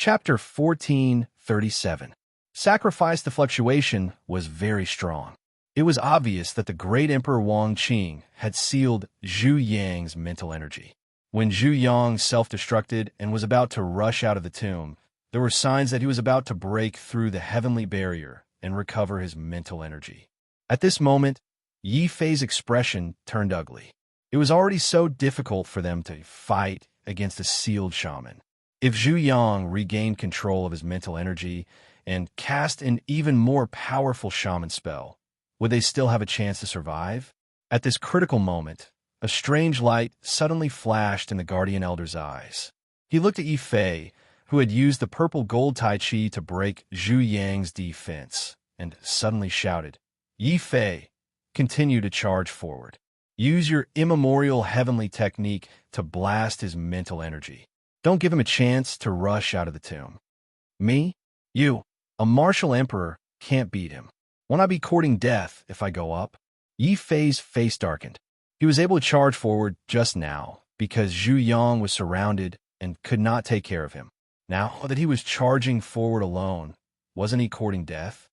Chapter 1437. Sacrifice. The fluctuation was very strong. It was obvious that the great Emperor Wang Qing had sealed Zhu Yang's mental energy. When Zhu Yang self-destructed and was about to rush out of the tomb, there were signs that he was about to break through the heavenly barrier and recover his mental energy. At this moment, Yi Fei's expression turned ugly. It was already so difficult for them to fight against a sealed shaman. If Zhu Yang regained control of his mental energy and cast an even more powerful shaman spell, would they still have a chance to survive? At this critical moment, a strange light suddenly flashed in the Guardian Elder's eyes. He looked at Yi Fei, who had used the purple gold Tai Chi to break Zhu Yang's defense, and suddenly shouted, "Yi Fei, continue to charge forward. Use your immemorial heavenly technique to blast his mental energy. Don't give him a chance to rush out of the tomb." "Me? You? A martial emperor can't beat him. Won't I be courting death if I go up?" Yi Fei's face darkened. He was able to charge forward just now because Zhu Yang was surrounded and could not take care of him. Now that he was charging forward alone, wasn't he courting death?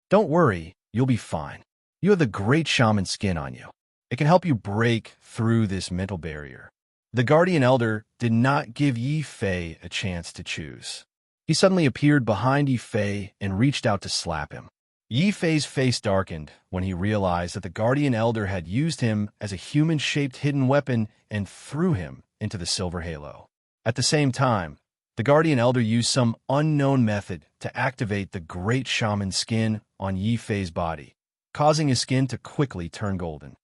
"Don't worry, you'll be fine. You have the great shaman skin on you. It can help you break through this mental barrier." The Guardian Elder did not give Yi Fei a chance to choose. He suddenly appeared behind Yi Fei and reached out to slap him. Yi Fei's face darkened when he realized that the Guardian Elder had used him as a human-shaped hidden weapon and threw him into the silver halo. At the same time, the Guardian Elder used some unknown method to activate the great shaman skin on Yi Fei's body, causing his skin to quickly turn golden.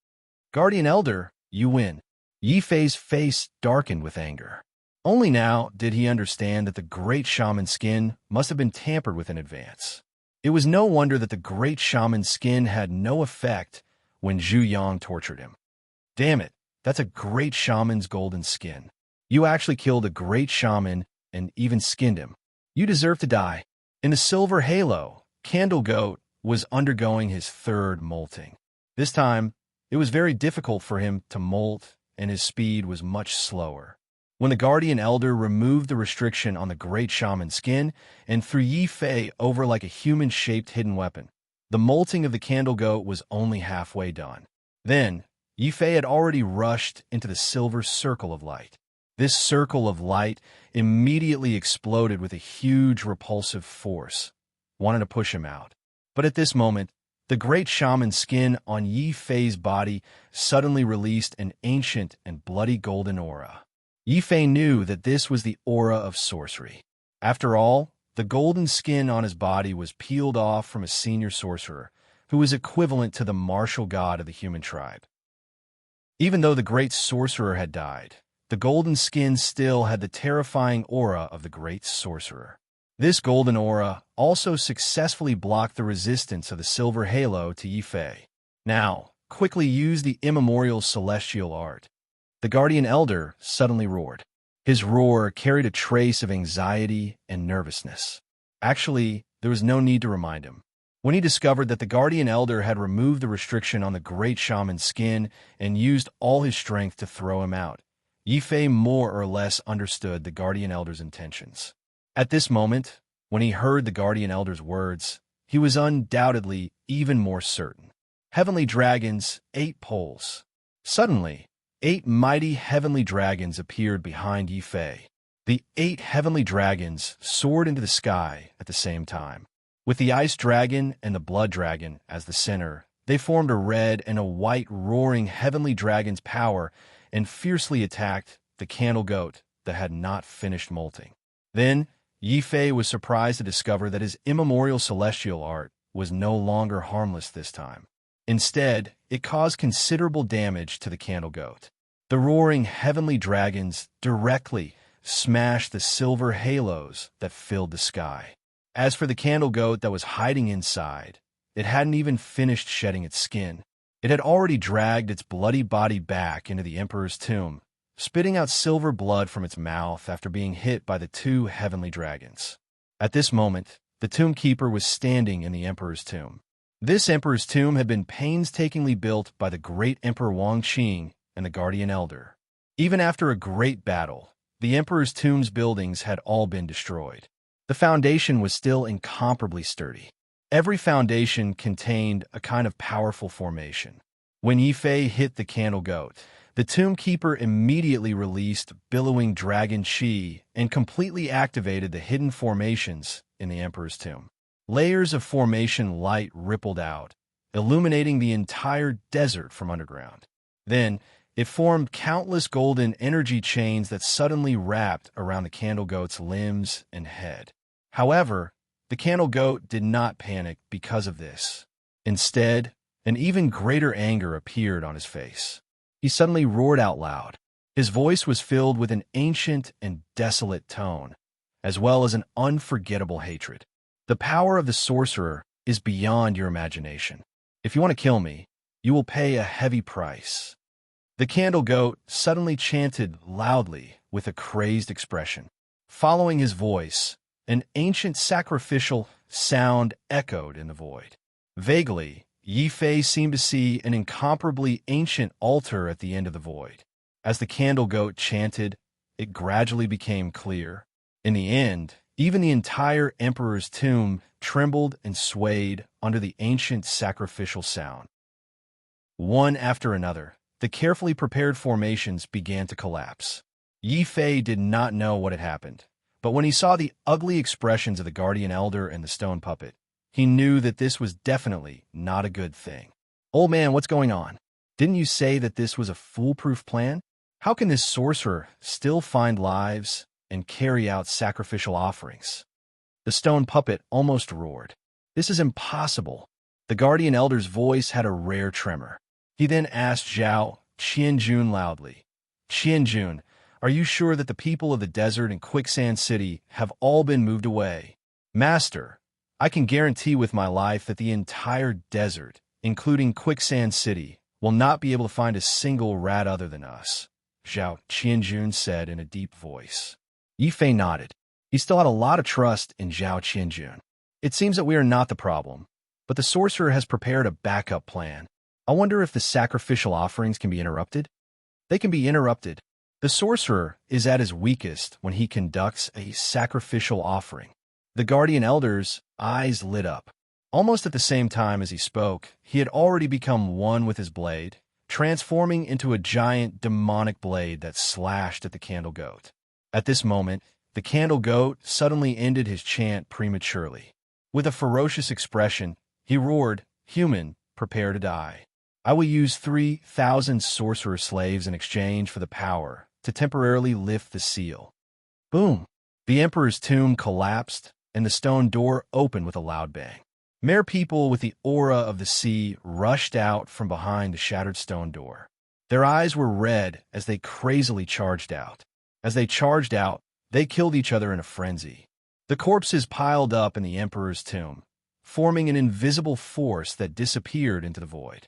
"Guardian Elder, you win." Yi Fei's face darkened with anger. Only now did he understand that the great shaman skin must have been tampered with in advance. It was no wonder that the great shaman's skin had no effect when Zhu Yang tortured him. "Damn it, that's a great shaman's golden skin. You actually killed a great shaman and even skinned him. You deserve to die." In the silver halo, Candle Goat was undergoing his third molting. This time, it was very difficult for him to molt, and his speed was much slower. When the Guardian Elder removed the restriction on the great shaman's skin and threw Yi Fei over like a human-shaped hidden weapon, the molting of the Candle Goat was only halfway done. Then, Yi Fei had already rushed into the silver circle of light. This circle of light immediately exploded with a huge repulsive force, wanting to push him out. But at this moment, the great shaman's skin on Yi Fei's body suddenly released an ancient and bloody golden aura. Yi Fei knew that this was the aura of sorcery. After all, the golden skin on his body was peeled off from a senior sorcerer, who was equivalent to the martial god of the human tribe. Even though the great sorcerer had died, the golden skin still had the terrifying aura of the great sorcerer. This golden aura also successfully blocked the resistance of the silver halo to Yi Fei. "Now, quickly use the immemorial celestial art." The Guardian Elder suddenly roared. His roar carried a trace of anxiety and nervousness. Actually, there was no need to remind him. When he discovered that the Guardian Elder had removed the restriction on the great shaman's skin and used all his strength to throw him out, Yi Fei more or less understood the Guardian Elder's intentions. At this moment, when he heard the Guardian Elder's words, he was undoubtedly even more certain. Heavenly dragons, 8 poles. Suddenly, 8 mighty heavenly dragons appeared behind Yi Fei. The 8 heavenly dragons soared into the sky at the same time. With the ice dragon and the blood dragon as the center, they formed a red and a white roaring heavenly dragon's power and fiercely attacked the Candle Goat that had not finished molting. Then, Yi Fei was surprised to discover that his immemorial celestial art was no longer harmless this time. Instead, it caused considerable damage to the Candle Goat. The roaring heavenly dragons directly smashed the silver halos that filled the sky. As for the Candle Goat that was hiding inside, it hadn't even finished shedding its skin. It had already dragged its bloody body back into the Emperor's tomb, spitting out silver blood from its mouth after being hit by the 2 heavenly dragons. At this moment, the Tomb Keeper was standing in the Emperor's tomb. This Emperor's tomb had been painstakingly built by the great Emperor Wang Qing and the Guardian Elder. Even after a great battle, the Emperor's tomb's buildings had all been destroyed. The foundation was still incomparably sturdy. Every foundation contained a kind of powerful formation. When Yifei hit the candle goat, the tomb keeper immediately released billowing dragon chi and completely activated the hidden formations in the emperor's tomb. Layers of formation light rippled out, illuminating the entire desert from underground. Then, it formed countless golden energy chains that suddenly wrapped around the candle goat's limbs and head. However, the candle goat did not panic because of this. Instead, an even greater anger appeared on his face. He suddenly roared out loud. His voice was filled with an ancient and desolate tone, as well as an unforgettable hatred. The power of the sorcerer is beyond your imagination. If you want to kill me, you will pay a heavy price. The candle goat suddenly chanted loudly with a crazed expression. Following his voice, an ancient sacrificial sound echoed in the void. Vaguely, Yifei seemed to see an incomparably ancient altar at the end of the void. As the candle goat chanted, it gradually became clear. In the end, even the entire emperor's tomb trembled and swayed under the ancient sacrificial sound. One after another, the carefully prepared formations began to collapse. Yifei did not know what had happened, but when he saw the ugly expressions of the guardian elder and the stone puppet, he knew that this was definitely not a good thing. Old man, what's going on? Didn't you say that this was a foolproof plan? How can this sorcerer still find lives and carry out sacrificial offerings? The stone puppet almost roared. This is impossible. The guardian elder's voice had a rare tremor. He then asked Zhao Qianjun loudly, Qianjun, are you sure that the people of the desert and Quicksand City have all been moved away? Master, I can guarantee with my life that the entire desert, including Quicksand City, will not be able to find a single rat other than us, Zhao Qianjun said in a deep voice. Yifei nodded. He still had a lot of trust in Zhao Qianjun. It seems that we are not the problem, but the sorcerer has prepared a backup plan. I wonder if the sacrificial offerings can be interrupted? They can be interrupted. The sorcerer is at his weakest when he conducts a sacrificial offering. The guardian elder's eyes lit up. Almost at the same time as he spoke, he had already become one with his blade, transforming into a giant demonic blade that slashed at the candle goat. At this moment, the candle goat suddenly ended his chant prematurely. With a ferocious expression, he roared, Human, prepare to die. I will use 3,000 sorcerer slaves in exchange for the power to temporarily lift the seal. Boom! The emperor's tomb collapsed, and the stone door opened with a loud bang. Mere people with the aura of the sea rushed out from behind the shattered stone door. Their eyes were red as they crazily charged out. As they charged out, they killed each other in a frenzy. The corpses piled up in the emperor's tomb, forming an invisible force that disappeared into the void.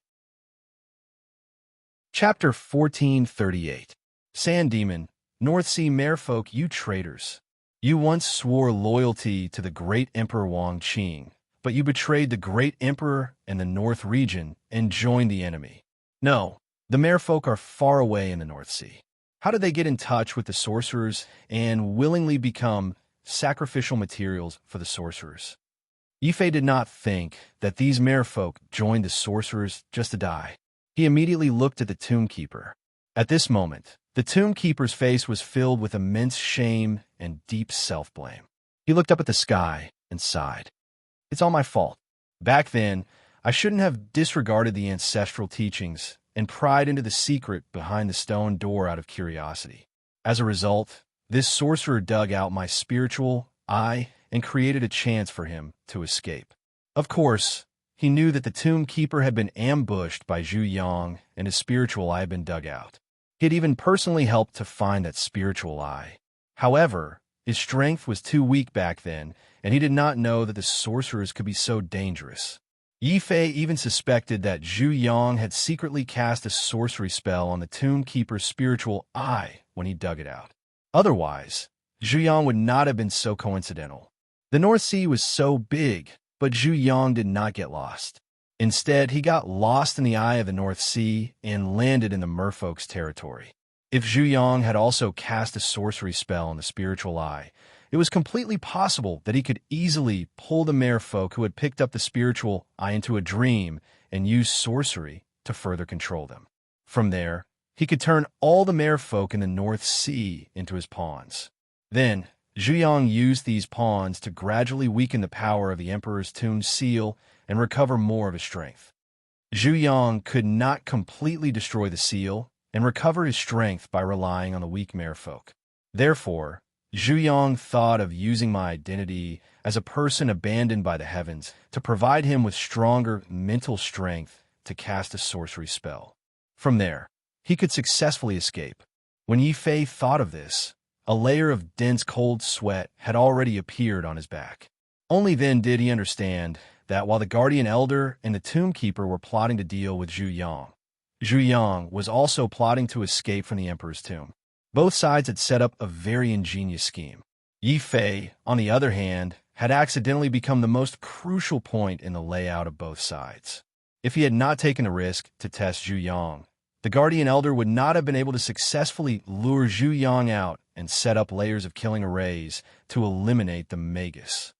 Chapter 1438. Sand Demon, North Sea Merfolk, you traitors. You once swore loyalty to the great Emperor Wang Qing, but you betrayed the great Emperor and the North region and joined the enemy. No, the Merfolk are far away in the North Sea. How did they get in touch with the sorcerers and willingly become sacrificial materials for the sorcerers? Yifei did not think that these Merfolk joined the sorcerers just to die. He immediately looked at the tomb keeper. At this moment, the tomb keeper's face was filled with immense shame and deep self-blame. He looked up at the sky and sighed. It's all my fault. Back then, I shouldn't have disregarded the ancestral teachings and pried into the secret behind the stone door out of curiosity. As a result, this sorcerer dug out my spiritual eye and created a chance for him to escape. Of course, he knew that the tomb keeper had been ambushed by Zhu Yang and his spiritual eye had been dug out. He had even personally helped to find that spiritual eye. However, his strength was too weak back then, and he did not know that the sorcerers could be so dangerous. Yifei even suspected that Zhu Yang had secretly cast a sorcery spell on the tomb keeper's spiritual eye when he dug it out. Otherwise, Zhu Yang would not have been so coincidental. The North Sea was so big, but Zhu Yang did not get lost. Instead, he got lost in the eye of the North Sea and landed in the merfolk's territory. If Zhu Yang had also cast a sorcery spell on the spiritual eye, It was completely possible that he could easily pull the merfolk who had picked up the spiritual eye into a dream and use sorcery to further control them. From there, he could turn all the merfolk in the North Sea into his pawns. Then, Zhu Yang used these pawns to gradually weaken the power of the Emperor's Tomb seal and recover more of his strength. Zhu Yang could not completely destroy the seal and recover his strength by relying on the weak merfolk. Therefore, Zhu Yang thought of using my identity as a person abandoned by the heavens to provide him with stronger mental strength to cast a sorcery spell. From there, he could successfully escape. When Yi Fei thought of this, a layer of dense cold sweat had already appeared on his back. Only then did he understand that while the Guardian Elder and the Tomb Keeper were plotting to deal with Zhu Yang was also plotting to escape from the Emperor's tomb. Both sides had set up a very ingenious scheme. Yi Fei, on the other hand, had accidentally become the most crucial point in the layout of both sides. If he had not taken the risk to test Zhu Yang, the Guardian Elder would not have been able to successfully lure Zhu Yang out and set up layers of killing arrays to eliminate the Magus.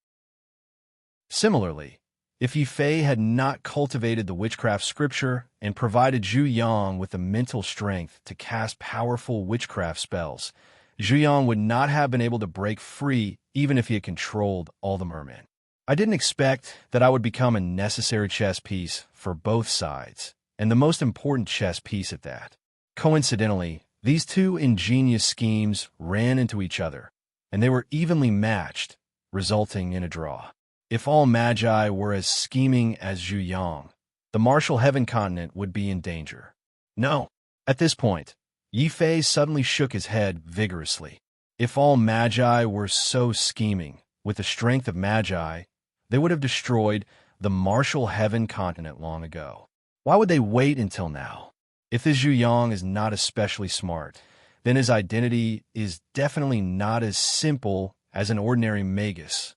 Similarly, if Yi Fei had not cultivated the witchcraft scripture and provided Zhu Yang with the mental strength to cast powerful witchcraft spells, Zhu Yang would not have been able to break free even if he had controlled all the mermen. I didn't expect that I would become a necessary chess piece for both sides, and the most important chess piece at that. Coincidentally, these two ingenious schemes ran into each other, and they were evenly matched, resulting in a draw. If all magi were as scheming as Zhu Yang, the martial heaven continent would be in danger. No. At this point, Yi Fei suddenly shook his head vigorously. If all magi were so scheming, with the strength of magi, they would have destroyed the martial heaven continent long ago. Why would they wait until now? If this Zhu Yang is not especially smart, then his identity is definitely not as simple as an ordinary magus.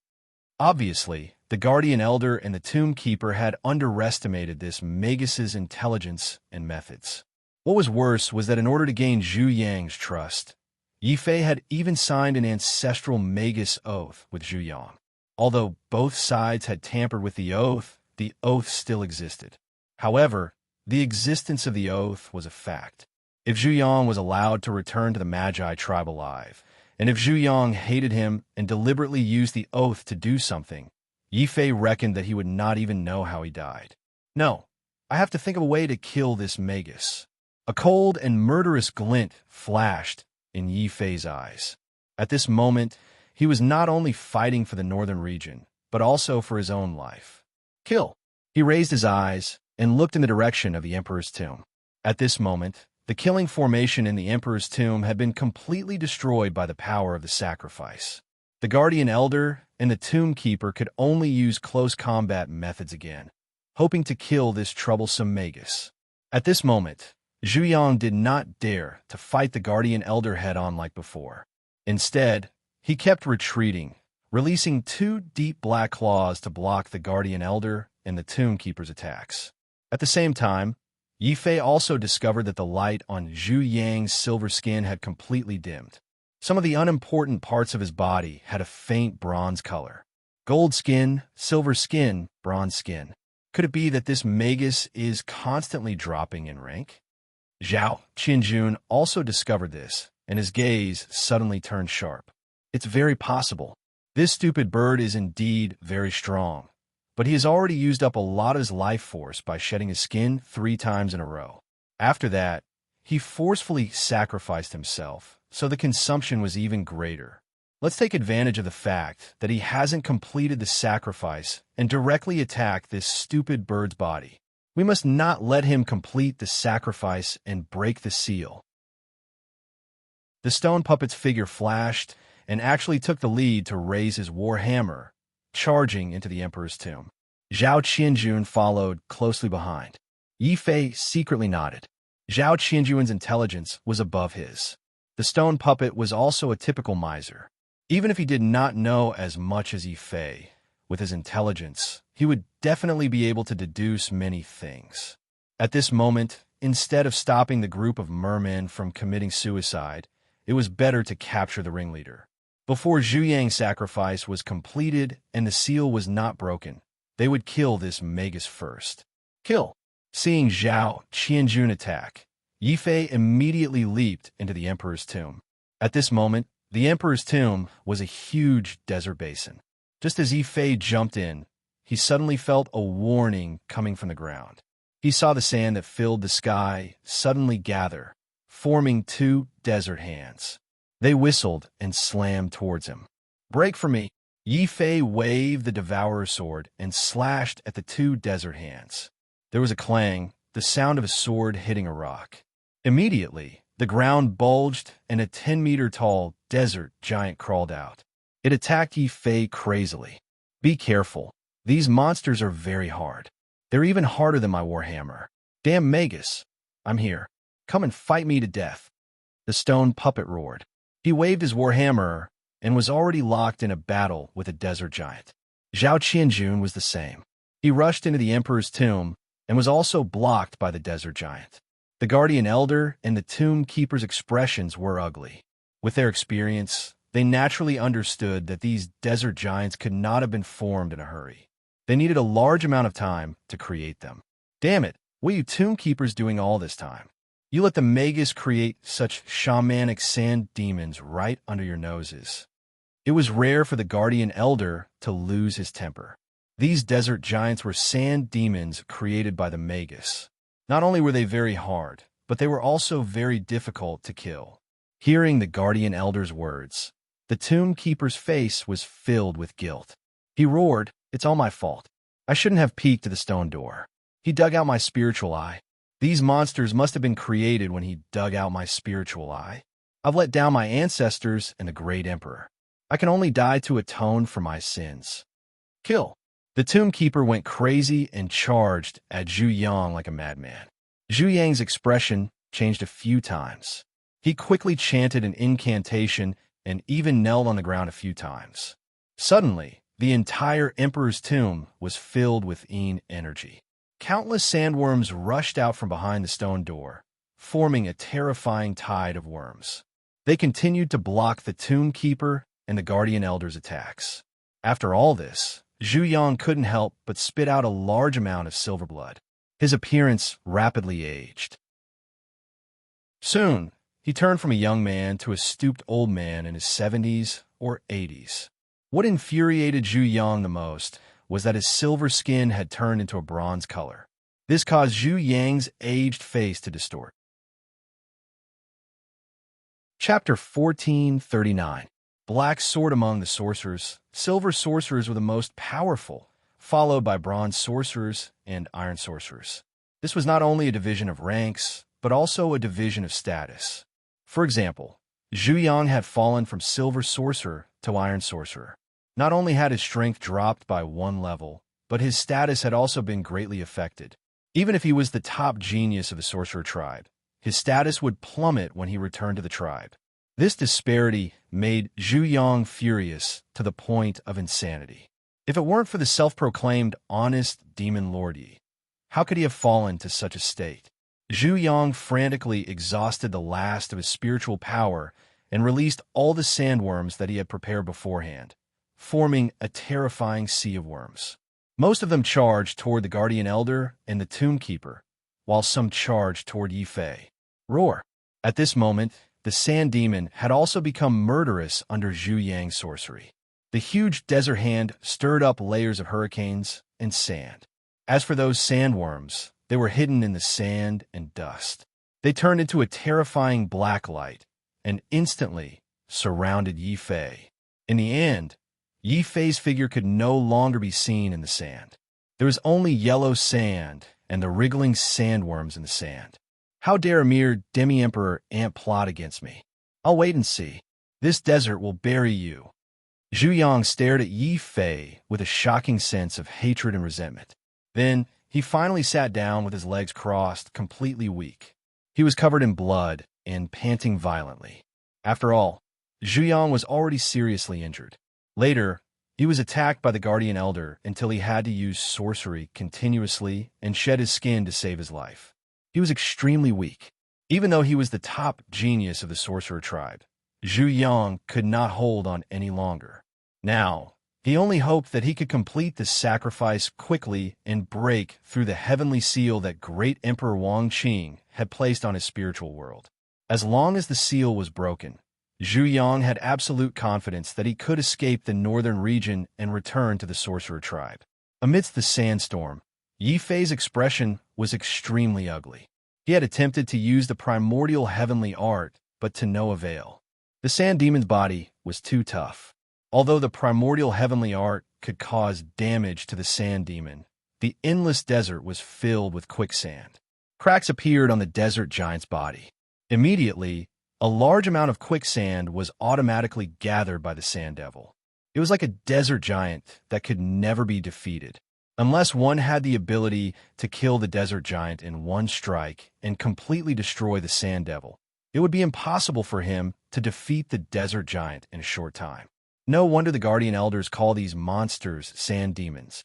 Obviously, the Guardian Elder and the Tomb Keeper had underestimated this magus's intelligence and methods. What was worse was that in order to gain Zhu Yang's trust, Yi Fei had even signed an ancestral magus oath with Zhu Yang. Although both sides had tampered with the oath still existed. However, the existence of the oath was a fact. If Zhu Yang was allowed to return to the Magi tribe alive, and if Zhu Yang hated him and deliberately used the oath to do something, Yi Fei reckoned that he would not even know how he died. No, I have to think of a way to kill this magus. A cold and murderous glint flashed in Yi Fei's eyes. At this moment, he was not only fighting for the northern region, but also for his own life. Kill! He raised his eyes and looked in the direction of the Emperor's tomb. At this moment, the killing formation in the Emperor's tomb had been completely destroyed by the power of the sacrifice. The Guardian Elder and the Tomb Keeper could only use close combat methods again, hoping to kill this troublesome magus. At this moment, Zhu Yang did not dare to fight the Guardian Elder head-on like before. Instead, he kept retreating, releasing two deep black claws to block the Guardian Elder and the Tomb Keeper's attacks. At the same time, Yi Fei also discovered that the light on Zhu Yang's silver skin had completely dimmed. Some of the unimportant parts of his body had a faint bronze color. Gold skin, silver skin, bronze skin. Could it be that this magus is constantly dropping in rank? Zhao Qianjun also discovered this, and his gaze suddenly turned sharp. It's very possible. This stupid bird is indeed very strong, but he has already used up a lot of his life force by shedding his skin 3 times in a row. After that, he forcefully sacrificed himself, so the consumption was even greater. Let's take advantage of the fact that he hasn't completed the sacrifice and directly attack this stupid bird's body. We must not let him complete the sacrifice and break the seal. The stone puppet's figure flashed and actually took the lead to raise his war hammer, charging into the Emperor's tomb. Zhao Qianjun followed closely behind. Yi Fei secretly nodded. Zhao Qianjun's intelligence was above his. The stone puppet was also a typical miser. Even if he did not know as much as Yi Fei, with his intelligence, he would definitely be able to deduce many things. At this moment, instead of stopping the group of mermen from committing suicide, it was better to capture the ringleader. Before Zhu Yang's sacrifice was completed and the seal was not broken, they would kill this magus first. Kill. Seeing Zhao Qianjun attack, Yi Fei immediately leaped into the emperor's tomb. At this moment, the emperor's tomb was a huge desert basin. Just as Yi Fei jumped in, he suddenly felt a warning coming from the ground. He saw the sand that filled the sky suddenly gather, forming two desert hands. They whistled and slammed towards him. "Break for me!" Yi Fei waved the Devourer's sword and slashed at the two desert hands. There was a clang, the sound of a sword hitting a rock. Immediately, the ground bulged and a 10-meter-tall desert giant crawled out. It attacked Yi Fei crazily. "Be careful. These monsters are very hard. They're even harder than my warhammer. Damn Magus! I'm here. Come and fight me to death." The stone puppet roared. He waved his warhammer and was already locked in a battle with a desert giant. Zhao Qianjun was the same. He rushed into the emperor's tomb and was also blocked by the desert giant. The guardian elder and the tomb keeper's expressions were ugly. With their experience, they naturally understood that these desert giants could not have been formed in a hurry. They needed a large amount of time to create them. "Damn it, what are you tomb keepers doing all this time? You let the Magus create such shamanic sand demons right under your noses." It was rare for the guardian elder to lose his temper. These desert giants were sand demons created by the Magus. Not only were they very hard, but they were also very difficult to kill. Hearing the guardian elder's words, the tomb keeper's face was filled with guilt. He roared, "It's all my fault. I shouldn't have peeked to the stone door. He dug out my spiritual eye. These monsters must have been created when he dug out my spiritual eye. I've let down my ancestors and the great emperor. I can only die to atone for my sins. Kill." The tomb keeper went crazy and charged at Zhu Yang like a madman. Zhu Yang's expression changed a few times. He quickly chanted an incantation and even knelt on the ground a few times. Suddenly, the entire emperor's tomb was filled with Yin energy. Countless sandworms rushed out from behind the stone door, forming a terrifying tide of worms. They continued to block the tomb keeper and the guardian elder's attacks. After all this, Zhu Yang couldn't help but spit out a large amount of silver blood. His appearance rapidly aged. Soon, he turned from a young man to a stooped old man in his 70s or 80s. What infuriated Zhu Yang the most was that his silver skin had turned into a bronze color. This caused Zhu Yang's aged face to distort. Chapter 1439. Black Sword among the sorcerers. Silver sorcerers were the most powerful, followed by bronze sorcerers and iron sorcerers. This was not only a division of ranks, but also a division of status. For example, Zhu Yang had fallen from silver sorcerer to iron sorcerer. Not only had his strength dropped by one level, but his status had also been greatly affected. Even if he was the top genius of the sorcerer tribe, his status would plummet when he returned to the tribe. This disparity made Zhu Yang furious to the point of insanity. If it weren't for the self-proclaimed honest demon lord Yi, how could he have fallen to such a state? Zhu Yang frantically exhausted the last of his spiritual power and released all the sandworms that he had prepared beforehand, forming a terrifying sea of worms. Most of them charged toward the guardian elder and the tomb keeper, while some charged toward Yi Fei. Roar! At this moment, the sand demon had also become murderous under Zhu Yang's sorcery. The huge desert hand stirred up layers of hurricanes and sand. As for those sandworms, they were hidden in the sand and dust. They turned into a terrifying black light and instantly surrounded Yi Fei. In the end, Yi Fei's figure could no longer be seen in the sand. There was only yellow sand and the wriggling sandworms in the sand. How dare a mere demi-emperor ant plot against me? I'll wait and see. This desert will bury you. Zhu Yang stared at Yi Fei with a shocking sense of hatred and resentment. Then, he finally sat down with his legs crossed, completely weak. He was covered in blood and panting violently. After all, Zhu Yang was already seriously injured. Later, he was attacked by the guardian elder until he had to use sorcery continuously and shed his skin to save his life. He was extremely weak. Even though he was the top genius of the sorcerer tribe, Zhu Yang could not hold on any longer. Now, he only hoped that he could complete the sacrifice quickly and break through the heavenly seal that great Emperor Wang Qing had placed on his spiritual world. As long as the seal was broken, Zhu Yang had absolute confidence that he could escape the northern region and return to the sorcerer tribe. Amidst the sandstorm, Yi Fei's expression was extremely ugly. He had attempted to use the primordial heavenly art, but to no avail. The sand demon's body was too tough. Although the primordial heavenly art could cause damage to the sand demon, the endless desert was filled with quicksand. Cracks appeared on the desert giant's body. Immediately, a large amount of quicksand was automatically gathered by the sand devil. It was like a desert giant that could never be defeated. Unless one had the ability to kill the desert giant in one strike and completely destroy the sand devil, it would be impossible for him to defeat the desert giant in a short time. No wonder the guardian elders call these monsters sand demons.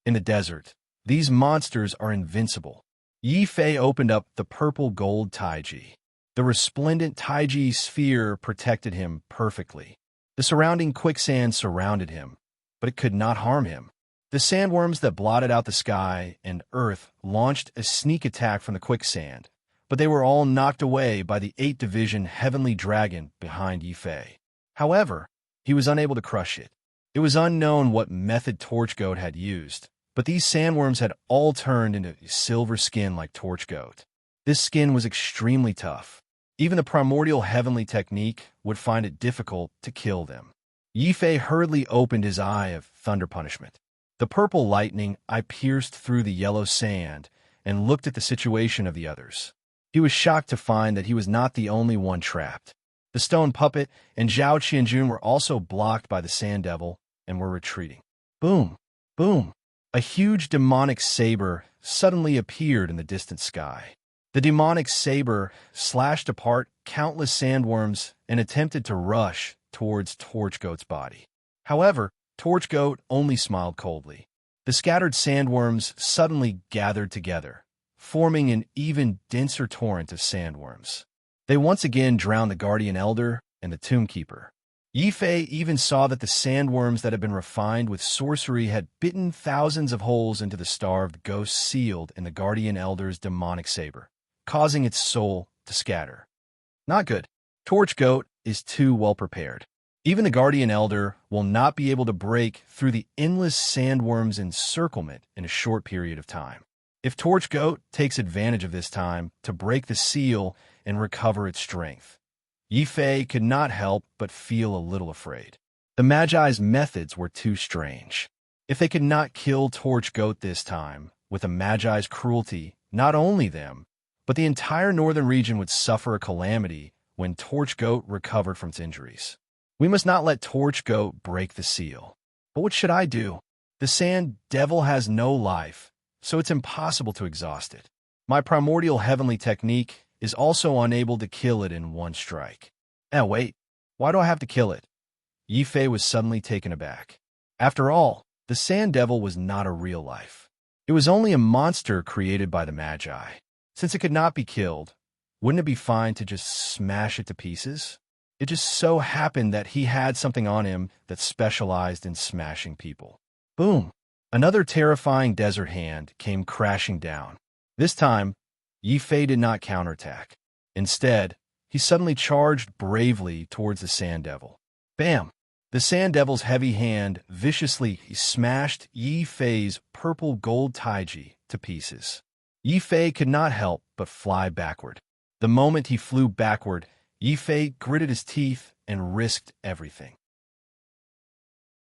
In the desert, these monsters are invincible. Yi Fei opened up the purple gold taiji. The resplendent taiji sphere protected him perfectly. The surrounding quicksand surrounded him, but it could not harm him. The sandworms that blotted out the sky and earth launched a sneak attack from the quicksand, but they were all knocked away by the 8th-division heavenly dragon behind Yi Fei. However, he was unable to crush it. It was unknown what method Torchgoat had used, but these sandworms had all turned into silver skin like Torchgoat. This skin was extremely tough. Even the primordial heavenly technique would find it difficult to kill them. Yi Fei hurriedly opened his eye of thunder punishment. The purple lightning eye pierced through the yellow sand and looked at the situation of the others. He was shocked to find that he was not the only one trapped. The stone puppet and Zhao Qianjun were also blocked by the sand devil and were retreating. Boom! Boom! A huge demonic saber suddenly appeared in the distant sky. The demonic saber slashed apart countless sandworms and attempted to rush towards Torchgoat's body. However, Torchgoat only smiled coldly. The scattered sandworms suddenly gathered together, forming an even denser torrent of sandworms. They once again drowned the Guardian Elder and the Tombkeeper. Yi Fei even saw that the sandworms that had been refined with sorcery had bitten thousands of holes into the starved ghost sealed in the Guardian Elder's demonic saber, causing its soul to scatter. Not good. Torchgoat is too well prepared. Even the Guardian Elder will not be able to break through the endless sandworm's encirclement in a short period of time. If Torchgoat takes advantage of this time to break the seal and recover its strength, Yi Fei could not help but feel a little afraid. The Magi's methods were too strange. If they could not kill Torchgoat this time, with the Magi's cruelty, not only them, but the entire northern region would suffer a calamity when Torchgoat recovered from its injuries. We must not let Torchgoat break the seal. But what should I do? The sand devil has no life, so it's impossible to exhaust it. My primordial heavenly technique is also unable to kill it in one strike. Wait, why do I have to kill it? Yi Fei was suddenly taken aback. After all, the sand devil was not a real life. It was only a monster created by the Magi. Since it could not be killed, wouldn't it be fine to just smash it to pieces? It just so happened that he had something on him that specialized in smashing people. Boom! Another terrifying desert hand came crashing down. This time, Yi Fei did not counterattack. Instead, he suddenly charged bravely towards the Sand Devil. Bam! The Sand Devil's heavy hand viciously smashed Yi Fei's purple gold taiji to pieces. Yi Fei could not help but fly backward. The moment he flew backward, Yi Fei gritted his teeth and risked everything.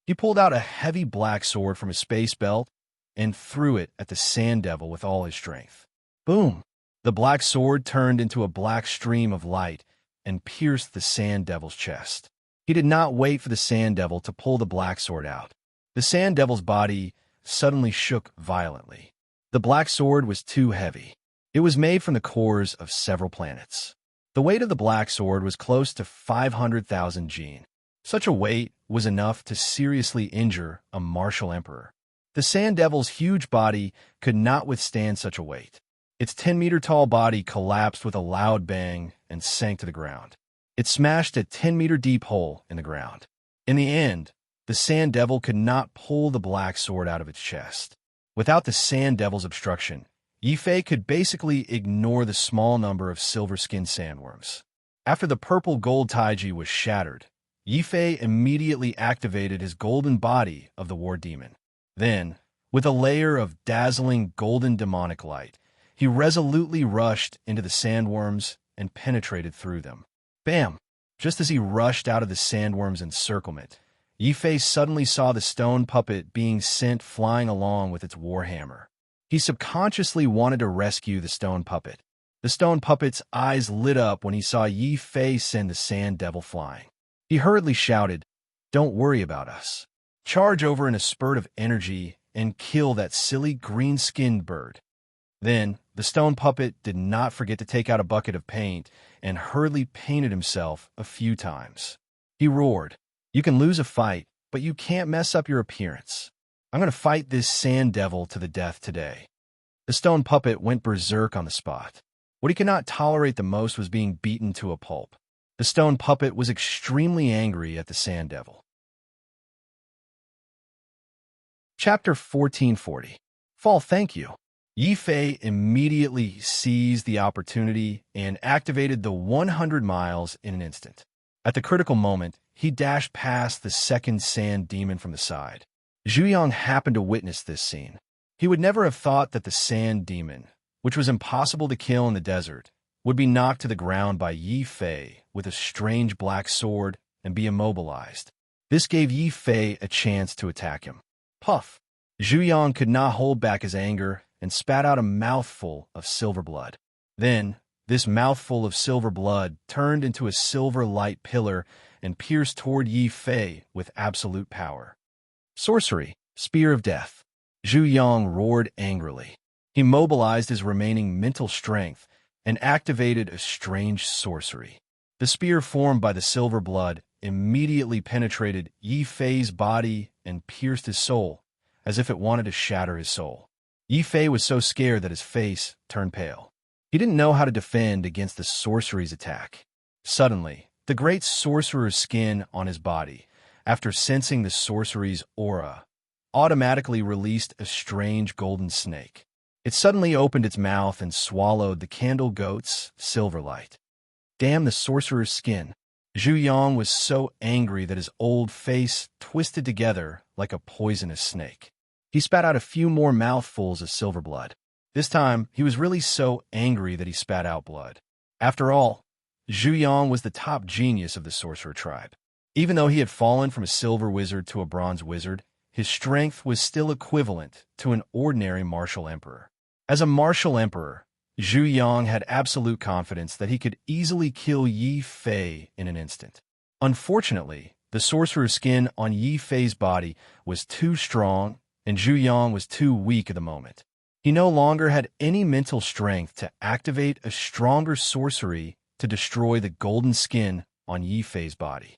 He pulled out a heavy black sword from his space belt and threw it at the Sand Devil with all his strength. Boom! The black sword turned into a black stream of light and pierced the Sand Devil's chest. He did not wait for the Sand Devil to pull the black sword out. The Sand Devil's body suddenly shook violently. The black sword was too heavy. It was made from the cores of several planets. The weight of the black sword was close to 500,000 Jin. Such a weight was enough to seriously injure a martial emperor. The Sand Devil's huge body could not withstand such a weight. Its 10-meter-tall body collapsed with a loud bang and sank to the ground. It smashed a 10-meter-deep hole in the ground. In the end, the Sand Devil could not pull the black sword out of its chest. Without the Sand Devil's obstruction, Yifei could basically ignore the small number of silver-skinned sandworms. After the purple gold Taiji was shattered, Yifei immediately activated his golden body of the war demon. Then, with a layer of dazzling golden demonic light, he resolutely rushed into the sandworms and penetrated through them. Bam! Just as he rushed out of the sandworm's encirclement, Yifei suddenly saw the stone puppet being sent flying along with its warhammer. He subconsciously wanted to rescue the stone puppet. The stone puppet's eyes lit up when he saw Yifei send the Sand Devil flying. He hurriedly shouted, "Don't worry about us. Charge over in a spurt of energy and kill that silly green-skinned bird." Then, the stone puppet did not forget to take out a bucket of paint and hurriedly painted himself a few times. He roared, "You can lose a fight, but you can't mess up your appearance. I'm going to fight this Sand Devil to the death today." The stone puppet went berserk on the spot. What he could not tolerate the most was being beaten to a pulp. The stone puppet was extremely angry at the Sand Devil. Chapter 1440. Fall Thank You. Yifei immediately seized the opportunity and activated the 100 miles in an instant. At the critical moment, he dashed past the second sand demon from the side. Zhu happened to witness this scene. He would never have thought that the sand demon, which was impossible to kill in the desert, would be knocked to the ground by Yifei with a strange black sword and be immobilized. This gave Yifei a chance to attack him. Puff! Zhu could not hold back his anger and spat out a mouthful of silver blood. Then, this mouthful of silver blood turned into a silver light pillar and pierced toward Yifei with absolute power. Sorcery, Spear of Death. Zhu roared angrily. He mobilized his remaining mental strength and activated a strange sorcery. The spear formed by the silver blood immediately penetrated Yifei's body and pierced his soul, as if it wanted to shatter his soul. Yifei was so scared that his face turned pale. He didn't know how to defend against the sorcery's attack. Suddenly, the great sorcerer's skin on his body, after sensing the sorcery's aura, automatically released a strange golden snake. It suddenly opened its mouth and swallowed the candle goat's silver light. Damn the sorcerer's skin! Zhu was so angry that his old face twisted together like a poisonous snake. He spat out a few more mouthfuls of silver blood. This time, he was really so angry that he spat out blood. After all, Zhu was the top genius of the sorcerer tribe. Even though he had fallen from a silver wizard to a bronze wizard, his strength was still equivalent to an ordinary martial emperor. As a martial emperor, Zhu had absolute confidence that he could easily kill Yifei in an instant. Unfortunately, the sorcerer's skin on Yifei's body was too strong, and Zhu was too weak at the moment. He no longer had any mental strength to activate a stronger sorcery to destroy the golden skin on Yifei's body.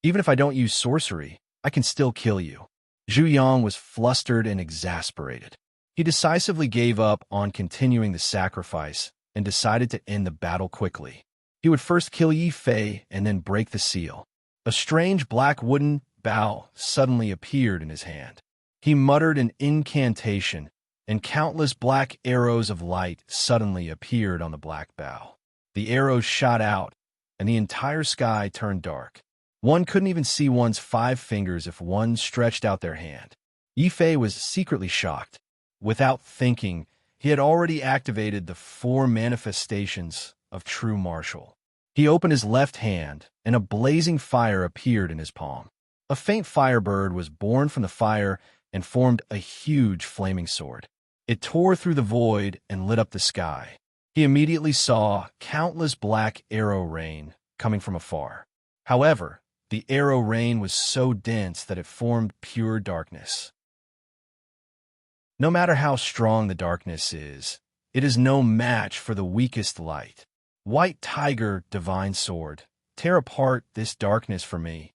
Even if I don't use sorcery, I can still kill you. Zhu was flustered and exasperated. He decisively gave up on continuing the sacrifice and decided to end the battle quickly. He would first kill Yifei and then break the seal. A strange black wooden bow suddenly appeared in his hand. He muttered an incantation, and countless black arrows of light suddenly appeared on the black bow. The arrows shot out, and the entire sky turned dark. One couldn't even see one's 5 fingers if one stretched out their hand. Yifei was secretly shocked. Without thinking, he had already activated the 4 manifestations of true martial. He opened his left hand, and a blazing fire appeared in his palm. A faint firebird was born from the fire and formed a huge flaming sword. It tore through the void and lit up the sky. He immediately saw countless black arrow rain coming from afar. However, the arrow rain was so dense that it formed pure darkness. No matter how strong the darkness is, it is no match for the weakest light. White Tiger, Divine Sword, tear apart this darkness for me.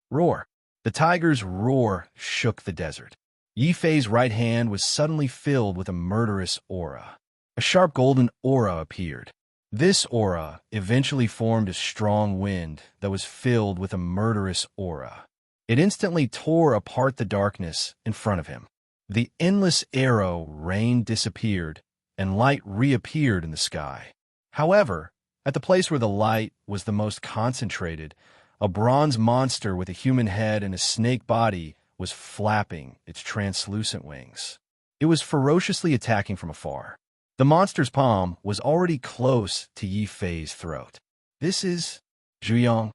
Roar. The tiger's roar shook the desert. Yifei's right hand was suddenly filled with a murderous aura. A sharp golden aura appeared. This aura eventually formed a strong wind that was filled with a murderous aura. It instantly tore apart the darkness in front of him. The endless arrow rain disappeared, and light reappeared in the sky. However, at the place where the light was the most concentrated, a bronze monster with a human head and a snake body was flapping its translucent wings. It was ferociously attacking from afar. The monster's palm was already close to Yi Fei's throat. "This is Zhu Yang."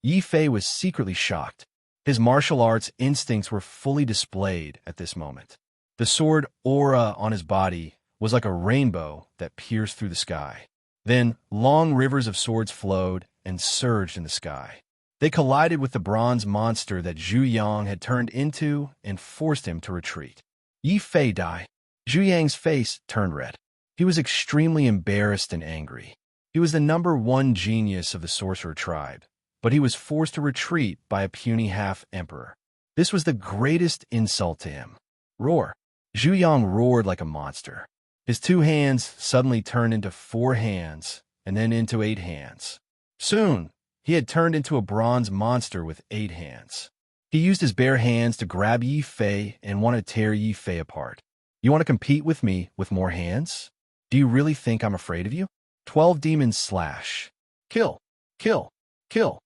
Yi Fei was secretly shocked. His martial arts instincts were fully displayed at this moment. The sword aura on his body was like a rainbow that pierced through the sky. Then long rivers of swords flowed and surged in the sky. They collided with the bronze monster that Zhu Yang had turned into and forced him to retreat. Yi Fei died. Zhu Yang's face turned red. He was extremely embarrassed and angry. He was the #1 genius of the sorcerer tribe, but he was forced to retreat by a puny half-emperor. This was the greatest insult to him. Roar! Zhu Yang roared like a monster. His 2 hands suddenly turned into 4 hands, and then into 8 hands. Soon, he had turned into a bronze monster with 8 hands. He used his bare hands to grab Yi Fei and want to tear Yi Fei apart. "You want to compete with me with more hands? Do you really think I'm afraid of you?" 12 demons slash. Kill! Kill! Kill!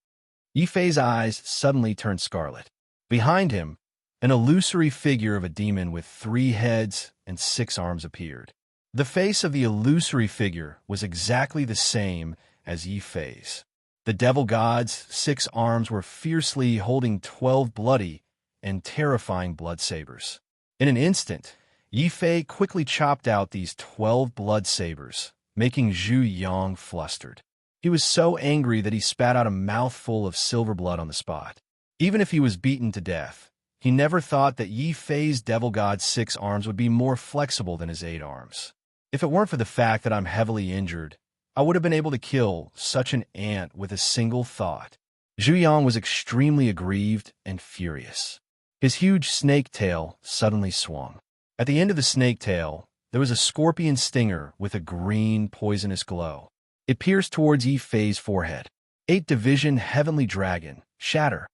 Yi Fei's eyes suddenly turned scarlet. Behind him, an illusory figure of a demon with 3 heads and 6 arms appeared. The face of the illusory figure was exactly the same as Yi Fei's. The devil god's 6 arms were fiercely holding 12 bloody and terrifying blood sabers. In an instant, Yi Fei quickly chopped out these 12 blood sabers, making Zhu Yang flustered. He was so angry that he spat out a mouthful of silver blood on the spot. Even if he was beaten to death, he never thought that Yi Fei's devil god's 6 arms would be more flexible than his 8 arms. If it weren't for the fact that I'm heavily injured, I would have been able to kill such an ant with a single thought. Zhu Yang was extremely aggrieved and furious. His huge snake tail suddenly swung. At the end of the snake tail, there was a scorpion stinger with a green, poisonous glow. It pierced towards Yi Fei's forehead. 8 division heavenly dragon, shatter.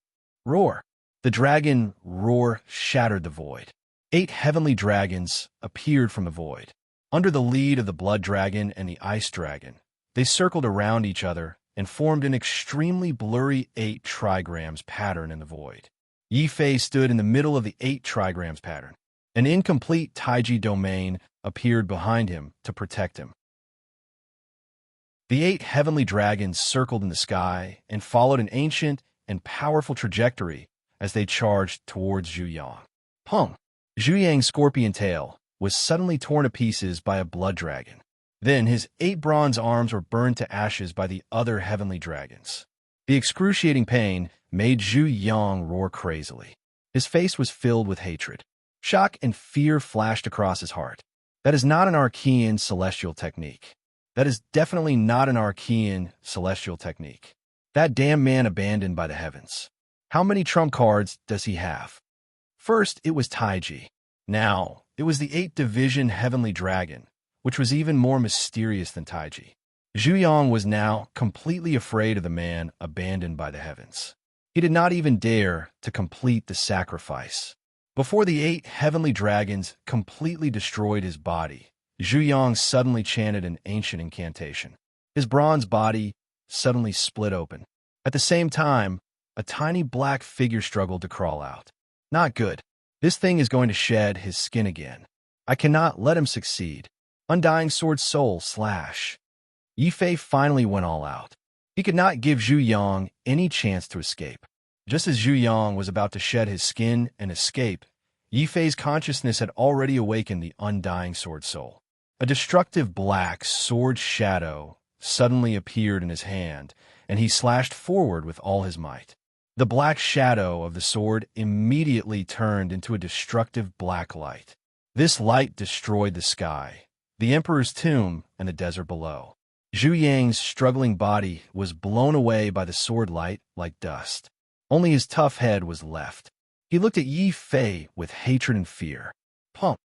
Roar. The dragon roar shattered the void. 8 heavenly dragons appeared from the void. Under the lead of the blood dragon and the ice dragon, they circled around each other and formed an extremely blurry 8 trigrams pattern in the void. Yi Fei stood in the middle of the 8 trigrams pattern. An incomplete Taiji domain appeared behind him to protect him. The 8 heavenly dragons circled in the sky and followed an ancient and powerful trajectory as they charged towards Zhu Yang. Pung! Zhu Yang's scorpion tail was suddenly torn to pieces by a blood dragon. Then his 8 bronze arms were burned to ashes by the other heavenly dragons. The excruciating pain made Zhu Yang roar crazily. His face was filled with hatred. Shock and fear flashed across his heart. That is not an Archean celestial technique. That is definitely not an Archean celestial technique. That damn man abandoned by the heavens. How many trump cards does he have? First, it was Taiji. Now, it was the 8 division heavenly dragon, which was even more mysterious than Taiji. Zhu Yang was now completely afraid of the man abandoned by the heavens. He did not even dare to complete the sacrifice. Before the 8 heavenly dragons completely destroyed his body, Zhu Yang suddenly chanted an ancient incantation. His bronze body suddenly split open. At the same time, a tiny black figure struggled to crawl out. Not good. This thing is going to shed his skin again. I cannot let him succeed. Undying sword soul slash. Yi Fei finally went all out. He could not give Zhu Yang any chance to escape. Just as Zhu Yang was about to shed his skin and escape, Yi Fei's consciousness had already awakened the undying sword soul. A destructive black sword shadow suddenly appeared in his hand, and he slashed forward with all his might. The black shadow of the sword immediately turned into a destructive black light. This light destroyed the sky, the emperor's tomb, and the desert below. Zhu Yang's struggling body was blown away by the sword light like dust. Only his tough head was left. He looked at Yi Fei with hatred and fear. Pump.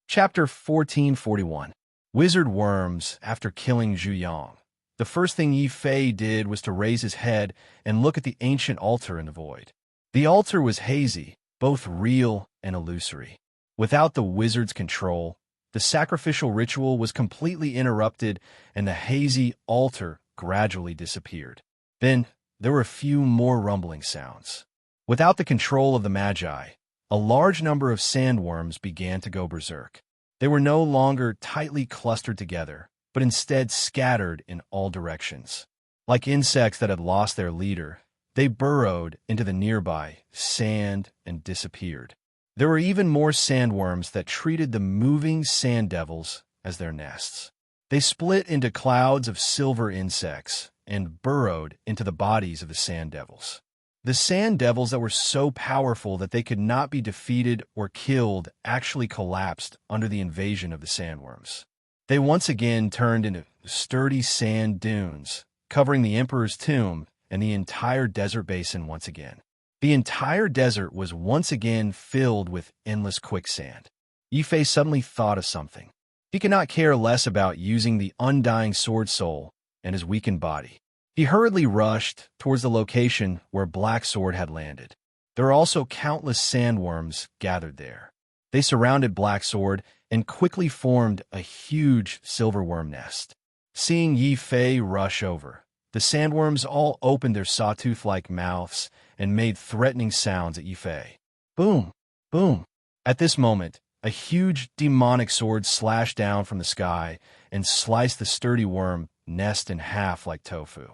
Chapter 1441. Wizard worms, after killing Zhu Yang. The first thing Yi Fei did was to raise his head and look at the ancient altar in the void. The altar was hazy, both real and illusory. Without the wizard's control, the sacrificial ritual was completely interrupted and the hazy altar gradually disappeared. Then, there were a few more rumbling sounds. Without the control of the Magi, a large number of sandworms began to go berserk. They were no longer tightly clustered together, but instead scattered in all directions. Like insects that had lost their leader, they burrowed into the nearby sand and disappeared. There were even more sandworms that treated the moving sand devils as their nests. They split into clouds of silver insects and burrowed into the bodies of the sand devils. The sand devils that were so powerful that they could not be defeated or killed actually collapsed under the invasion of the sandworms. They once again turned into sturdy sand dunes, covering the emperor's tomb and the entire desert basin once again. The entire desert was once again filled with endless quicksand. Yi Fei suddenly thought of something. He could not care less about using the undying sword soul and his weakened body. He hurriedly rushed towards the location where Black Sword had landed. There were also countless sandworms gathered there. They surrounded Black Sword and quickly formed a huge silver worm nest. Seeing Yi Fei rush over, the sandworms all opened their sawtooth-like mouths and made threatening sounds at Yi Fei. Boom! Boom! At this moment, a huge demonic sword slashed down from the sky and sliced the sturdy worm nest in half like tofu.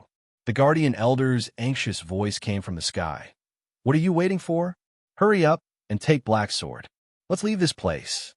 The guardian elder's anxious voice came from the sky. What are you waiting for? Hurry up and take Black Sword. Let's leave this place.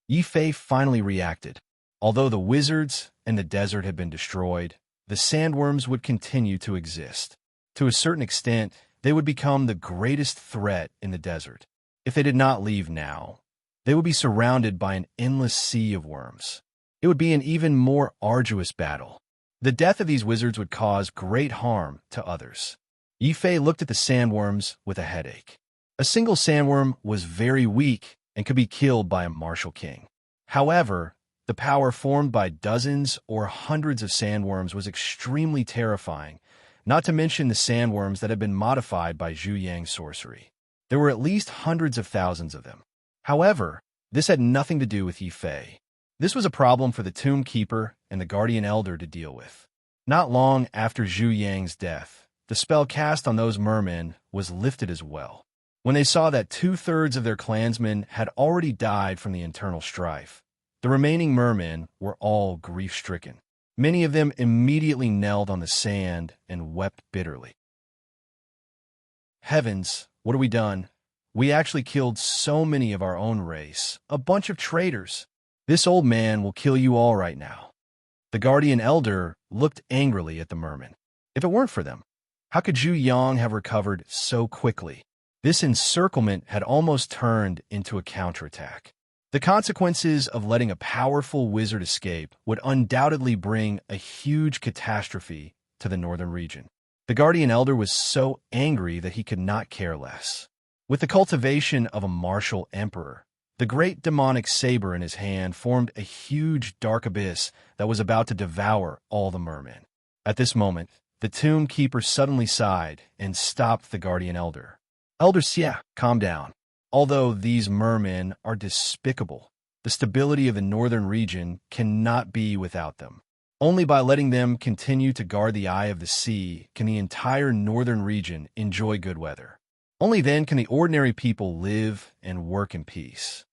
Yi Fei finally reacted. Although the wizards and the desert had been destroyed, the sandworms would continue to exist. To a certain extent, they would become the greatest threat in the desert. If they did not leave now, they would be surrounded by an endless sea of worms. It would be an even more arduous battle. The death of these wizards would cause great harm to others. Yi Fei looked at the sandworms with a headache. A single sandworm was very weak and could be killed by a martial king. However, the power formed by dozens or hundreds of sandworms was extremely terrifying, not to mention the sandworms that had been modified by Zhu Yang's sorcery. There were at least hundreds of thousands of them. However, this had nothing to do with Yi Fei. This was a problem for the Tomb Keeper and the Guardian Elder to deal with. Not long after Zhu Yang's death, the spell cast on those mermen was lifted as well. When they saw that 2/3 of their clansmen had already died from the internal strife, the remaining mermen were all grief-stricken. Many of them immediately knelt on the sand and wept bitterly. Heavens, what have we done? We actually killed so many of our own race, a bunch of traitors. This old man will kill you all right now. The Guardian Elder looked angrily at the mermen. If it weren't for them, how could Zhu Yang have recovered so quickly? This encirclement had almost turned into a counterattack. The consequences of letting a powerful wizard escape would undoubtedly bring a huge catastrophe to the northern region. The Guardian Elder was so angry that he could not care less. With the cultivation of a martial emperor, the great demonic saber in his hand formed a huge dark abyss that was about to devour all the mermen. At this moment, the Tomb Keeper suddenly sighed and stopped the Guardian Elder. Elder Xia, calm down. Although these mermen are despicable, the stability of the northern region cannot be without them. Only by letting them continue to guard the eye of the sea can the entire northern region enjoy good weather. Only then can the ordinary people live and work in peace.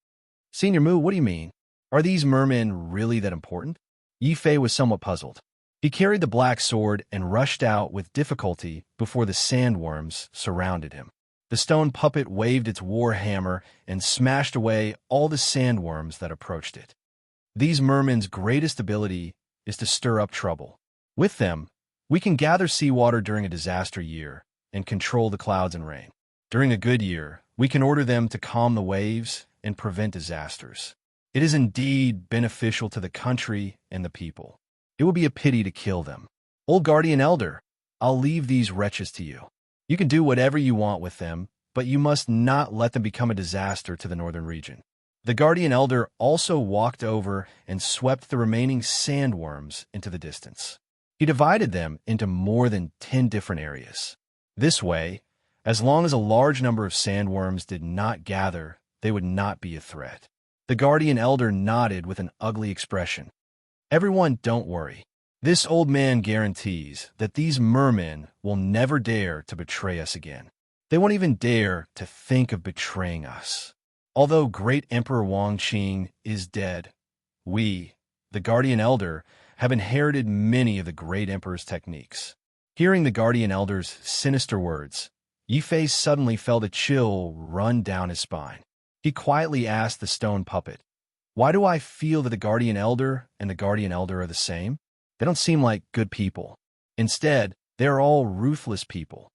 Senior Mu, what do you mean? Are these mermen really that important? Yi Fei was somewhat puzzled. He carried the Black Sword and rushed out with difficulty before the sandworms surrounded him. The stone puppet waved its war hammer and smashed away all the sandworms that approached it. These mermen's greatest ability is to stir up trouble. With them, we can gather seawater during a disaster year and control the clouds and rain. During a good year, we can order them to calm the waves and prevent disasters. It is indeed beneficial to the country and the people. It would be a pity to kill them. Old Guardian Elder, I'll leave these wretches to you. You can do whatever you want with them, but you must not let them become a disaster to the northern region. The guardian elder also walked over and swept the remaining sandworms into the distance. He divided them into more than 10 different areas. This way, as long as a large number of sandworms did not gather, they would not be a threat. The guardian elder nodded with an ugly expression. Everyone, don't worry. This old man guarantees that these mermen will never dare to betray us again. They won't even dare to think of betraying us. Although great Emperor Wang Qing is dead, we, the guardian elder, have inherited many of the great emperor's techniques. Hearing the guardian elder's sinister words, Yi Fei suddenly felt a chill run down his spine. He quietly asked the stone puppet, "Why do I feel that the guardian elder and the guardian elder are the same? They don't seem like good people. Instead, they are all ruthless people."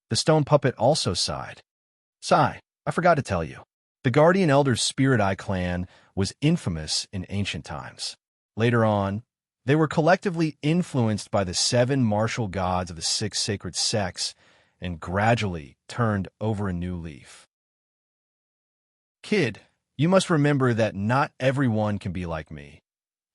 The stone puppet also sighed. "Sigh, I forgot to tell you. The guardian elder's Spirit Eye clan was infamous in ancient times. Later on, they were collectively influenced by the 7 martial gods of the 6 sacred sects and gradually turned over a new leaf. Kid, you must remember that not everyone can be like me,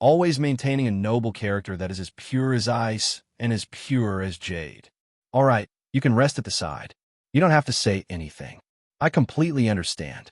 always maintaining a noble character that is as pure as ice and as pure as jade. All right, you can rest at the side. You don't have to say anything. I completely understand."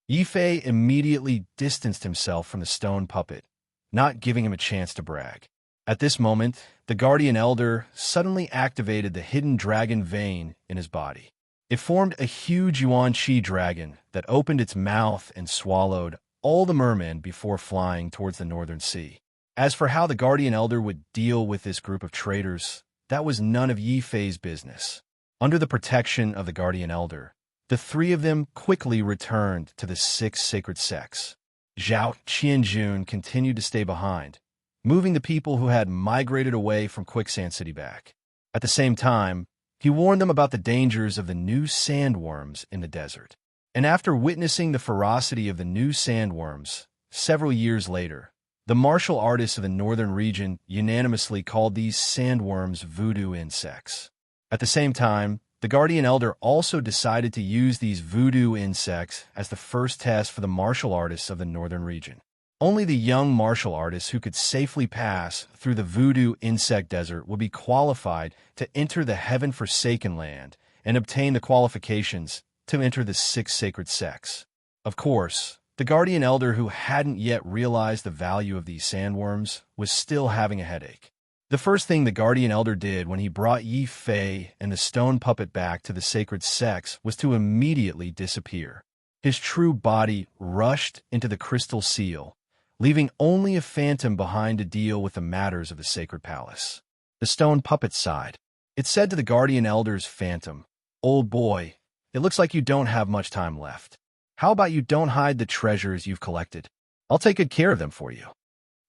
Yi Fei immediately distanced himself from the stone puppet, not giving him a chance to brag. At this moment, the guardian elder suddenly activated the hidden dragon vein in his body. It formed a huge yuan qi dragon that opened its mouth and swallowed all the mermen before flying towards the northern sea. As for how the guardian elder would deal with this group of traitors, that was none of Yi Fei's business. Under the protection of the guardian elder, the 3 of them quickly returned to the 6 sacred sects. Zhao Qianjun continued to stay behind, moving the people who had migrated away from Quicksand City back. At the same time, he warned them about the dangers of the new sandworms in the desert. And after witnessing the ferocity of the new sandworms, several years later, the martial artists of the northern region unanimously called these sandworms voodoo insects. At the same time, the guardian elder also decided to use these voodoo insects as the first test for the martial artists of the northern region. Only the young martial artists who could safely pass through the voodoo insect desert would be qualified to enter the heaven-forsaken land and obtain the qualifications to enter the 6 sacred sects. Of course, the guardian elder who hadn't yet realized the value of these sandworms was still having a headache. The first thing the guardian elder did when he brought Yi Fei and the stone puppet back to the sacred sects was to immediately disappear. His true body rushed into the crystal seal, leaving only a phantom behind to deal with the matters of the sacred palace. The stone puppet sighed. It said to the guardian elder's phantom, "Old boy, it looks like you don't have much time left. How about you don't hide the treasures you've collected? I'll take good care of them for you.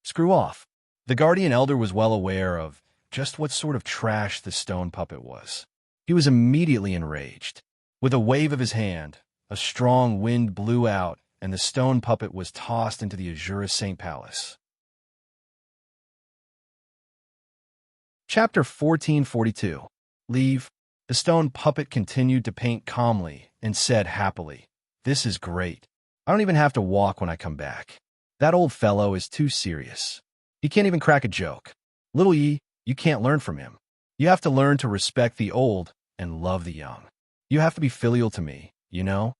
Screw off." The guardian elder was well aware of just what sort of trash the stone puppet was. He was immediately enraged. With a wave of his hand, a strong wind blew out, and the stone puppet was tossed into the Azure Saint Palace. Chapter 1442. Leave. The stone puppet continued to paint calmly and said happily, "This is great. I don't even have to walk when I come back. That old fellow is too serious. He can't even crack a joke. Little Yi, you can't learn from him. You have to learn to respect the old and love the young. You have to be filial to me, you know?"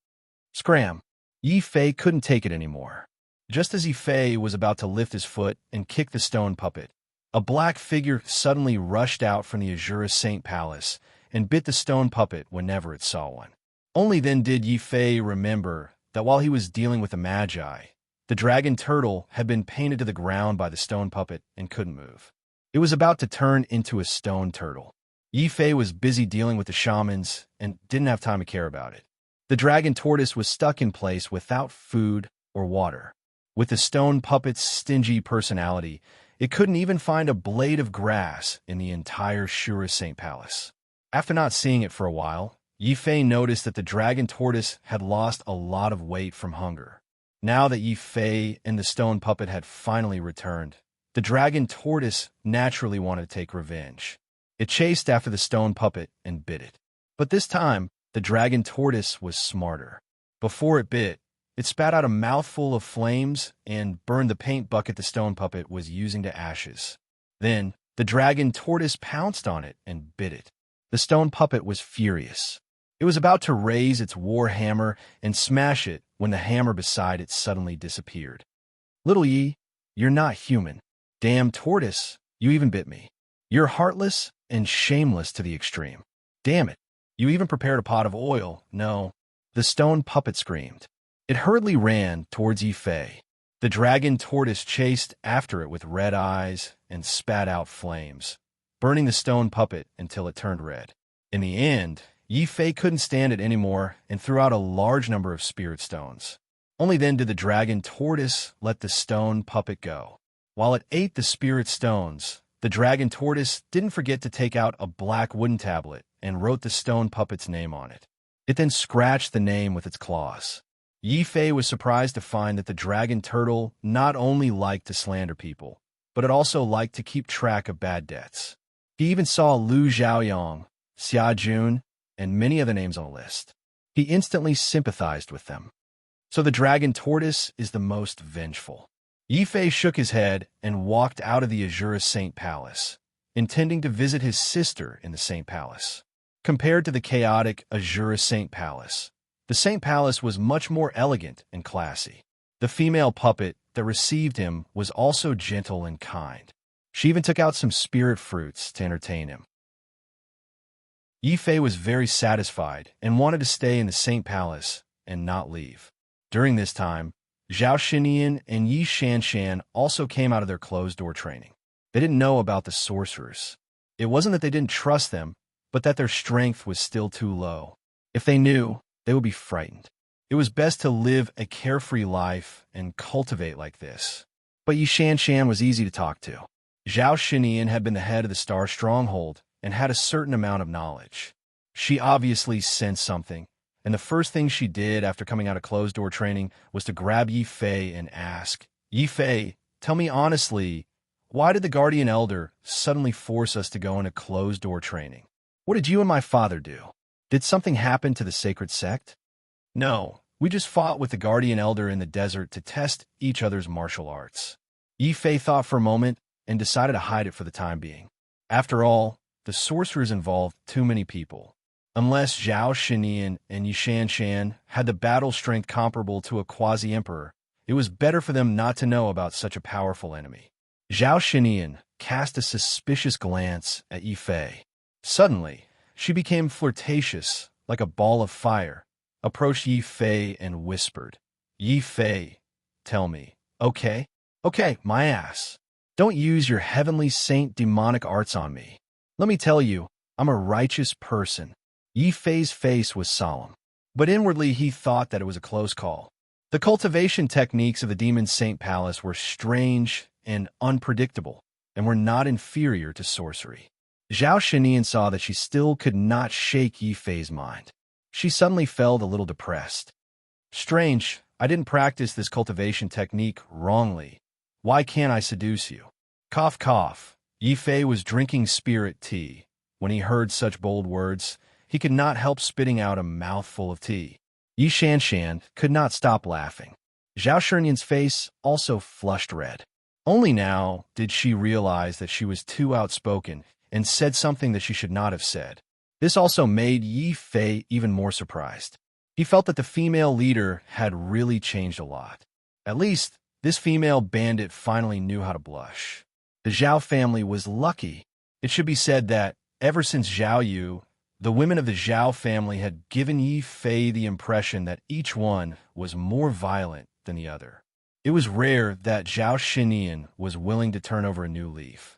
Scram. Yi Fei couldn't take it anymore. Just as Yi Fei was about to lift his foot and kick the stone puppet, a black figure suddenly rushed out from the Azure Saint Palace and bit the stone puppet whenever it saw one. Only then did Yi Fei remember that while he was dealing with the Magi, the dragon turtle had been painted to the ground by the stone puppet and couldn't move. It was about to turn into a stone turtle. Yi Fei was busy dealing with the shamans and didn't have time to care about it. The dragon tortoise was stuck in place without food or water. With the stone puppet's stingy personality, it couldn't even find a blade of grass in the entire Shura Saint Palace. After not seeing it for a while, Yi Fei noticed that the dragon tortoise had lost a lot of weight from hunger. Now that Yi Fei and the stone puppet had finally returned, the dragon tortoise naturally wanted to take revenge. It chased after the stone puppet and bit it. But this time, the dragon tortoise was smarter. Before it bit, It spat out a mouthful of flames and burned the paint bucket the stone puppet was using to ashes. Then, the dragon tortoise pounced on it and bit it. The stone puppet was furious. It was about to raise its war hammer and smash it when the hammer beside it suddenly disappeared. "Little Yi, you're not human. Damn tortoise, you even bit me. You're heartless and shameless to the extreme. Damn it, you even prepared a pot of oil." "No," the stone puppet screamed. It hurriedly ran towards Yi Fei. The dragon tortoise chased after it with red eyes and spat out flames, burning the stone puppet until it turned red. In the end, Yi Fei couldn't stand it anymore and threw out a large number of spirit stones. Only then did the dragon tortoise let the stone puppet go. While it ate the spirit stones, the dragon tortoise didn't forget to take out a black wooden tablet and wrote the stone puppet's name on it. It then scratched the name with its claws. Yi Fei was surprised to find that the dragon turtle not only liked to slander people, but it also liked to keep track of bad debts. He even saw Lu Xiaoyong, Xia Jun, and many other names on the list. He instantly sympathized with them. So the dragon tortoise is the most vengeful. Yi Fei shook his head and walked out of the Azure Saint Palace, intending to visit his sister in the Saint Palace. Compared to the chaotic Azure Saint Palace, the Saint Palace was much more elegant and classy. The female puppet that received him was also gentle and kind. She even took out some spirit fruits to entertain him. Yi Fei was very satisfied and wanted to stay in the Saint Palace and not leave. During this time, Zhao Xinian and Yi Shanshan also came out of their closed-door training. They didn't know about the sorcerers. It wasn't that they didn't trust them, but that their strength was still too low. If they knew, they would be frightened. It was best to live a carefree life and cultivate like this. But Yi Shanshan was easy to talk to. Zhao Xinian had been the head of the Star Stronghold and had a certain amount of knowledge. She obviously sensed something, and the first thing she did after coming out of closed-door training was to grab Yi Fei and ask, "Yi Fei, tell me honestly, why did the Guardian Elder suddenly force us to go into closed-door training? What did you and my father do? Did something happen to the sacred sect?" "No, we just fought with the Guardian Elder in the desert to test each other's martial arts." Yi Fei thought for a moment and decided to hide it for the time being. After all, the sorcerers involved too many people. Unless Zhao Xinian and Yi Shanshan had the battle strength comparable to a quasi-emperor, it was better for them not to know about such a powerful enemy. Zhao Xinian cast a suspicious glance at Yi Fei. Suddenly, she became flirtatious, like a ball of fire, approached Yi Fei and whispered, "Yi Fei, tell me, okay? Okay, my ass. Don't use your heavenly saint demonic arts on me. Let me tell you, I'm a righteous person." Yi Fei's face was solemn, but inwardly he thought that it was a close call. The cultivation techniques of the Demon Saint Palace were strange and unpredictable, and were not inferior to sorcery. Zhao Xinian saw that she still could not shake Yi Fei's mind. She suddenly felt a little depressed. "Strange, I didn't practice this cultivation technique wrongly. Why can't I seduce you?" Cough, cough. Yi Fei was drinking spirit tea. When he heard such bold words, he could not help spitting out a mouthful of tea. Yi Shanshan could not stop laughing. Zhao Shinian's face also flushed red. Only now did she realize that she was too outspoken and said something that she should not have said. This also made Yi Fei even more surprised. He felt that the female leader had really changed a lot. At least, this female bandit finally knew how to blush. The Zhao family was lucky. It should be said that, ever since Zhao Yu, the women of the Zhao family had given Yi Fei the impression that each one was more violent than the other. It was rare that Zhao Xinian was willing to turn over a new leaf.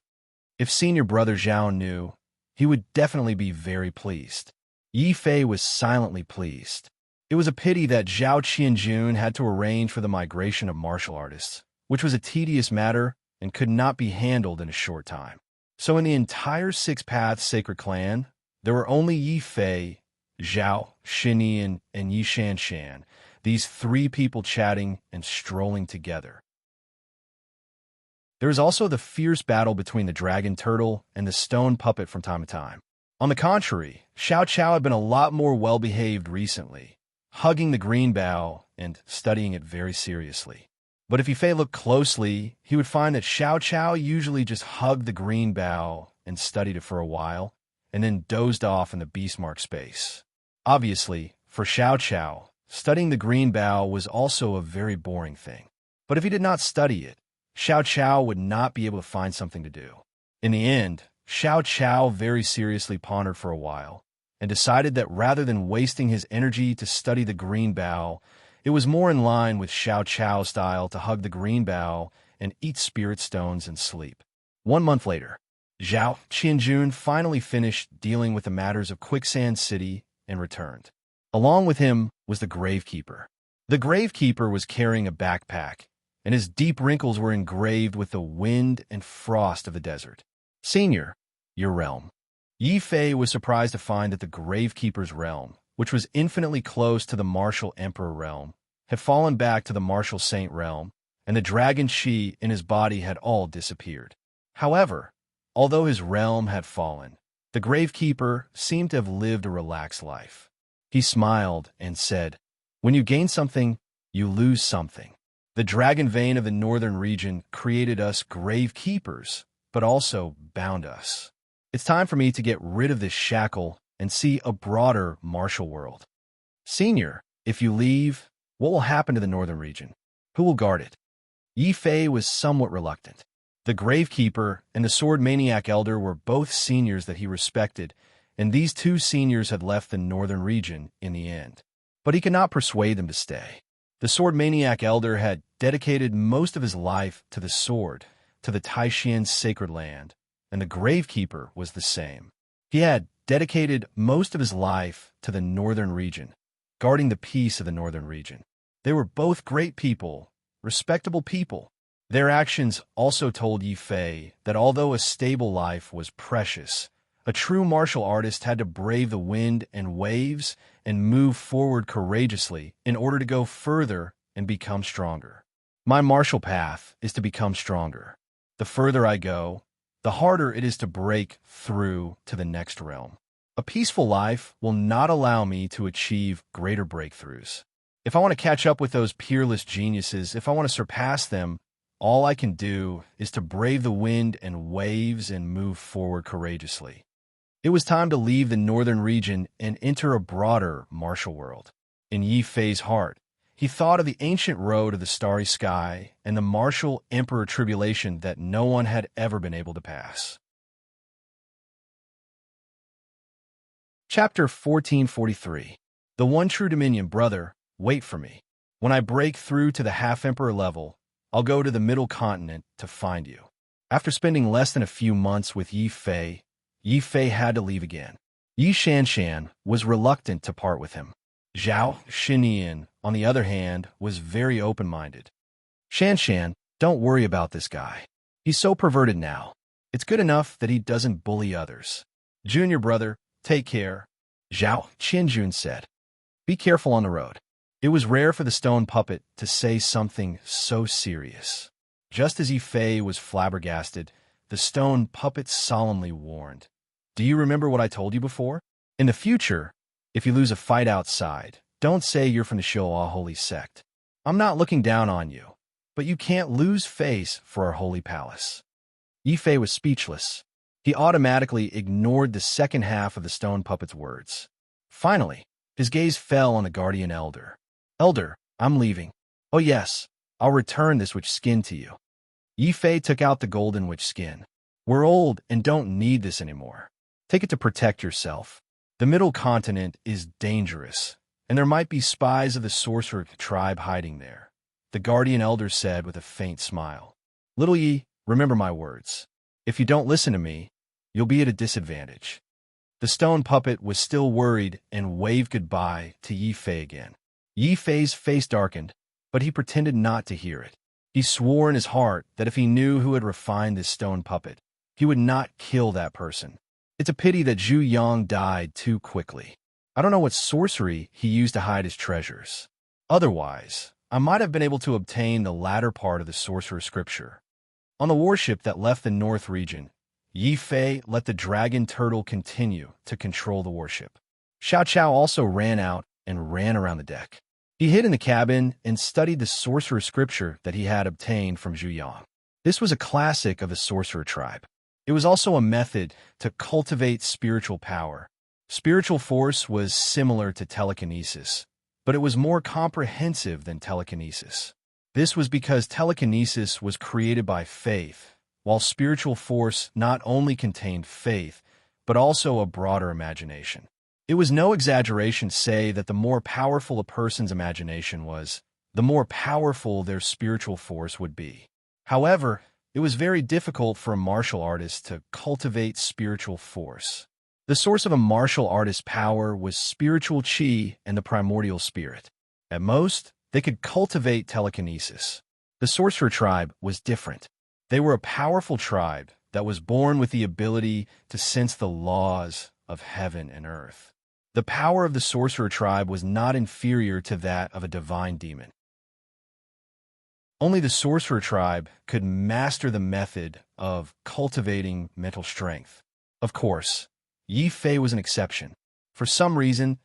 If senior brother Zhao knew, he would definitely be very pleased. Yi Fei was silently pleased. It was a pity that Zhao Qianjun had to arrange for the migration of martial artists, which was a tedious matter and could not be handled in a short time. So in the entire Six Paths Sacred Clan, there were only Yi Fei, Zhao, Xinian, and Yi Shanshan, these three people chatting and strolling together. There is also the fierce battle between the dragon turtle and the stone puppet from time to time. On the contrary, Xiao Chao had been a lot more well-behaved recently, hugging the green bough and studying it very seriously. But if Yifei looked closely, he would find that Xiao Chao usually just hugged the green bough and studied it for a while, and then dozed off in the beastmark space. Obviously, for Xiao Chao, studying the green bough was also a very boring thing. But if he did not study it, Xiao Chao would not be able to find something to do. In the end, Xiao Chao very seriously pondered for a while, and decided that rather than wasting his energy to study the green bough, it was more in line with Xiao Chao's style to hug the green bough and eat spirit stones and sleep. 1 month later, Zhao Qianjun finally finished dealing with the matters of Quicksand City and returned. Along with him was the Gravekeeper. The Gravekeeper was carrying a backpack, and his deep wrinkles were engraved with the wind and frost of the desert. Senior, your realm. Yifei was surprised to find that the Gravekeeper's realm, which was infinitely close to the Martial Emperor realm, had fallen back to the Martial Saint realm, and the dragon Qi in his body had all disappeared. However, although his realm had fallen, the Gravekeeper seemed to have lived a relaxed life. He smiled and said, "When you gain something, you lose something. The dragon vein of the northern region created us Gravekeepers, but also bound us. It's time for me to get rid of this shackle and see a broader martial world. Senior, if you leave, what will happen to the northern region? Who will guard it?" Yifei was somewhat reluctant. The Gravekeeper and the Sword Maniac Elder were both seniors that he respected, and these two seniors had left the northern region in the end. But he could not persuade them to stay. The Sword Maniac Elder had dedicated most of his life to the sword, to the Taishian sacred land, and the Gravekeeper was the same. He had dedicated most of his life to the northern region, guarding the peace of the northern region. They were both great people, respectable people. Their actions also told Yifei that although a stable life was precious, a true martial artist had to brave the wind and waves and move forward courageously in order to go further and become stronger. My martial path is to become stronger. The further I go, the harder it is to break through to the next realm. A peaceful life will not allow me to achieve greater breakthroughs. If I want to catch up with those peerless geniuses, if I want to surpass them, all I can do is to brave the wind and waves and move forward courageously. It was time to leave the northern region and enter a broader martial world. In Yifei's heart, he thought of the ancient road of the starry sky and the martial emperor tribulation that no one had ever been able to pass. Chapter 1443. The One True Dominion. Brother, wait for me. When I break through to the half-emperor level, I'll go to the middle continent to find you. After spending less than a few months with Yifei, Yifei had to leave again. Yi Shanshan was reluctant to part with him. Zhao Xinian, on the other hand, was very open-minded. Shanshan, don't worry about this guy. He's so perverted now. It's good enough that he doesn't bully others. Junior brother, take care, Zhao Qianjun said. Be careful on the road. It was rare for the stone puppet to say something so serious. Just as Yifei was flabbergasted, the stone puppet solemnly warned, "Do you remember what I told you before? In the future, if you lose a fight outside, don't say you're from the Showa Holy Sect. I'm not looking down on you, but you can't lose face for our holy palace." Yifei was speechless. He automatically ignored the second half of the stone puppet's words. Finally, his gaze fell on the guardian elder. "Elder, I'm leaving. Oh yes, I'll return this witch skin to you." Yifei took out the golden witch skin. "We're old and don't need this anymore. Take it to protect yourself. The middle continent is dangerous, and there might be spies of the sorcerer tribe hiding there," the guardian elder said with a faint smile. "Little Yi, remember my words. If you don't listen to me, you'll be at a disadvantage." The stone puppet was still worried and waved goodbye to Yifei again. Yifei's face darkened, but he pretended not to hear it. He swore in his heart that if he knew who had refined this stone puppet, he would not kill that person. It's a pity that Zhu Yang died too quickly. I don't know what sorcery he used to hide his treasures. Otherwise, I might have been able to obtain the latter part of the sorcerer's scripture. On the warship that left the north region, Yifei let the dragon turtle continue to control the warship. Xiao Chao also ran out and ran around the deck. He hid in the cabin and studied the sorcerer scripture that he had obtained from Zhu Yang. This was a classic of the sorcerer tribe. It was also a method to cultivate spiritual power. Spiritual force was similar to telekinesis, but it was more comprehensive than telekinesis. This was because telekinesis was created by faith, while spiritual force not only contained faith, but also a broader imagination. It was no exaggeration to say that the more powerful a person's imagination was, the more powerful their spiritual force would be. However, it was very difficult for a martial artist to cultivate spiritual force. The source of a martial artist's power was spiritual qi and the primordial spirit. At most, they could cultivate telekinesis. The sorcerer tribe was different. They were a powerful tribe that was born with the ability to sense the laws of heaven and earth. The power of the sorcerer tribe was not inferior to that of a divine demon. Only the sorcerer tribe could master the method of cultivating mental strength. Of course, Yi Fei was an exception. For some reason,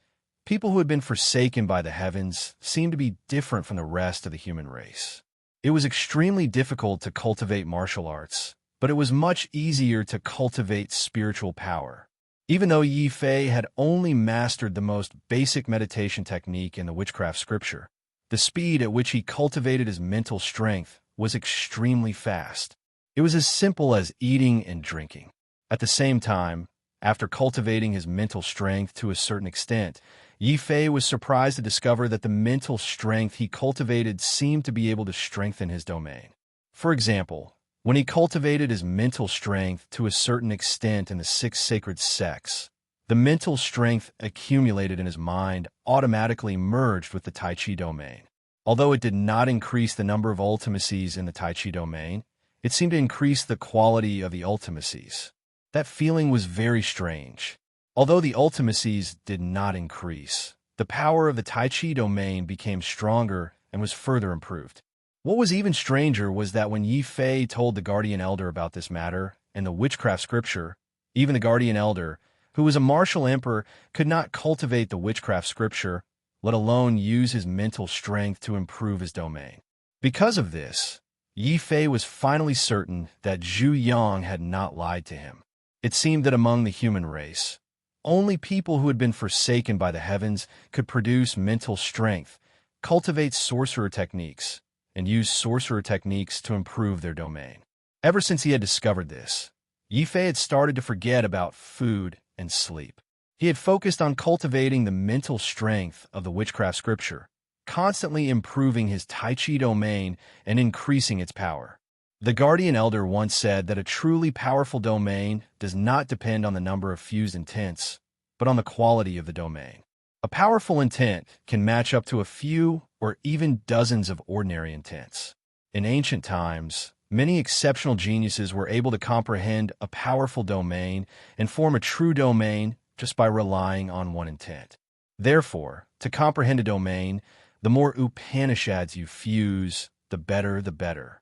people who had been forsaken by the heavens seemed to be different from the rest of the human race. It was extremely difficult to cultivate martial arts, but it was much easier to cultivate spiritual power. Even though Yi Fei had only mastered the most basic meditation technique in the witchcraft scripture, the speed at which he cultivated his mental strength was extremely fast. It was as simple as eating and drinking. At the same time, after cultivating his mental strength to a certain extent, Yi Fei was surprised to discover that the mental strength he cultivated seemed to be able to strengthen his domain. For example, when he cultivated his mental strength to a certain extent in the 6 sacred sects, the mental strength accumulated in his mind automatically merged with the Tai Chi domain. Although it did not increase the number of ultimacies in the Tai Chi domain, it seemed to increase the quality of the ultimacies. That feeling was very strange. Although the ultimacies did not increase, the power of the Tai Chi domain became stronger and was further improved. What was even stranger was that when Yi Fei told the guardian elder about this matter and the witchcraft scripture, even the guardian elder, who was a martial emperor, could not cultivate the witchcraft scripture, let alone use his mental strength to improve his domain. Because of this, Yi Fei was finally certain that Zhu Yang had not lied to him. It seemed that among the human race, only people who had been forsaken by the heavens could produce mental strength, cultivate sorcerer techniques, and use sorcerer techniques to improve their domain. Ever since he had discovered this, Yi Fei had started to forget about food and sleep. He had focused on cultivating the mental strength of the witchcraft scripture, constantly improving his Tai Chi domain and increasing its power. The guardian elder once said that a truly powerful domain does not depend on the number of fused intents, but on the quality of the domain. A powerful intent can match up to a few or even dozens of ordinary intents. In ancient times, many exceptional geniuses were able to comprehend a powerful domain and form a true domain just by relying on one intent. Therefore, to comprehend a domain, the more Upanishads you fuse, the better the better.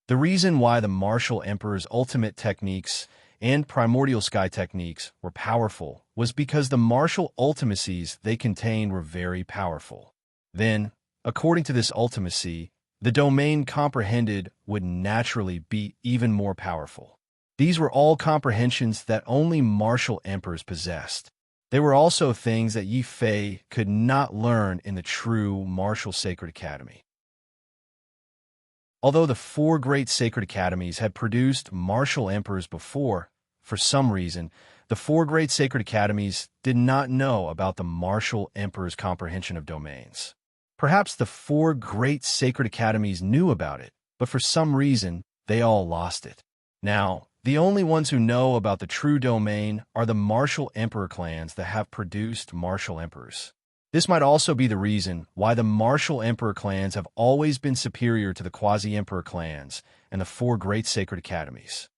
The reason why the martial emperor's ultimate techniques and primordial sky techniques were powerful was because the martial ultimacies they contained were very powerful. Then, according to this ultimacy, the domain comprehended would naturally be even more powerful. These were all comprehensions that only martial emperors possessed. They were also things that Yi Fei could not learn in the true martial sacred academy. Although the 4 great sacred academies had produced martial emperors before, for some reason, the 4 great sacred academies did not know about the martial emperor's comprehension of domains. Perhaps the 4 great sacred academies knew about it, but for some reason, they all lost it. Now, the only ones who know about the true domain are the martial emperor clans that have produced martial emperors. This might also be the reason why the martial emperor clans have always been superior to the quasi-emperor clans and the 4 great sacred academies.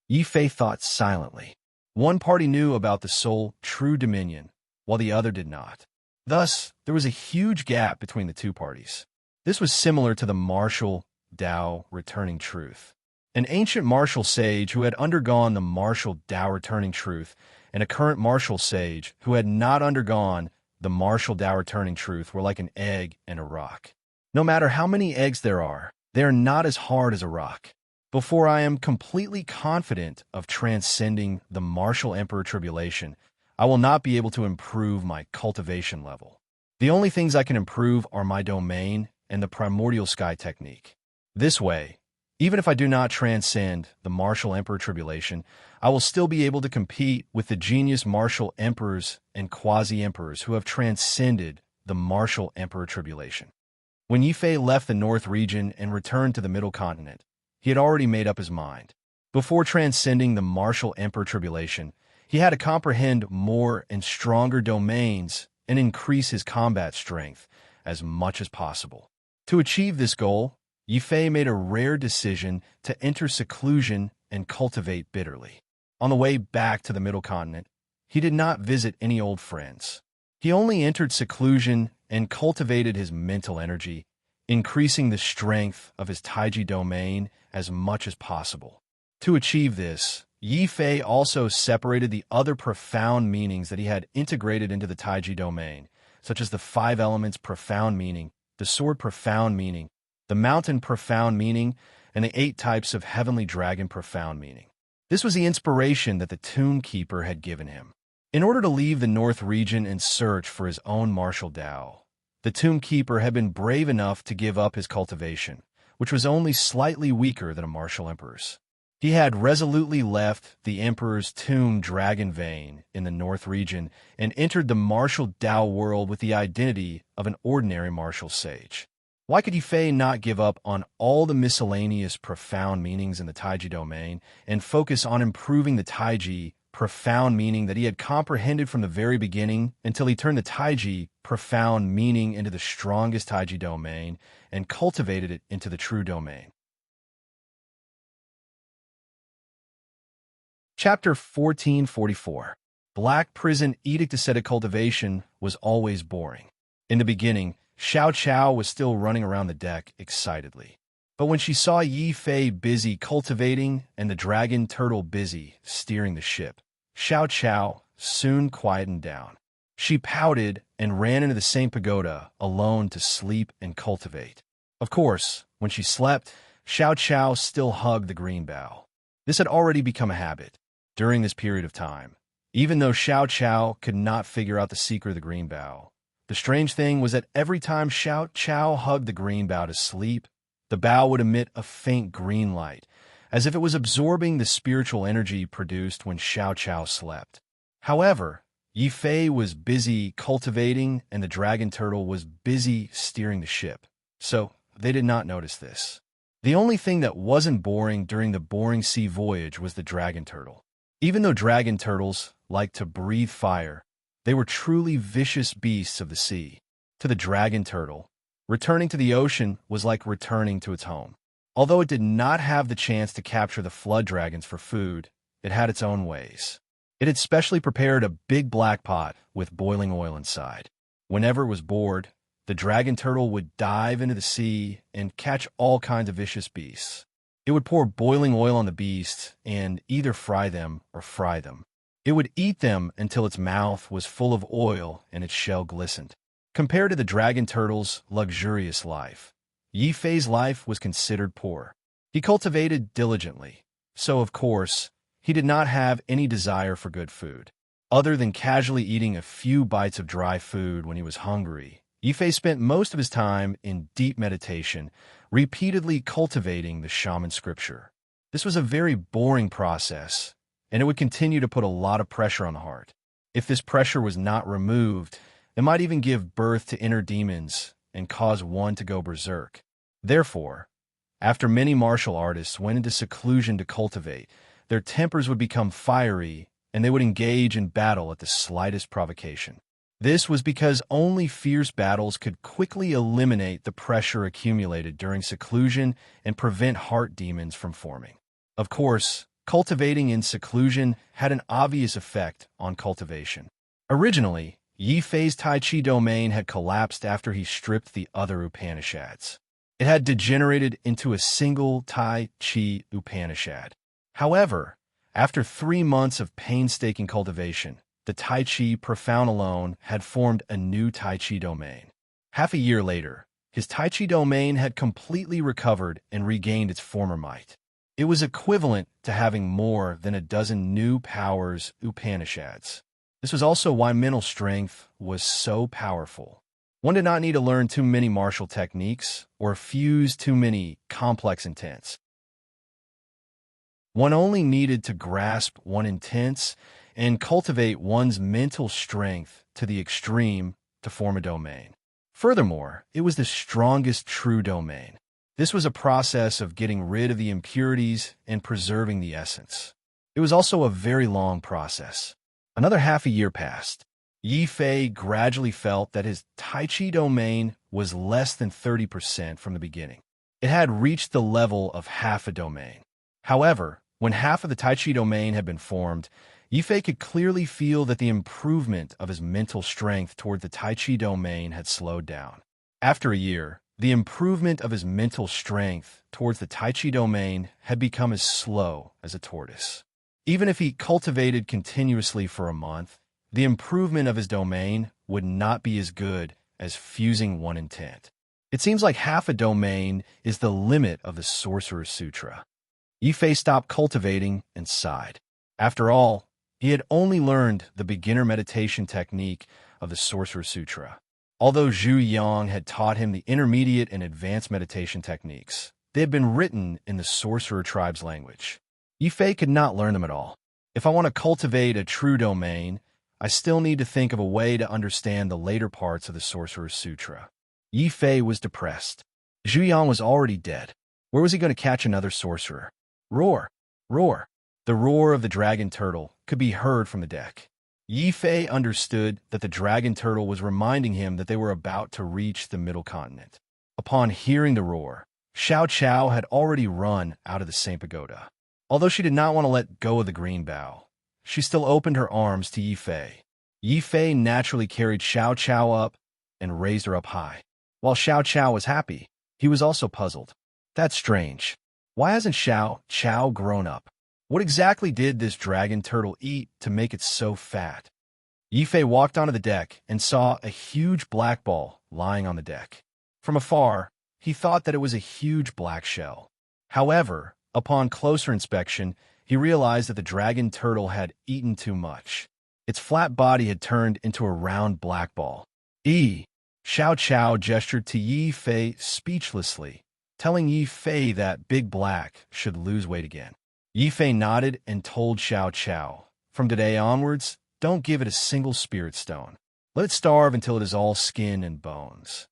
Yi Fei thought silently. One party knew about the sole true dominion, while the other did not. Thus, there was a huge gap between the 2 parties. This was similar to the martial Tao returning truth. An ancient martial sage who had undergone the martial Tao returning truth and a current martial sage who had not undergone the martial Tao returning truth were like an egg and a rock. No matter how many eggs there are, they are not as hard as a rock. Before I am completely confident of transcending the martial emperor tribulation, I will not be able to improve my cultivation level. The only things I can improve are my domain and the primordial sky technique. This way, even if I do not transcend the martial emperor tribulation, I will still be able to compete with the genius martial emperors and quasi-emperors who have transcended the martial emperor tribulation. When Yifei left the North region and returned to the Middle Continent, he had already made up his mind. Before transcending the martial emperor tribulation, he had to comprehend more and stronger domains and increase his combat strength as much as possible. To achieve this goal, Yifei made a rare decision to enter seclusion and cultivate bitterly. On the way back to the Middle Continent, he did not visit any old friends. He only entered seclusion and cultivated his mental energy, increasing the strength of his Taiji domain as much as possible. To achieve this, Yifei also separated the other profound meanings that he had integrated into the Taiji domain, such as the 5 elements profound meaning, the sword profound meaning, the mountain profound meaning, and the 8 types of heavenly dragon profound meaning. This was the inspiration that the Tomb Keeper had given him. In order to leave the North region and search for his own martial Tao, the Tomb Keeper had been brave enough to give up his cultivation, which was only slightly weaker than a martial emperor's. He had resolutely left the Emperor's tomb dragon vein in the North region and entered the martial Tao world with the identity of an ordinary martial sage. Why could Yifei not give up on all the miscellaneous profound meanings in the Taiji domain and focus on improving the Taiji profound meaning that he had comprehended from the very beginning until he turned the Taiji profound meaning into the strongest Taiji domain and cultivated it into the true domain? Chapter 1444. Black Prison Edict Ascetic Cultivation was always boring. In the beginning, Xiao Chao was still running around the deck excitedly. But when she saw Yifei busy cultivating and the dragon turtle busy steering the ship, Xiao Chao soon quietened down. She pouted and ran into the same pagoda alone to sleep and cultivate. Of course, when she slept, Xiao Chao still hugged the green bough. This had already become a habit. During this period of time, even though Xiao Chao could not figure out the secret of the green bough, the strange thing was that every time Xiao Chao hugged the green bough to sleep, the bough would emit a faint green light, as if it was absorbing the spiritual energy produced when Xiao Chao slept. However, Yifei was busy cultivating and the dragon turtle was busy steering the ship, so they did not notice this. The only thing that wasn't boring during the boring sea voyage was the dragon turtle. Even though dragon turtles like to breathe fire, they were truly vicious beasts of the sea. To the dragon turtle, returning to the ocean was like returning to its home. Although it did not have the chance to capture the flood dragons for food, it had its own ways. It had specially prepared a big black pot with boiling oil inside. Whenever it was bored, the dragon turtle would dive into the sea and catch all kinds of vicious beasts. It would pour boiling oil on the beasts and either fry them or fry them. It would eat them until its mouth was full of oil and its shell glistened. Compared to the dragon turtle's luxurious life, Yifei's life was considered poor. He cultivated diligently, so of course, he did not have any desire for good food. Other than casually eating a few bites of dry food when he was hungry, Yifei spent most of his time in deep meditation, repeatedly cultivating the shaman scripture. This was a very boring process, and it would continue to put a lot of pressure on the heart. If this pressure was not removed, it might even give birth to inner demons and cause one to go berserk. Therefore, after many martial artists went into seclusion to cultivate, their tempers would become fiery and they would engage in battle at the slightest provocation. This was because only fierce battles could quickly eliminate the pressure accumulated during seclusion and prevent heart demons from forming. Of course, cultivating in seclusion had an obvious effect on cultivation. Originally, Yifei's Tai Chi domain had collapsed after he stripped the other Upanishads. It had degenerated into a single Tai Chi Upanishad. However, after 3 months of painstaking cultivation, the Tai Chi Profound alone had formed a new Tai Chi domain. Half a year later, his Tai Chi domain had completely recovered and regained its former might. It was equivalent to having more than a dozen new powers Upanishads. This was also why mental strength was so powerful. One did not need to learn too many martial techniques or fuse too many complex intents. One only needed to grasp one intense and cultivate one's mental strength to the extreme to form a domain. Furthermore, it was the strongest true domain. This was a process of getting rid of the impurities and preserving the essence. It was also a very long process. Another half a year passed. Yi Fei gradually felt that his Tai Chi domain was less than 30% from the beginning. It had reached the level of half a domain. However, when half of the Tai Chi domain had been formed, Yi Fei could clearly feel that the improvement of his mental strength toward the Tai Chi domain had slowed down. After a year, the improvement of his mental strength towards the Tai Chi domain had become as slow as a tortoise. Even if he cultivated continuously for a month, the improvement of his domain would not be as good as fusing one intent. It seems like half a domain is the limit of the Sorcerer's Sutra. Yi Fei stopped cultivating and sighed. After all, he had only learned the beginner meditation technique of the Sorcerer's Sutra. Although Zhu Yang had taught him the intermediate and advanced meditation techniques, they had been written in the Sorcerer tribe's language. Yi Fei could not learn them at all. If I want to cultivate a true domain, I still need to think of a way to understand the later parts of the Sorcerer's Sutra. Yi Fei was depressed. Zhu Yang was already dead. Where was he going to catch another sorcerer? Roar! Roar! The roar of the dragon turtle could be heard from the deck. Yi Fei understood that the dragon turtle was reminding him that they were about to reach the middle continent. Upon hearing the roar, Xiao Qiao had already run out of the Saint Pagoda. Although she did not want to let go of the green bough, she still opened her arms to Yi Fei. Yi Fei naturally carried Xiao Qiao up and raised her up high. While Xiao Qiao was happy, he was also puzzled. That's strange. Why hasn't Xiao Qiao grown up? What exactly did this dragon turtle eat to make it so fat? Yi Fei walked onto the deck and saw a huge black ball lying on the deck. From afar, he thought that it was a huge black shell. However, upon closer inspection, he realized that the dragon turtle had eaten too much. Its flat body had turned into a round black ball. Xiao Qiao gestured to Yi Fei speechlessly, telling Yi Fei that Big Black should lose weight again. Yi Fei nodded and told Xiao Qiao, "From today onwards, don't give it a single spirit stone. Let it starve until it is all skin and bones."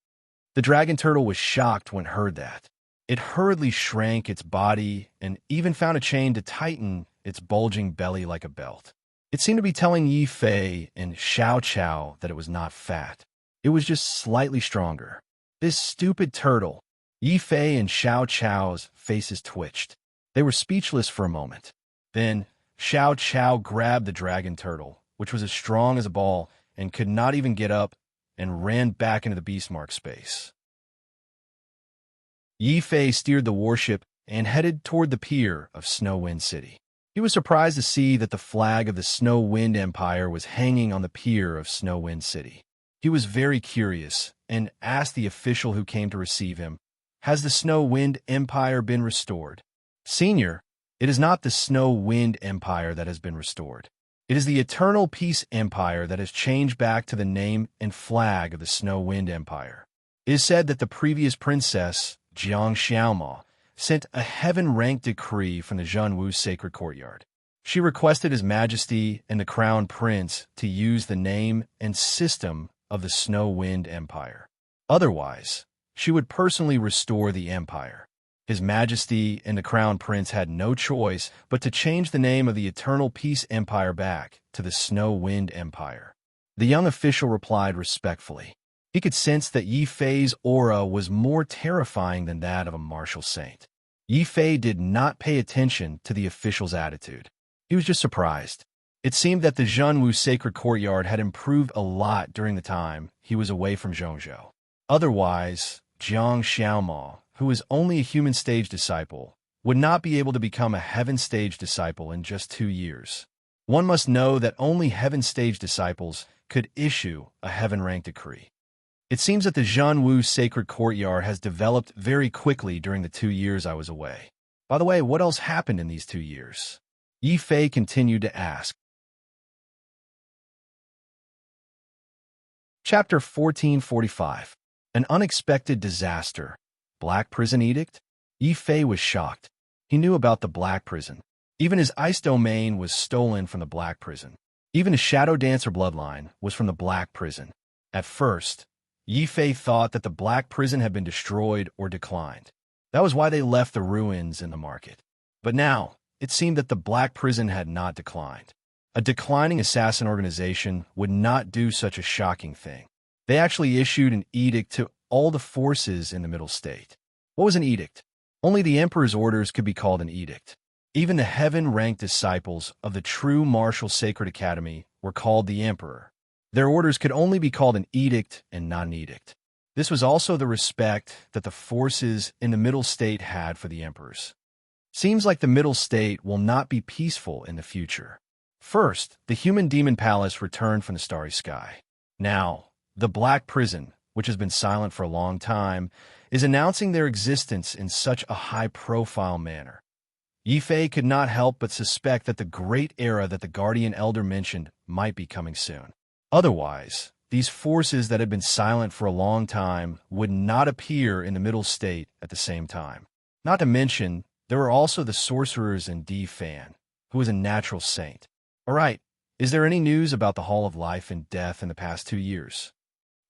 The dragon turtle was shocked when it heard that. It hurriedly shrank its body and even found a chain to tighten its bulging belly like a belt. It seemed to be telling Yi Fei and Xiao Qiao that it was not fat. It was just slightly stronger. This stupid turtle. Yi Fei and Xiao Qiao's faces twitched. They were speechless for a moment. Then, Xiao Qiao grabbed the dragon turtle, which was as strong as a ball and could not even get up, and ran back into the beastmark space. Yi Fei steered the warship and headed toward the pier of Snow Wind City. He was surprised to see that the flag of the Snow Wind Empire was hanging on the pier of Snow Wind City. He was very curious and asked the official who came to receive him, "Has the Snow Wind Empire been restored?" "Senior, it is not the Snow Wind Empire that has been restored. It is the Eternal Peace Empire that has changed back to the name and flag of the Snow Wind Empire. It is said that the previous princess, Jiang Xiaoma, sent a heaven-ranked decree from the Zhenwu Sacred Courtyard. She requested His Majesty and the Crown Prince to use the name and system of the Snow Wind Empire. Otherwise, she would personally restore the empire. His Majesty and the Crown Prince had no choice but to change the name of the Eternal Peace Empire back to the Snow Wind Empire." The young official replied respectfully. He could sense that Yi Fei's aura was more terrifying than that of a martial saint. Yi Fei did not pay attention to the official's attitude. He was just surprised. It seemed that the Zhenwu Sacred Courtyard had improved a lot during the time he was away from Zhongzhou. Otherwise, Jiang Xiaoma, who is only a human stage disciple, would not be able to become a heaven stage disciple in just 2 years. One must know that only heaven-stage disciples could issue a heaven-ranked decree. It seems that the Zhanwu sacred courtyard has developed very quickly during the 2 years I was away. By the way, what else happened in these 2 years? Yi Fei continued to ask. Chapter 1445. An unexpected disaster. Black Prison Edict? Yi Fei was shocked. He knew about the Black Prison. Even his ice domain was stolen from the Black Prison. Even his Shadow Dancer bloodline was from the Black Prison. At first, Yi Fei thought that the Black Prison had been destroyed or declined. That was why they left the ruins in the market. But now, it seemed that the Black Prison had not declined. A declining assassin organization would not do such a shocking thing. They actually issued an edict to all the forces in the Middle State. What was an edict? Only the Emperor's orders could be called an edict. Even the heaven-ranked disciples of the true martial sacred academy were called the Emperor. Their orders could only be called an edict and not an edict. This was also the respect that the forces in the Middle State had for the emperors. Seems like the Middle State will not be peaceful in the future. First, the human demon palace returned from the starry sky. Now, the Black Prison, which has been silent for a long time, is announcing their existence in such a high-profile manner. Yi Fei could not help but suspect that the great era that the Guardian Elder mentioned might be coming soon. Otherwise, these forces that had been silent for a long time would not appear in the Middle State at the same time. Not to mention, there were also the sorcerers and Di Fan, who was a natural saint. All right, is there any news about the Hall of Life and Death in the past 2 years?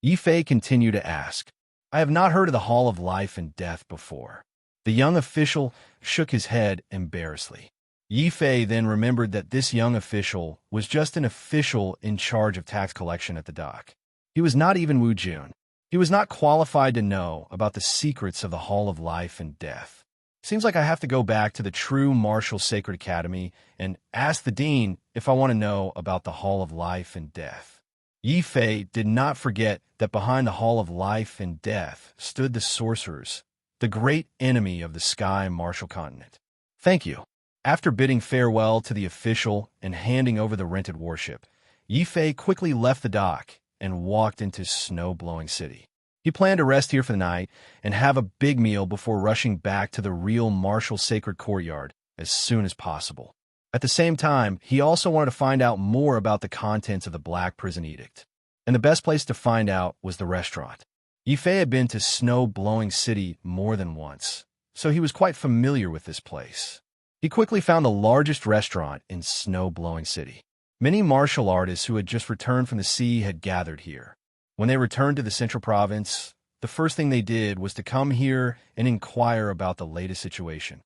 Yi Fei continued to ask. I have not heard of the Hall of Life and Death before. The young official shook his head embarrassedly. Yi Fei then remembered that this young official was just an official in charge of tax collection at the dock. He was not even Wu Jun. He was not qualified to know about the secrets of the Hall of Life and Death. Seems like I have to go back to the true martial sacred academy and ask the dean if I want to know about the Hall of Life and Death. Yi Fei did not forget that behind the Hall of Life and Death stood the sorcerers, the great enemy of the sky martial continent. Thank you. After bidding farewell to the official and handing over the rented warship, Yi Fei quickly left the dock and walked into snow-blowing city. He planned to rest here for the night and have a big meal before rushing back to the real martial sacred courtyard as soon as possible. At the same time, he also wanted to find out more about the contents of the Black Prison Edict. And the best place to find out was the restaurant. Yi Fei had been to snow-blowing city more than once, so he was quite familiar with this place. He quickly found the largest restaurant in snow-blowing city. Many martial artists who had just returned from the sea had gathered here. When they returned to the central province, the first thing they did was to come here and inquire about the latest situation.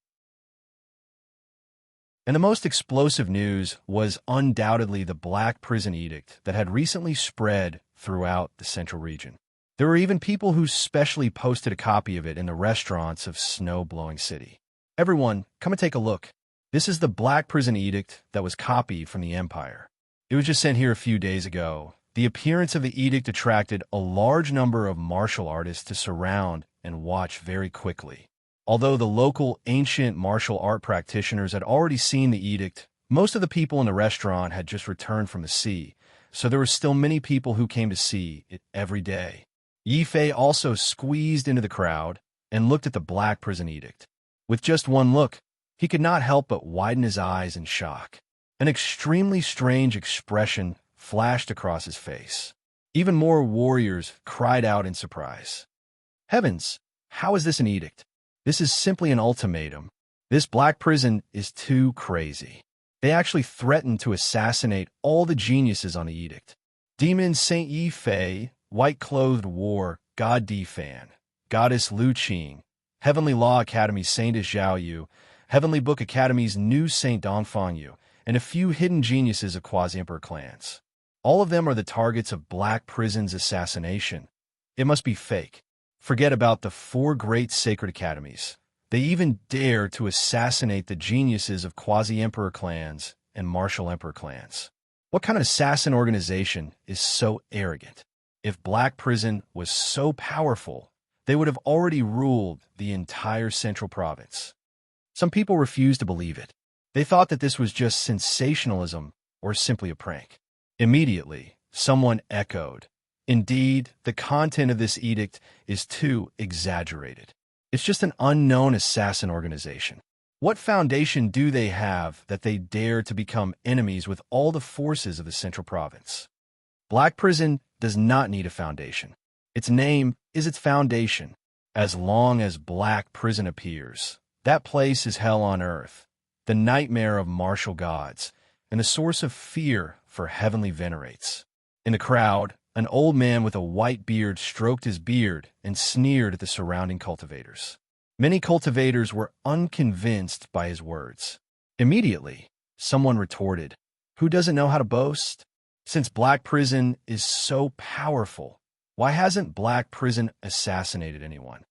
And the most explosive news was undoubtedly the Black Prison Edict that had recently spread throughout the central region. There were even people who specially posted a copy of it in the restaurants of snow-blowing city. Everyone, come and take a look. This is the Black Prison Edict that was copied from the Empire. It was just sent here a few days ago. The appearance of the edict attracted a large number of martial artists to surround and watch very quickly. Although the local ancient martial art practitioners had already seen the edict, most of the people in the restaurant had just returned from the sea, so there were still many people who came to see it every day. Yi Fei also squeezed into the crowd and looked at the Black Prison Edict. With just one look, he could not help but widen his eyes in shock. An extremely strange expression flashed across his face. Even more warriors cried out in surprise. Heavens, how is this an edict? This is simply an ultimatum. This Black Prison is too crazy. They actually threatened to assassinate all the geniuses on the edict. Demon Saint Yi Fei, White-Clothed War, God Di Fan, Goddess Lu Qing, Heavenly Law Academy Saint Zhao Yu, Heavenly Book Academy's new Saint Dongfang Yu, and a few hidden geniuses of quasi-emperor clans. All of them are the targets of Black Prison's assassination. It must be fake. Forget about the 4 great sacred academies. They even dare to assassinate the geniuses of quasi-emperor clans and martial emperor clans. What kind of assassin organization is so arrogant? If Black Prison was so powerful, they would have already ruled the entire central province. Some people refused to believe it. They thought that this was just sensationalism or simply a prank? Immediately, someone echoed, "Indeed, the content of this edict is too exaggerated. It's just an unknown assassin organization. What foundation do they have that they dare to become enemies with all the forces of the Central Province?" Black Prison does not need a foundation. Its name is its foundation. As long as Black Prison appears, that place is hell on earth, the nightmare of martial gods, and a source of fear for heavenly venerates. In the crowd, an old man with a white beard stroked his beard and sneered at the surrounding cultivators. Many cultivators were unconvinced by his words. Immediately, someone retorted, "Who doesn't know how to boast? Since Black Prison is so powerful, why hasn't Black Prison assassinated anyone?"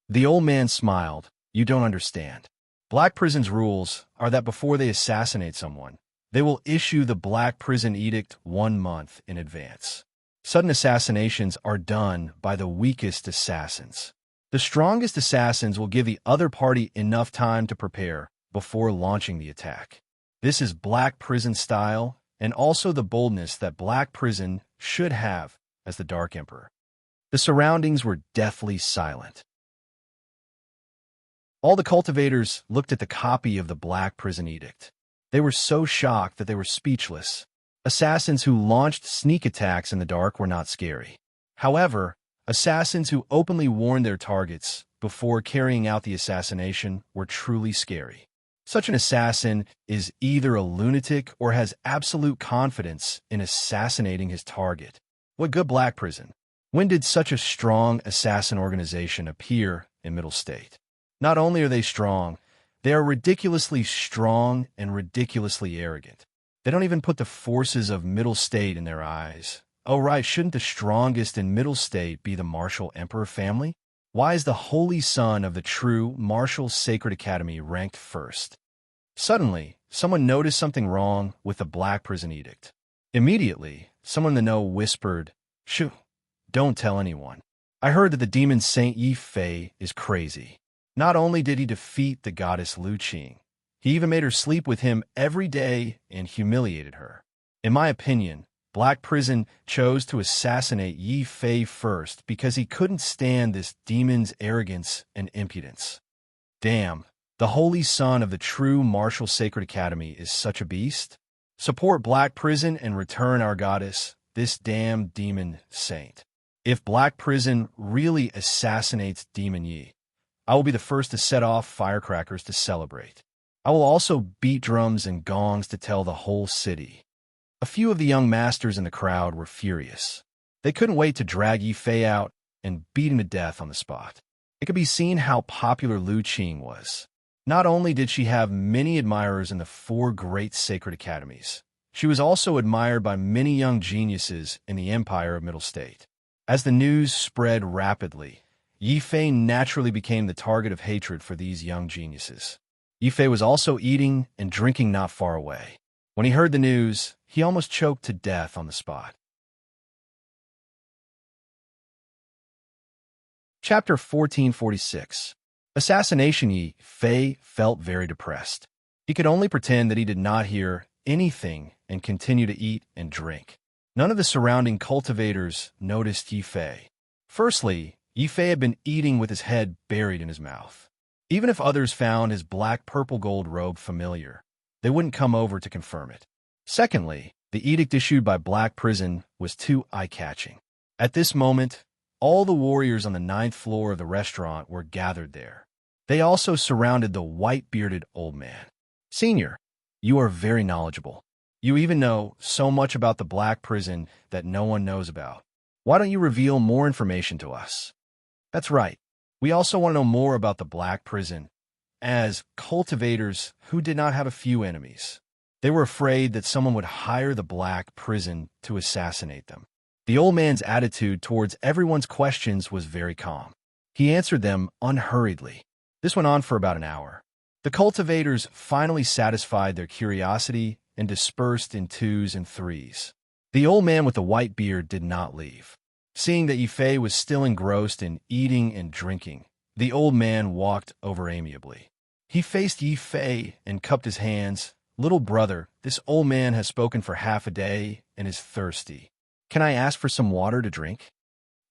The old man smiled. "You don't understand. Black Prison's rules are that before they assassinate someone, they will issue the Black Prison Edict 1 month in advance. Sudden assassinations are done by the weakest assassins. The strongest assassins will give the other party enough time to prepare before launching the attack. This is Black Prison style, and also the boldness that Black Prison should have as the Dark Emperor." The surroundings were deathly silent. All the cultivators looked at the copy of the Black Prison Edict. They were so shocked that they were speechless. Assassins who launched sneak attacks in the dark were not scary. However, assassins who openly warned their targets before carrying out the assassination were truly scary. Such an assassin is either a lunatic or has absolute confidence in assassinating his target. What good Black Prison? When did such a strong assassin organization appear in Middle State? Not only are they strong, they are ridiculously strong and ridiculously arrogant. They don't even put the forces of Middle State in their eyes. Oh right, shouldn't the strongest in Middle State be the martial emperor family? Why is the holy son of the true martial sacred academy ranked first? Suddenly, someone noticed something wrong with the Black Prison Edict. Immediately, someone in the know whispered, "Shoo, don't tell anyone. I heard that the demon Saint Yi Fei is crazy. Not only did he defeat the goddess Lu Qing, he even made her sleep with him every day and humiliated her. In my opinion, Black Prison chose to assassinate Yi Fei first because he couldn't stand this demon's arrogance and impudence. Damn, the holy son of the true martial sacred academy is such a beast. Support Black Prison and return our goddess, this damn demon saint. If Black Prison really assassinates Demon Yi, I will be the first to set off firecrackers to celebrate. I will also beat drums and gongs to tell the whole city." A few of the young masters in the crowd were furious. They couldn't wait to drag Yi Fei out and beat him to death on the spot. It could be seen how popular Lu Qing was. Not only did she have many admirers in the 4 great sacred academies, she was also admired by many young geniuses in the Empire of Middle State. As the news spread rapidly, Yi Fei naturally became the target of hatred for these young geniuses. Yi Fei was also eating and drinking not far away. When he heard the news, he almost choked to death on the spot. Chapter 1446. Assassination. Yi Fei felt very depressed. He could only pretend that he did not hear anything and continue to eat and drink. None of the surrounding cultivators noticed Yi Fei. Firstly, Yi Fei had been eating with his head buried in his mouth. Even if others found his black purple-gold robe familiar, they wouldn't come over to confirm it. Secondly, the edict issued by Black Prison was too eye-catching. At this moment, all the warriors on the 9th floor of the restaurant were gathered there. They also surrounded the white-bearded old man. "Senior, you are very knowledgeable. You even know so much about the Black Prison that no one knows about. Why don't you reveal more information to us?" "That's right. We also want to know more about the Black Prison, as cultivators who did not have a few enemies. They were afraid that someone would hire the Black Prison to assassinate them." The old man's attitude towards everyone's questions was very calm. He answered them unhurriedly. This went on for about an hour. The cultivators finally satisfied their curiosity and dispersed in 2s and 3s. The old man with the white beard did not leave. Seeing that Yi Fei was still engrossed in eating and drinking, the old man walked over amiably. He faced Yi Fei and cupped his hands, "Little brother, this old man has spoken for half a day and is thirsty. Can I ask for some water to drink?"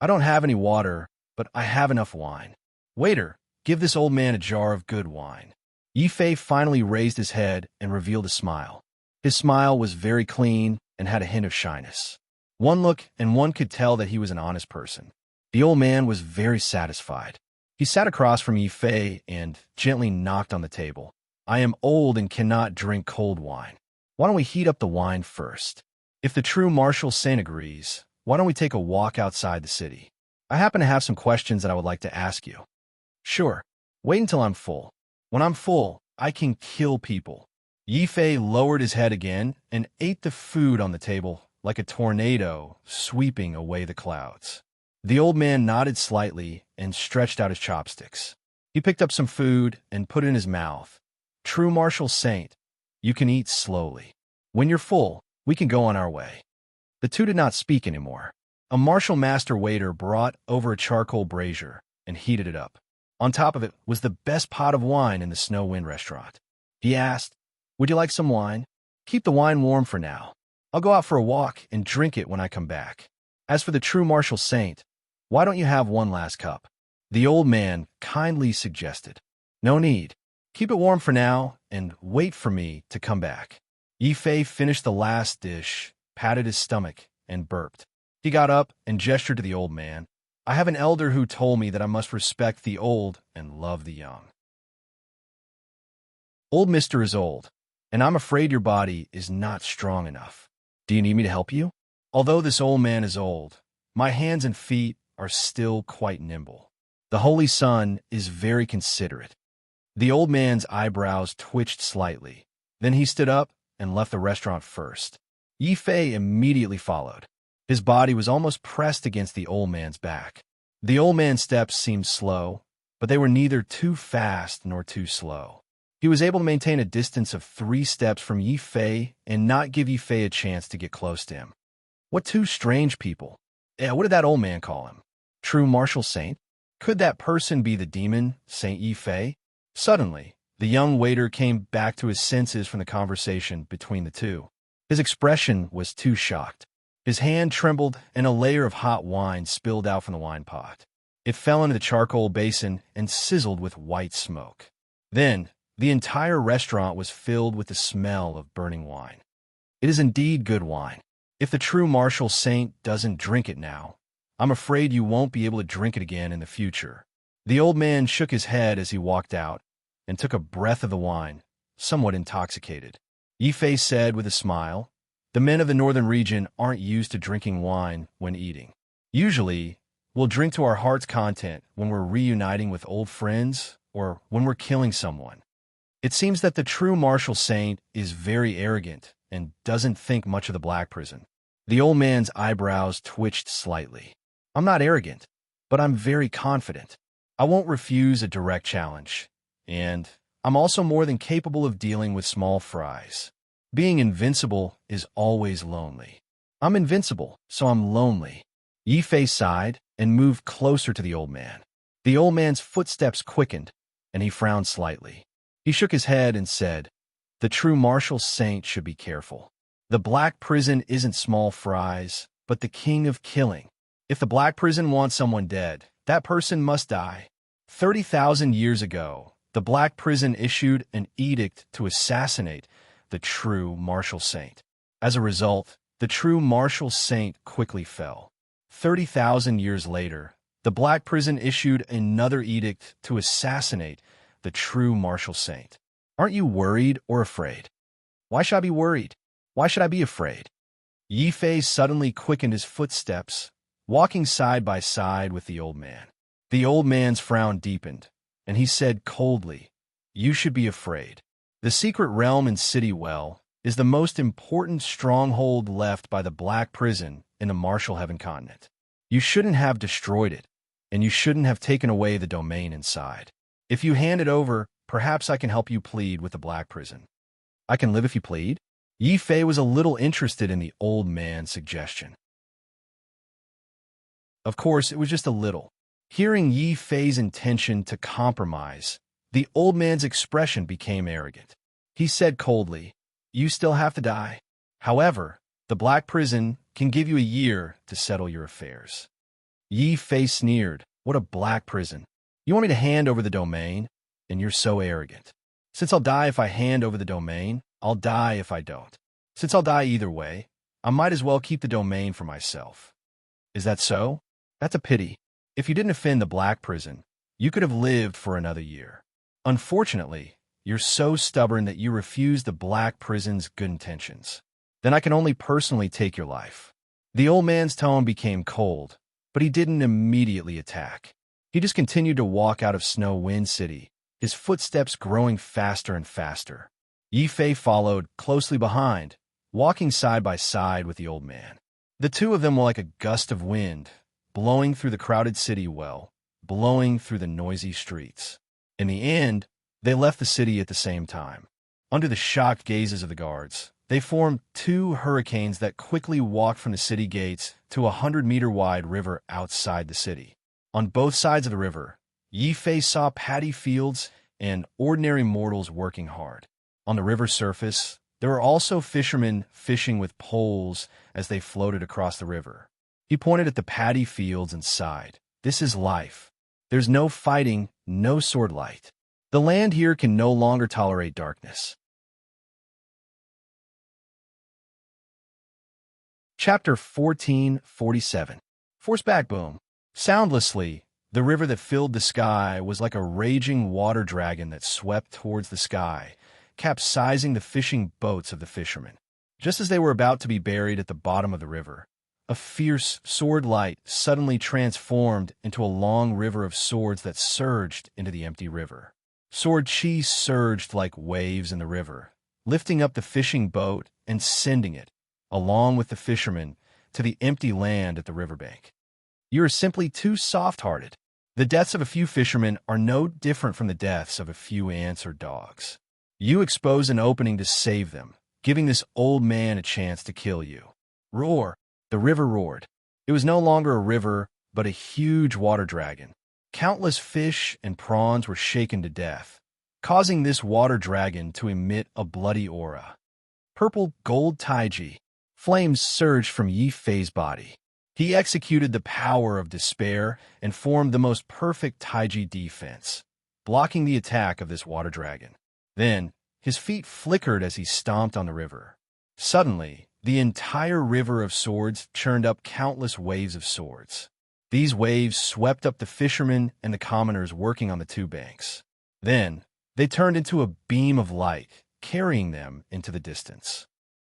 "I don't have any water, but I have enough wine." "Waiter, give this old man a jar of good wine." Yifei finally raised his head and revealed a smile. His smile was very clean and had a hint of shyness. One look and one could tell that he was an honest person. The old man was very satisfied. He sat across from Yifei and gently knocked on the table. "I am old and cannot drink cold wine. Why don't we heat up the wine first? If the true Martial Saint agrees, why don't we take a walk outside the city? I happen to have some questions that I would like to ask you." "Sure. Wait until I'm full. When I'm full, I can kill people." Yifei lowered his head again and ate the food on the table like a tornado sweeping away the clouds. The old man nodded slightly and stretched out his chopsticks. He picked up some food and put it in his mouth. "True Martial Saint, you can eat slowly. When you're full, we can go on our way." The two did not speak anymore. A martial master waiter brought over a charcoal brazier and heated it up. On top of it was the best pot of wine in the Snow Wind restaurant. He asked, "Would you like some wine? Keep the wine warm for now. I'll go out for a walk and drink it when I come back. As for the true Martial Saint, why don't you have one last cup?" The old man kindly suggested. "No need. Keep it warm for now and wait for me to come back." Yifei finished the last dish, patted his stomach, and burped. He got up and gestured to the old man. "I have an elder who told me that I must respect the old and love the young. Old Mister is old, and I'm afraid your body is not strong enough. Do you need me to help you? Although this old man is old, my hands and feet are still quite nimble. The Holy Sun is very considerate." The old man's eyebrows twitched slightly. Then he stood up and left the restaurant first. Yifei immediately followed. His body was almost pressed against the old man's back. The old man's steps seemed slow, but they were neither too fast nor too slow. He was able to maintain a distance of 3 steps from Yifei and not give Yifei a chance to get close to him. What two strange people. What did that old man call him? True Martial Saint? Could that person be the demon, Saint Yifei? Suddenly, the young waiter came back to his senses from the conversation between the two. His expression was too shocked. His hand trembled and a layer of hot wine spilled out from the wine pot. It fell into the charcoal basin and sizzled with white smoke. Then, the entire restaurant was filled with the smell of burning wine. It is indeed good wine. If the true Martial Saint doesn't drink it now, I'm afraid you won't be able to drink it again in the future. The old man shook his head as he walked out and took a breath of the wine, somewhat intoxicated. Yifei said with a smile, "The men of the northern region aren't used to drinking wine when eating. Usually, we'll drink to our heart's content when we're reuniting with old friends or when we're killing someone. It seems that the true Martial Saint is very arrogant and doesn't think much of the Black Prison." The old man's eyebrows twitched slightly. "I'm not arrogant, but I'm very confident. I won't refuse a direct challenge, and I'm also more than capable of dealing with small fries. Being invincible is always lonely. I'm invincible, so I'm lonely." Yifei sighed and moved closer to the old man. The old man's footsteps quickened, and he frowned slightly. He shook his head and said, "The true Martial Saint should be careful. The Black Prison isn't small fries, but the king of killing. If the Black Prison wants someone dead, that person must die. 30,000 years ago, the Black Prison issued an edict to assassinate the true Martial Saint. As a result, the true Martial Saint quickly fell. 30,000 years later, the Black Prison issued another edict to assassinate the true Martial Saint. Aren't you worried or afraid?" "Why should I be worried? Why should I be afraid?" Yifei suddenly quickened his footsteps, walking side by side with the old man. The old man's frown deepened, and he said coldly, "You should be afraid. The secret realm in City Well is the most important stronghold left by the Black Prison in the Martial Heaven continent. You shouldn't have destroyed it, and you shouldn't have taken away the domain inside. If you hand it over, perhaps I can help you plead with the Black Prison." "I can live if you plead?" Yifei was a little interested in the old man's suggestion. Of course, it was just a little. Hearing Yifei's intention to compromise, the old man's expression became arrogant. He said coldly, you still have to die. However, the Black Prison can give you a year to settle your affairs. Yi Fei sneered. What a black prison. You want me to hand over the domain? And you're so arrogant. Since I'll die if I hand over the domain, I'll die if I don't. Since I'll die either way, I might as well keep the domain for myself. Is that so? That's a pity. If you didn't offend the Black Prison, you could have lived for another year. Unfortunately, you're so stubborn that you refuse the Black Prison's good intentions. Then I can only personally take your life. The old man's tone became cold, but he didn't immediately attack. He just continued to walk out of Snow Wind City, his footsteps growing faster and faster. Yi Fei followed closely behind, walking side by side with the old man. The two of them were like a gust of wind, blowing through the crowded city blowing through the noisy streets. In the end, they left the city at the same time. Under the shocked gazes of the guards, they formed two hurricanes that quickly walked from the city gates to a 100-meter-wide river outside the city. On both sides of the river, Yi Fei saw paddy fields and ordinary mortals working hard. On the river surface, there were also fishermen fishing with poles as they floated across the river. He pointed at the paddy fields and sighed. This is life. There's no fighting, no sword light. The land here can no longer tolerate darkness. Chapter 1447. Forceback boom. Soundlessly, the river that filled the sky was like a raging water dragon that swept towards the sky, capsizing the fishing boats of the fishermen. Just as they were about to be buried at the bottom of the river, a fierce sword light suddenly transformed into a long river of swords that surged into the empty river. Sword chi surged like waves in the river, lifting up the fishing boat and sending it, along with the fishermen, to the empty land at the riverbank. You are simply too soft-hearted. The deaths of a few fishermen are no different from the deaths of a few ants or dogs. You expose an opening to save them, giving this old man a chance to kill you. Roar! The river roared. It was no longer a river, but a huge water dragon. Countless fish and prawns were shaken to death, causing this water dragon to emit a bloody aura. Purple gold taiji. Flames surged from Yi Fei's body. He executed the power of despair and formed the most perfect taiji defense, blocking the attack of this water dragon. Then, his feet flickered as he stomped on the river. Suddenly, the entire river of swords churned up countless waves of swords. These waves swept up the fishermen and the commoners working on the two banks. Then, they turned into a beam of light, carrying them into the distance.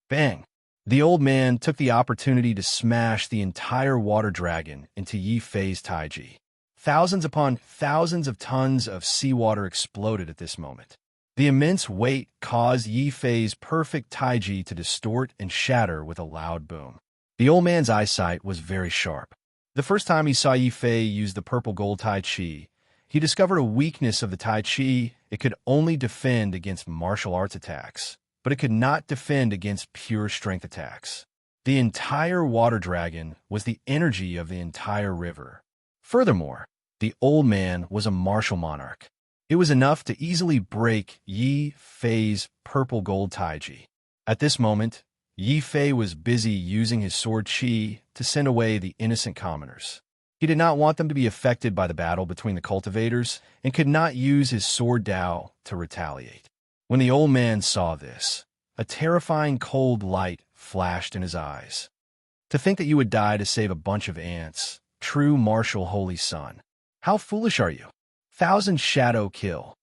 Bang! The old man took the opportunity to smash the entire water dragon into Yi Fei's taiji. Thousands upon thousands of tons of seawater exploded at this moment. The immense weight caused Yi Fei's perfect taiji to distort and shatter with a loud boom. The old man's eyesight was very sharp. The first time he saw Yi Fei use the purple gold tai chi, he discovered a weakness of the tai chi. It could only defend against martial arts attacks, but it could not defend against pure strength attacks. The entire water dragon was the energy of the entire river. Furthermore, the old man was a martial monarch. It was enough to easily break Yi Fei's purple gold taiji. At this moment, Yi Fei was busy using his sword chi to send away the innocent commoners. He did not want them to be affected by the battle between the cultivators and could not use his sword Dao to retaliate. When the old man saw this, a terrifying cold light flashed in his eyes. To think that you would die to save a bunch of ants, true martial holy son. How foolish are you? Thousand shadow kill.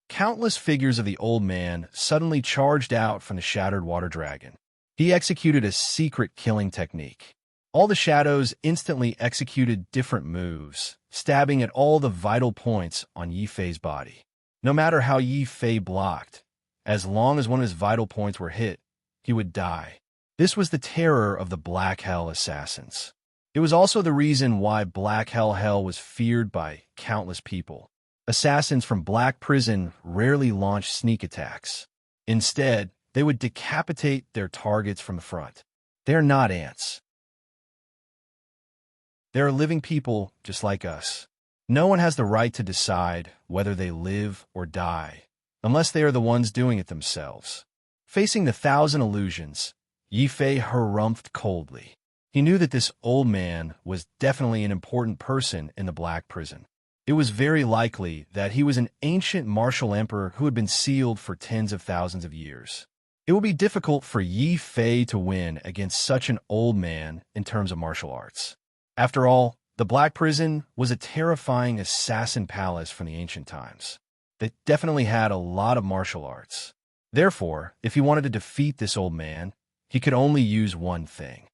Countless figures of the old man suddenly charged out from the shattered water dragon. He executed a secret killing technique. All the shadows instantly executed different moves, stabbing at all the vital points on Yi Fei's body. No matter how Yi Fei blocked, as long as one of his vital points were hit, he would die. This was the terror of the Black Hell assassins. It was also the reason why Black Hell was feared by countless people. Assassins from Black Prison rarely launched sneak attacks. Instead, they would decapitate their targets from the front. They are not ants. They are living people just like us. No one has the right to decide whether they live or die, unless they are the ones doing it themselves. Facing the thousand illusions, Yi Fei harumphed coldly. He knew that this old man was definitely an important person in the Black Prison. It was very likely that he was an ancient martial emperor who had been sealed for tens of thousands of years. It would be difficult for Yi Fei to win against such an old man in terms of martial arts. After all, the Black Prison was a terrifying assassin palace from the ancient times. They definitely had a lot of martial arts. Therefore, if he wanted to defeat this old man, he could only use one thing.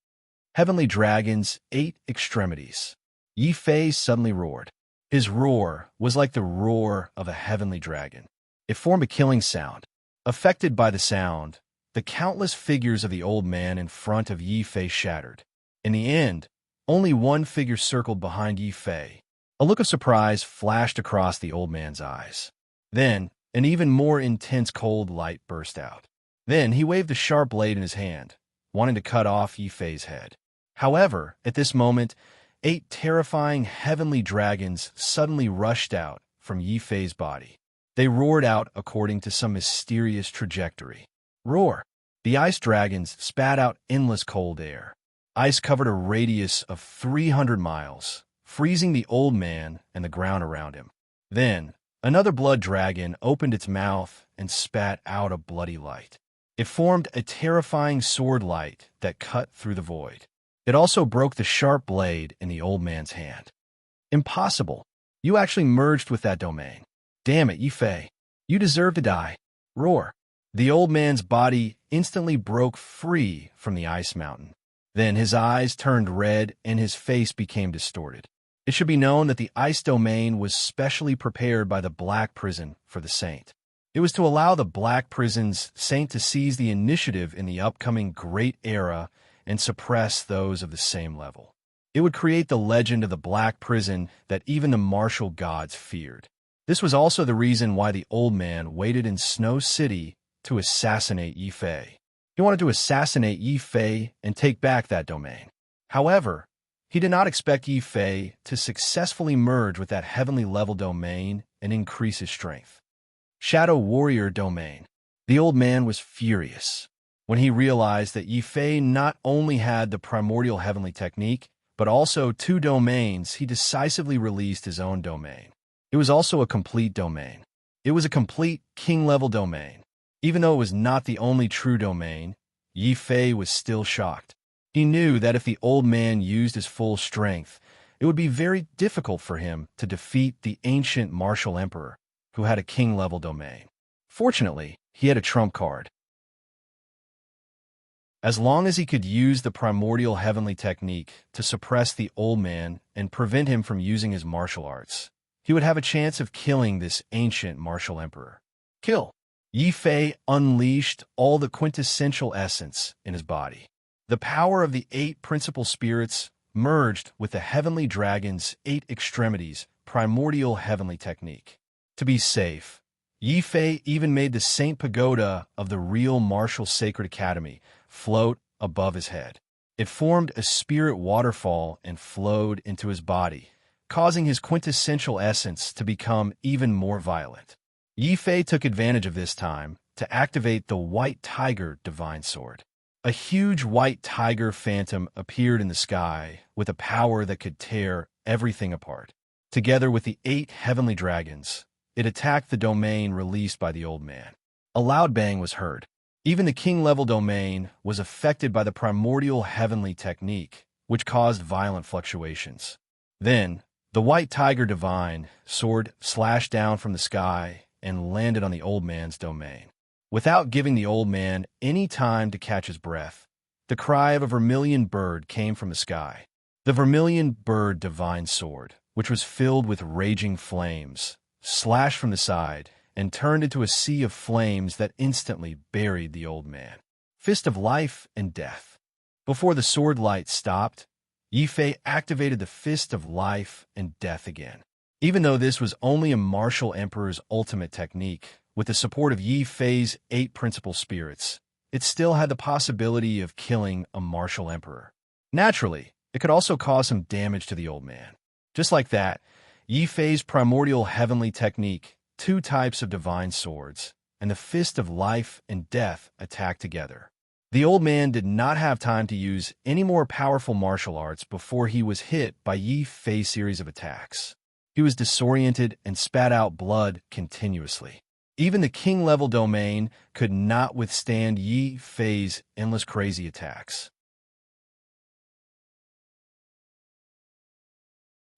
Heavenly Dragon's 8 extremities. Yi Fei suddenly roared. His roar was like the roar of a heavenly dragon. It formed a killing sound. Affected by the sound, the countless figures of the old man in front of Yi Fei shattered. In the end, only one figure circled behind Yi Fei. A look of surprise flashed across the old man's eyes. Then, an even more intense cold light burst out. Then he waved the sharp blade in his hand, wanting to cut off Yi Fei's head. However, at this moment, 8 terrifying heavenly dragons suddenly rushed out from Yi Fei's body. They roared out according to some mysterious trajectory. Roar! The ice dragons spat out endless cold air. Ice covered a radius of 300 miles, freezing the old man and the ground around him. Then, another blood dragon opened its mouth and spat out a bloody light. It formed a terrifying sword light that cut through the void. It also broke the sharp blade in the old man's hand. Impossible! You actually merged with that domain. Damn it, Yi Fei. You deserve to die. Roar! The old man's body instantly broke free from the ice mountain. Then his eyes turned red and his face became distorted. It should be known that the ice domain was specially prepared by the Black Prison for the Saint. It was to allow the Black Prison's Saint to seize the initiative in the upcoming Great Era and suppress those of the same level. It would create the legend of the Black Prison that even the martial gods feared. This was also the reason why the old man waited in Snow City to assassinate Yi Fei. He wanted to assassinate Yi Fei and take back that domain. However, he did not expect Yi Fei to successfully merge with that heavenly level domain and increase his strength. Shadow Warrior Domain. The old man was furious when he realized that Yi Fei not only had the primordial heavenly technique, but also 2 domains. He decisively released his own domain. It was also a complete domain. It was a complete king-level domain. Even though it was not the only true domain, Yi Fei was still shocked. He knew that if the old man used his full strength, it would be very difficult for him to defeat the ancient martial emperor, who had a king-level domain. Fortunately, he had a trump card. As long as he could use the primordial heavenly technique to suppress the old man and prevent him from using his martial arts, he would have a chance of killing this ancient martial emperor. Kill! Yi Fei unleashed all the quintessential essence in his body. The power of the 8 principal spirits merged with the heavenly dragon's 8 extremities primordial heavenly technique. To be safe, Yi Fei even made the Saint Pagoda of the real martial sacred academy float above his head. It formed a spirit waterfall and flowed into his body, causing his quintessential essence to become even more violent. Yi Fei took advantage of this time to activate the White Tiger Divine Sword. A huge white tiger phantom appeared in the sky with a power that could tear everything apart. Together with the 8 heavenly dragons, it attacked the domain released by the old man. A loud bang was heard. Even the king-level domain was affected by the primordial heavenly technique, which caused violent fluctuations. Then, the White Tiger Divine Sword slashed down from the sky and landed on the old man's domain. Without giving the old man any time to catch his breath, the cry of a vermilion bird came from the sky. The vermilion bird Divine Sword, which was filled with raging flames, slashed from the side and turned into a sea of flames that instantly buried the old man. Fist of Life and Death. Before the sword light stopped, Yi Fei activated the Fist of Life and Death again. Even though this was only a martial emperor's ultimate technique, with the support of Yi Fei's 8 principal spirits, it still had the possibility of killing a martial emperor. Naturally, it could also cause some damage to the old man. Just like that, Yi Fei's primordial heavenly technique, 2 types of divine swords, and the fist of life and death attacked together. The old man did not have time to use any more powerful martial arts before he was hit by Yi Fei's series of attacks. He was disoriented and spat out blood continuously. Even the king-level domain could not withstand Yi Fei's endless crazy attacks.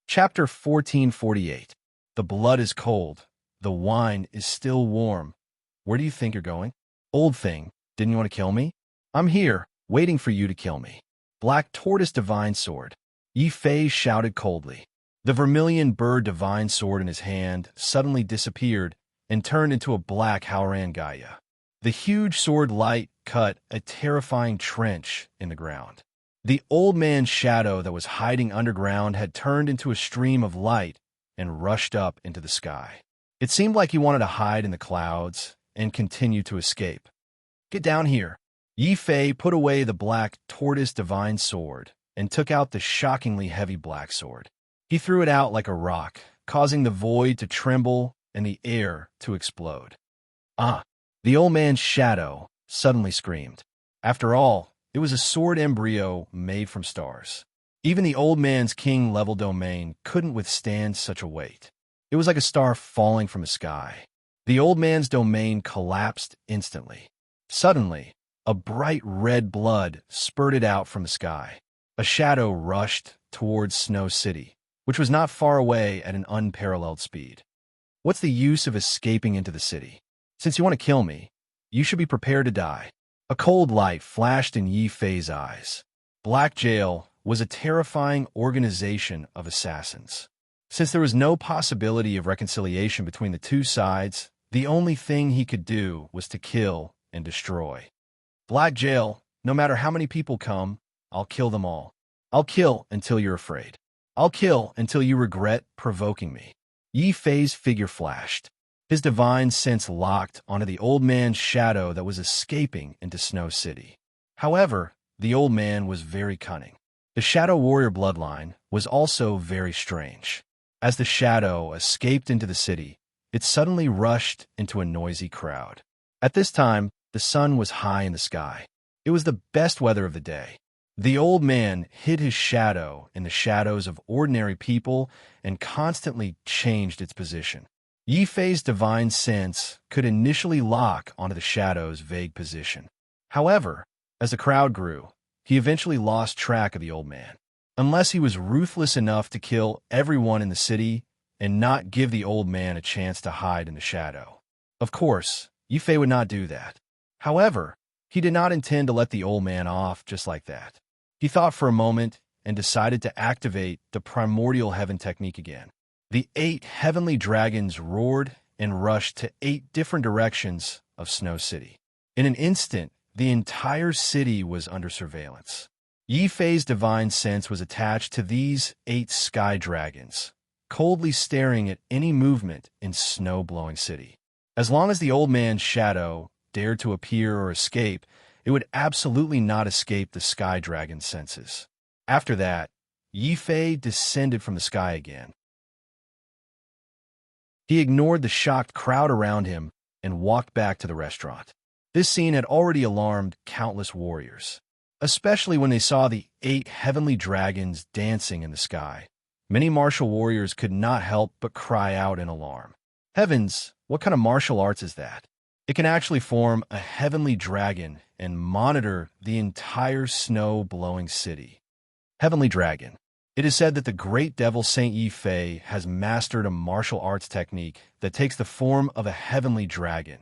Chapter 1448. The blood is cold. The wine is still warm. Where do you think you're going? Old thing, didn't you want to kill me? I'm here, waiting for you to kill me. Black Tortoise Divine Sword. Yi Fei shouted coldly. The vermilion bird divine sword in his hand suddenly disappeared and turned into a black Howran Gaia. The huge sword light cut a terrifying trench in the ground. The old man's shadow that was hiding underground had turned into a stream of light and rushed up into the sky. It seemed like he wanted to hide in the clouds and continue to escape. Get down here. Yi Fei put away the black tortoise divine sword and took out the shockingly heavy black sword. He threw it out like a rock, causing the void to tremble and the air to explode. Ah! The old man's shadow suddenly screamed. After all, it was a sword embryo made from stars. Even the old man's king-level domain couldn't withstand such a weight. It was like a star falling from the sky. The old man's domain collapsed instantly. Suddenly, a bright red blood spurted out from the sky. A shadow rushed towards Snow City, which was not far away at an unparalleled speed. What's the use of escaping into the city? Since you want to kill me, you should be prepared to die. A cold light flashed in Yi Fei's eyes. Black Jail was a terrifying organization of assassins. Since there was no possibility of reconciliation between the two sides, the only thing he could do was to kill and destroy. Black Jail, no matter how many people come, I'll kill them all. I'll kill until you're afraid. I'll kill until you regret provoking me. Yi Fei's figure flashed. His divine sense locked onto the old man's shadow that was escaping into Snow City. However, the old man was very cunning. The Shadow Warrior bloodline was also very strange. As the shadow escaped into the city, it suddenly rushed into a noisy crowd. At this time, the sun was high in the sky. It was the best weather of the day. The old man hid his shadow in the shadows of ordinary people and constantly changed its position. Yi Fei's divine sense could initially lock onto the shadow's vague position. However, as the crowd grew, he eventually lost track of the old man. Unless he was ruthless enough to kill everyone in the city and not give the old man a chance to hide in the shadow. Of course, Yi Fei would not do that. However, he did not intend to let the old man off just like that. He thought for a moment and decided to activate the primordial heaven technique again. The 8 heavenly dragons roared and rushed to 8 different directions of Snow City. In an instant, the entire city was under surveillance. Yi Fei's divine sense was attached to these 8 sky dragons, coldly staring at any movement in snow-blowing city. As long as the old man's shadow dared to appear or escape, it would absolutely not escape the sky dragon's senses. After that, Yi Fei descended from the sky again. He ignored the shocked crowd around him and walked back to the restaurant. This scene had already alarmed countless warriors, especially when they saw the 8 heavenly dragons dancing in the sky. Many martial warriors could not help but cry out in alarm. Heavens, what kind of martial arts is that? It can actually form a heavenly dragon and monitor the entire snow-blowing city. Heavenly Dragon. It is said that the great devil Saint Yi Fei has mastered a martial arts technique that takes the form of a heavenly dragon.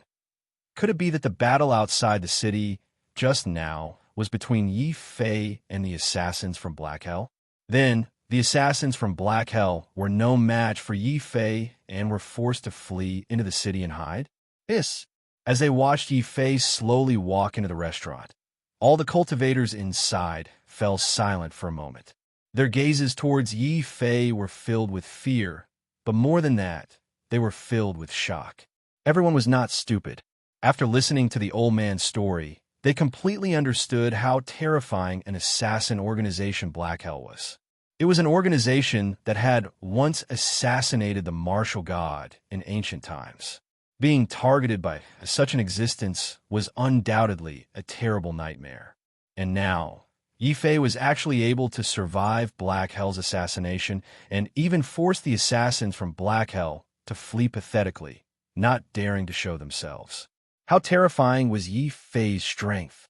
Could it be that the battle outside the city just now was between Yi Fei and the assassins from Black Hell? Then, the assassins from Black Hell were no match for Yi Fei and were forced to flee into the city and hide? Yes. As they watched Yi Fei slowly walk into the restaurant, all the cultivators inside fell silent for a moment. Their gazes towards Yi Fei were filled with fear, but more than that, they were filled with shock. Everyone was not stupid. After listening to the old man's story, they completely understood how terrifying an assassin organization Black Hell was. It was an organization that had once assassinated the martial god in ancient times. Being targeted by such an existence was undoubtedly a terrible nightmare. And now, Yi Fei was actually able to survive Black Hell's assassination and even force the assassins from Black Hell to flee pathetically, not daring to show themselves. How terrifying was Yi Fei's strength?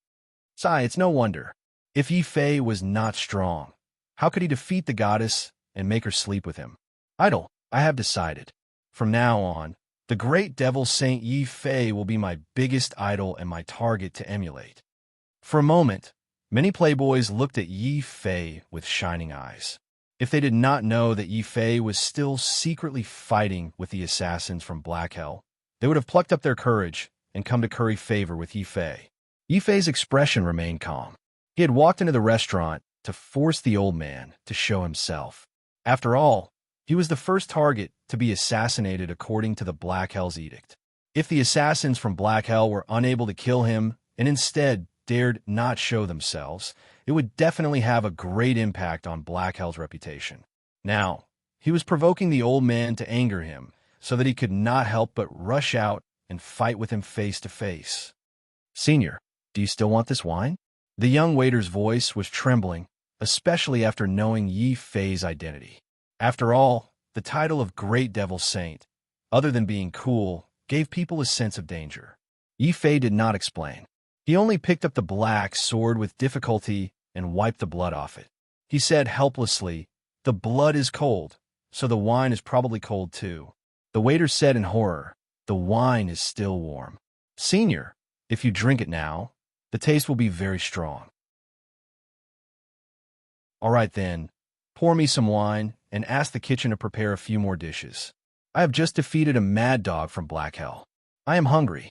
It's no wonder. If Yi Fei was not strong, how could he defeat the goddess and make her sleep with him? Idol, I have decided. From now on, the great devil Saint Yi Fei will be my biggest idol and my target to emulate. For a moment, many playboys looked at Yi Fei with shining eyes. If they did not know that Yi Fei was still secretly fighting with the assassins from Black Hell, they would have plucked up their courage and come to curry favor with Yi Fei. Yi Fei's expression remained calm. He had walked into the restaurant to force the old man to show himself. After all, he was the first target to be assassinated according to the Black Hell's edict. If the assassins from Black Hell were unable to kill him and instead dared not show themselves, it would definitely have a great impact on Black Hell's reputation. Now, he was provoking the old man to anger him so that he could not help but rush out and fight with him face to face. "Senior, do you still want this wine?" The young waiter's voice was trembling, especially after knowing Yi Fei's identity. After all, the title of Great Devil Saint, other than being cool, gave people a sense of danger. Yi Fei did not explain. He only picked up the black sword with difficulty and wiped the blood off it. He said helplessly, "The blood is cold, so the wine is probably cold too." The waiter said in horror, "The wine is still warm. Senior, if you drink it now, the taste will be very strong." "All right then, pour me some wine and ask the kitchen to prepare a few more dishes. I have just defeated a mad dog from Black Hell. I am hungry."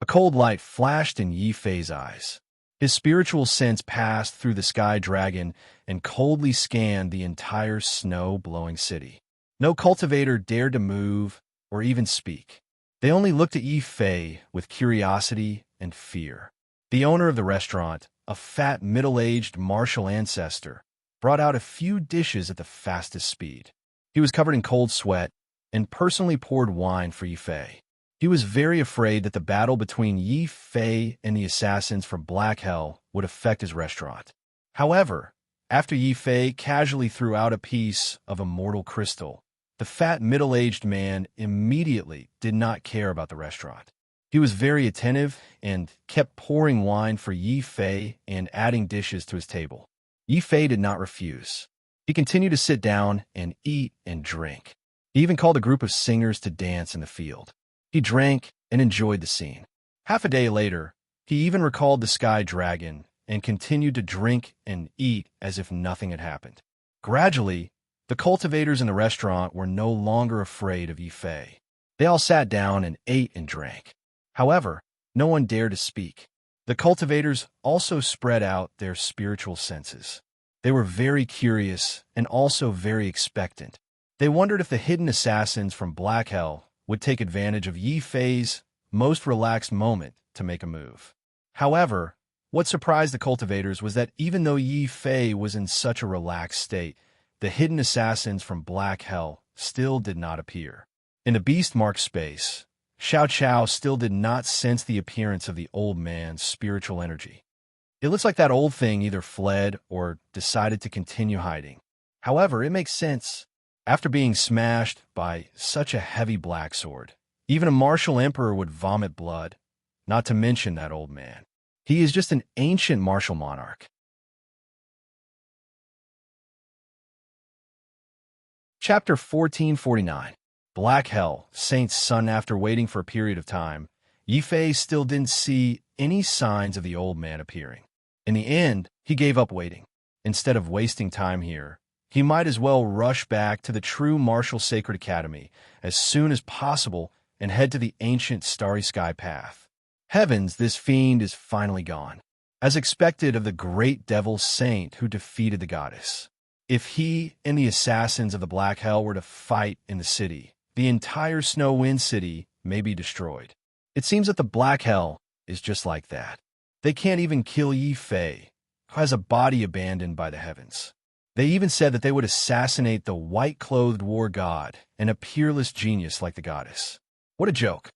A cold light flashed in Yi Fei's eyes. His spiritual sense passed through the sky dragon and coldly scanned the entire snow-blowing city. No cultivator dared to move or even speak. They only looked at Yi Fei with curiosity and fear. The owner of the restaurant, a fat, middle-aged martial ancestor, brought out a few dishes at the fastest speed. He was covered in cold sweat and personally poured wine for Yi Fei. He was very afraid that the battle between Yi Fei and the assassins from Black Hell would affect his restaurant. However, after Yi Fei casually threw out a piece of immortal crystal, the fat middle-aged man immediately did not care about the restaurant. He was very attentive and kept pouring wine for Yi Fei and adding dishes to his table. Yi Fei did not refuse. He continued to sit down and eat and drink. He even called a group of singers to dance in the field. He drank and enjoyed the scene. Half a day later, he even recalled the sky dragon and continued to drink and eat as if nothing had happened. Gradually, the cultivators in the restaurant were no longer afraid of Yi Fei. They all sat down and ate and drank. However, no one dared to speak. The cultivators also spread out their spiritual senses. They were very curious and also very expectant. They wondered if the hidden assassins from Black Hell would take advantage of Yi Fei's most relaxed moment to make a move. However, what surprised the cultivators was that even though Yi Fei was in such a relaxed state, the hidden assassins from Black Hell still did not appear. In the beast-marked space, Xiao Chao still did not sense the appearance of the old man's spiritual energy. It looks like that old thing either fled or decided to continue hiding. However, it makes sense. After being smashed by such a heavy black sword, even a martial emperor would vomit blood, not to mention that old man. He is just an ancient martial monarch. Chapter 1449. Black Hell, Saint's son. After waiting for a period of time, Yi Fei still didn't see any signs of the old man appearing. In the end, he gave up waiting. Instead of wasting time here, he might as well rush back to the true martial sacred academy as soon as possible and head to the ancient starry sky path. Heavens, this fiend is finally gone, as expected of the great devil saint who defeated the goddess. If he and the assassins of the Black Hell were to fight in the city, the entire Snow Wind City may be destroyed. It seems that the Black Hell is just like that. They can't even kill Yi Fei, who has a body abandoned by the heavens. They even said that they would assassinate the white-clothed war god and a peerless genius like the goddess. What a joke.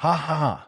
Ha ha ha.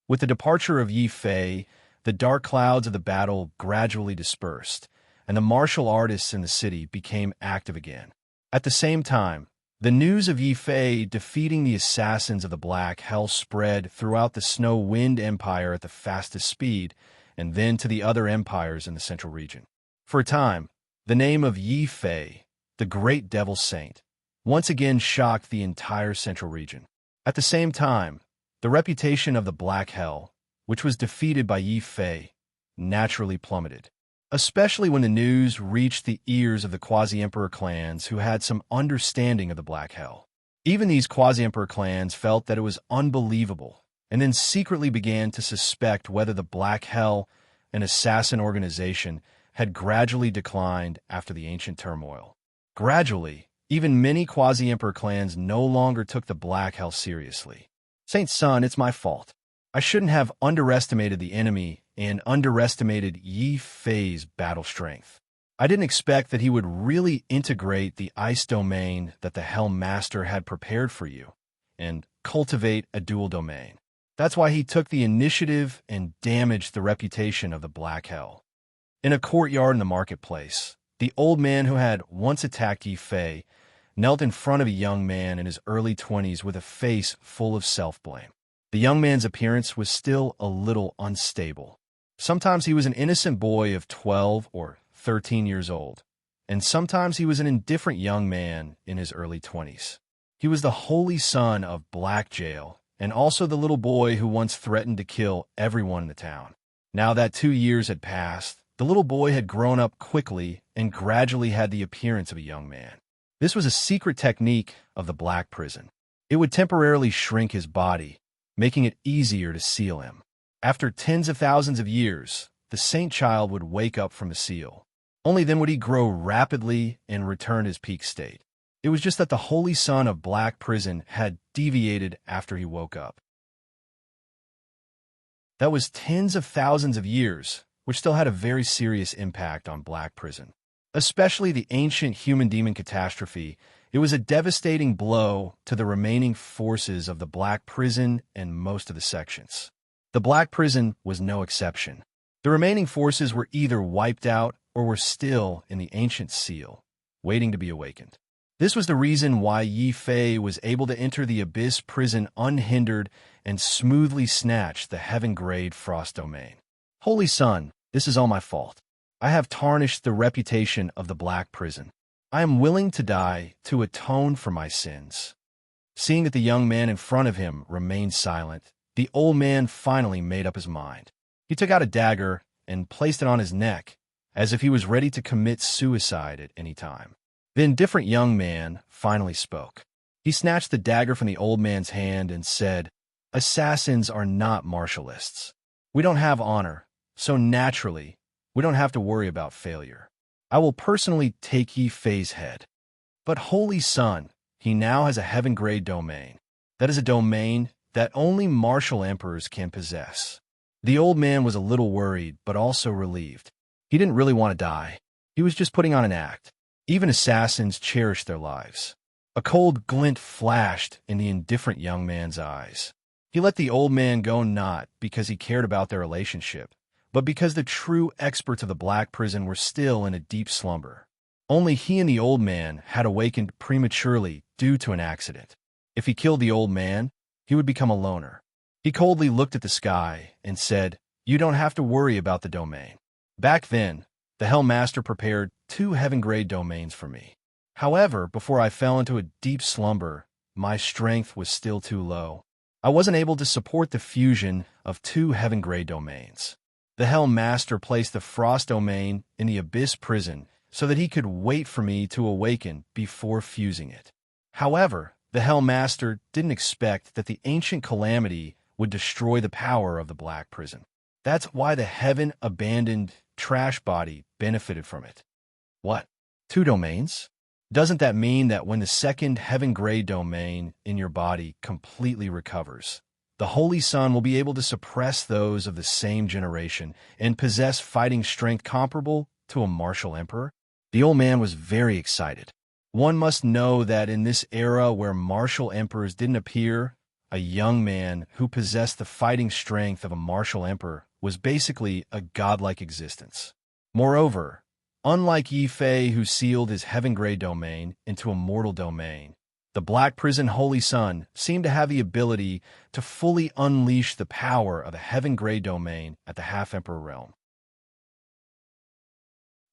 With the departure of Yi Fei, the dark clouds of the battle gradually dispersed, and the martial artists in the city became active again. At the same time, the news of Yi Fei defeating the assassins of the Black Hell spread throughout the Snow Wind Empire at the fastest speed, and then to the other empires in the central region. For a time, the name of Yi Fei, the great devil saint, once again shocked the entire central region. At the same time, the reputation of the Black Hell, which was defeated by Yi Fei, naturally plummeted, especially when the news reached the ears of the quasi-emperor clans who had some understanding of the Black Hell. Even these quasi-emperor clans felt that it was unbelievable, and then secretly began to suspect whether the Black Hell, an assassin organization, had gradually declined after the ancient turmoil. Gradually, even many quasi-emperor clans no longer took the Black Hell seriously. Saint Sun, it's my fault. I shouldn't have underestimated the enemy and underestimated Yi Fei's battle strength. I didn't expect that he would really integrate the ice domain that the Hell Master had prepared for you and cultivate a dual domain. That's why he took the initiative and damaged the reputation of the Black Hell. In a courtyard in the marketplace, the old man who had once attacked Yi Fei knelt in front of a young man in his early 20s with a face full of self-blame. The young man's appearance was still a little unstable. Sometimes he was an innocent boy of 12 or 13 years old, and sometimes he was an indifferent young man in his early 20s. He was the holy son of Black Jail, and also the little boy who once threatened to kill everyone in the town. Now that 2 years had passed, the little boy had grown up quickly and gradually had the appearance of a young man. This was a secret technique of the Black Prison. It would temporarily shrink his body, making it easier to seal him. After tens of thousands of years, the Saint Child would wake up from the seal. Only then would he grow rapidly and return his peak state. It was just that the Holy Son of Black Prison had deviated after he woke up. That was tens of thousands of years, which still had a very serious impact on Black Prison. Especially the ancient human-demon catastrophe, it was a devastating blow to the remaining forces of the Black Prison and most of the sections. The Black Prison was no exception. The remaining forces were either wiped out or were still in the ancient seal, waiting to be awakened. This was the reason why Yi Fei was able to enter the Abyss Prison unhindered and smoothly snatch the Heaven-grade Frost Domain. Holy Sun, this is all my fault. I have tarnished the reputation of the Black Prison. I am willing to die to atone for my sins. Seeing that the young man in front of him remained silent, the old man finally made up his mind. He took out a dagger and placed it on his neck, as if he was ready to commit suicide at any time. The indifferent young man finally spoke. He snatched the dagger from the old man's hand and said, "Assassins are not martialists. We don't have honor, so naturally, we don't have to worry about failure. I will personally take Yi Fei's head. But Holy Sun, he now has a heaven-grade domain. That is a domain that only martial emperors can possess." The old man was a little worried, but also relieved. He didn't really want to die. He was just putting on an act. Even assassins cherish their lives. A cold glint flashed in the indifferent young man's eyes. He let the old man go not because he cared about their relationship, but because the true experts of the Black Prison were still in a deep slumber. Only he and the old man had awakened prematurely due to an accident. If he killed the old man, he would become a loner. He coldly looked at the sky and said, "You don't have to worry about the domain." Back then, the Hell Master prepared 2 heaven-grade domains for me. However, before I fell into a deep slumber, my strength was still too low. I wasn't able to support the fusion of 2 heaven-grade domains. The Hell Master placed the Frost Domain in the Abyss Prison so that he could wait for me to awaken before fusing it. However, the Hell Master didn't expect that the ancient calamity would destroy the power of the Black Prison. That's why the heaven-abandoned trash body benefited from it. What? 2 domains? Doesn't that mean that when the second heaven-grade domain in your body completely recovers, the Holy Sun will be able to suppress those of the same generation and possess fighting strength comparable to a martial emperor? The old man was very excited. One must know that in this era where martial emperors didn't appear a young man who possessed the fighting strength of a martial emperor, was basically a godlike existence. Moreover, unlike Yi Fei, who sealed his heaven-grade domain into a mortal domain, the Black Prison Holy Sun seemed to have the ability to fully unleash the power of a heaven-grade domain at the Half-Emperor realm.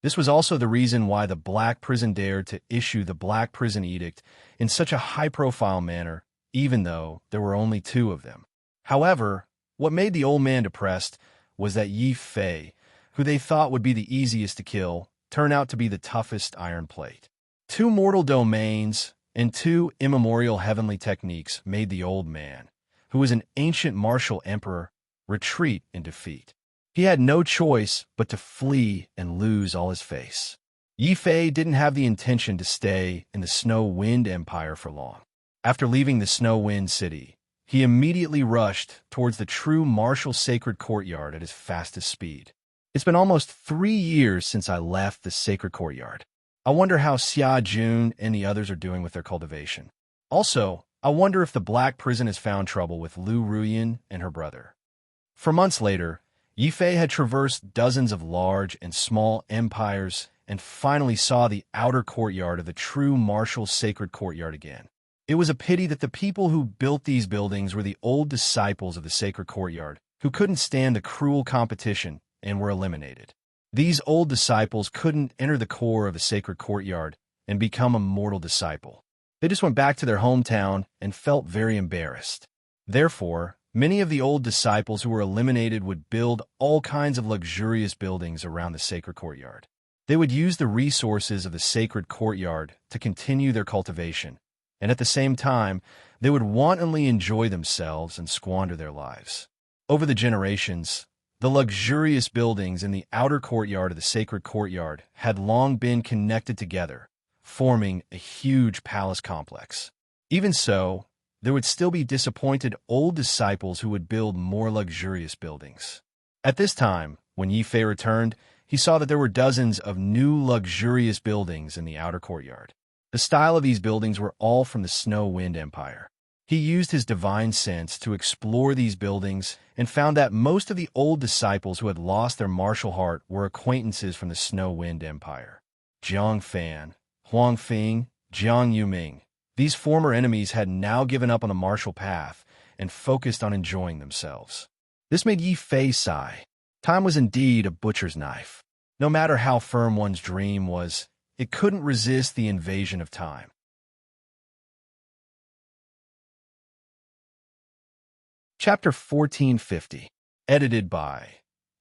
This was also the reason why the Black Prison dared to issue the Black Prison Edict in such a high-profile manner, even though there were only two of them. However, what made the old man depressed was that Yi Fei, who they thought would be the easiest to kill, turned out to be the toughest iron plate. Two mortal domains and two immemorial heavenly techniques made the old man, who was an ancient martial emperor, retreat in defeat. He had no choice but to flee and lose all his face. Yi Fei didn't have the intention to stay in the Snow Wind Empire for long. After leaving the Snow Wind City, he immediately rushed towards the true martial sacred courtyard at his fastest speed. It's been almost 3 years since I left the sacred courtyard. I wonder how Xia Jun and the others are doing with their cultivation. Also, I wonder if the Black Prison has found trouble with Lu Ruyan and her brother. For months later, Yi Fei had traversed dozens of large and small empires and finally saw the outer courtyard of the true martial sacred courtyard again. It was a pity that the people who built these buildings were the old disciples of the sacred courtyard, who couldn't stand the cruel competition and were eliminated. These old disciples couldn't enter the core of the sacred courtyard and become a mortal disciple. They just went back to their hometown and felt very embarrassed. Therefore, many of the old disciples who were eliminated would build all kinds of luxurious buildings around the sacred courtyard. They would use the resources of the sacred courtyard to continue their cultivation, and at the same time, they would wantonly enjoy themselves and squander their lives. Over the generations, the luxurious buildings in the outer courtyard of the sacred courtyard had long been connected together, forming a huge palace complex. Even so, there would still be disappointed old disciples who would build more luxurious buildings. At this time, when Yi Fei returned, he saw that there were dozens of new luxurious buildings in the outer courtyard. The style of these buildings were all from the Snow Wind Empire. He used his divine sense to explore these buildings and found that most of the old disciples who had lost their martial heart were acquaintances from the Snow Wind Empire. Jiang Fan, Huang Fing, Jiang Yuming. These former enemies had now given up on the martial path and focused on enjoying themselves. This made Yi Fei sigh. Time was indeed a butcher's knife. No matter how firm one's dream was, it couldn't resist the invasion of time. Chapter 1450, edited by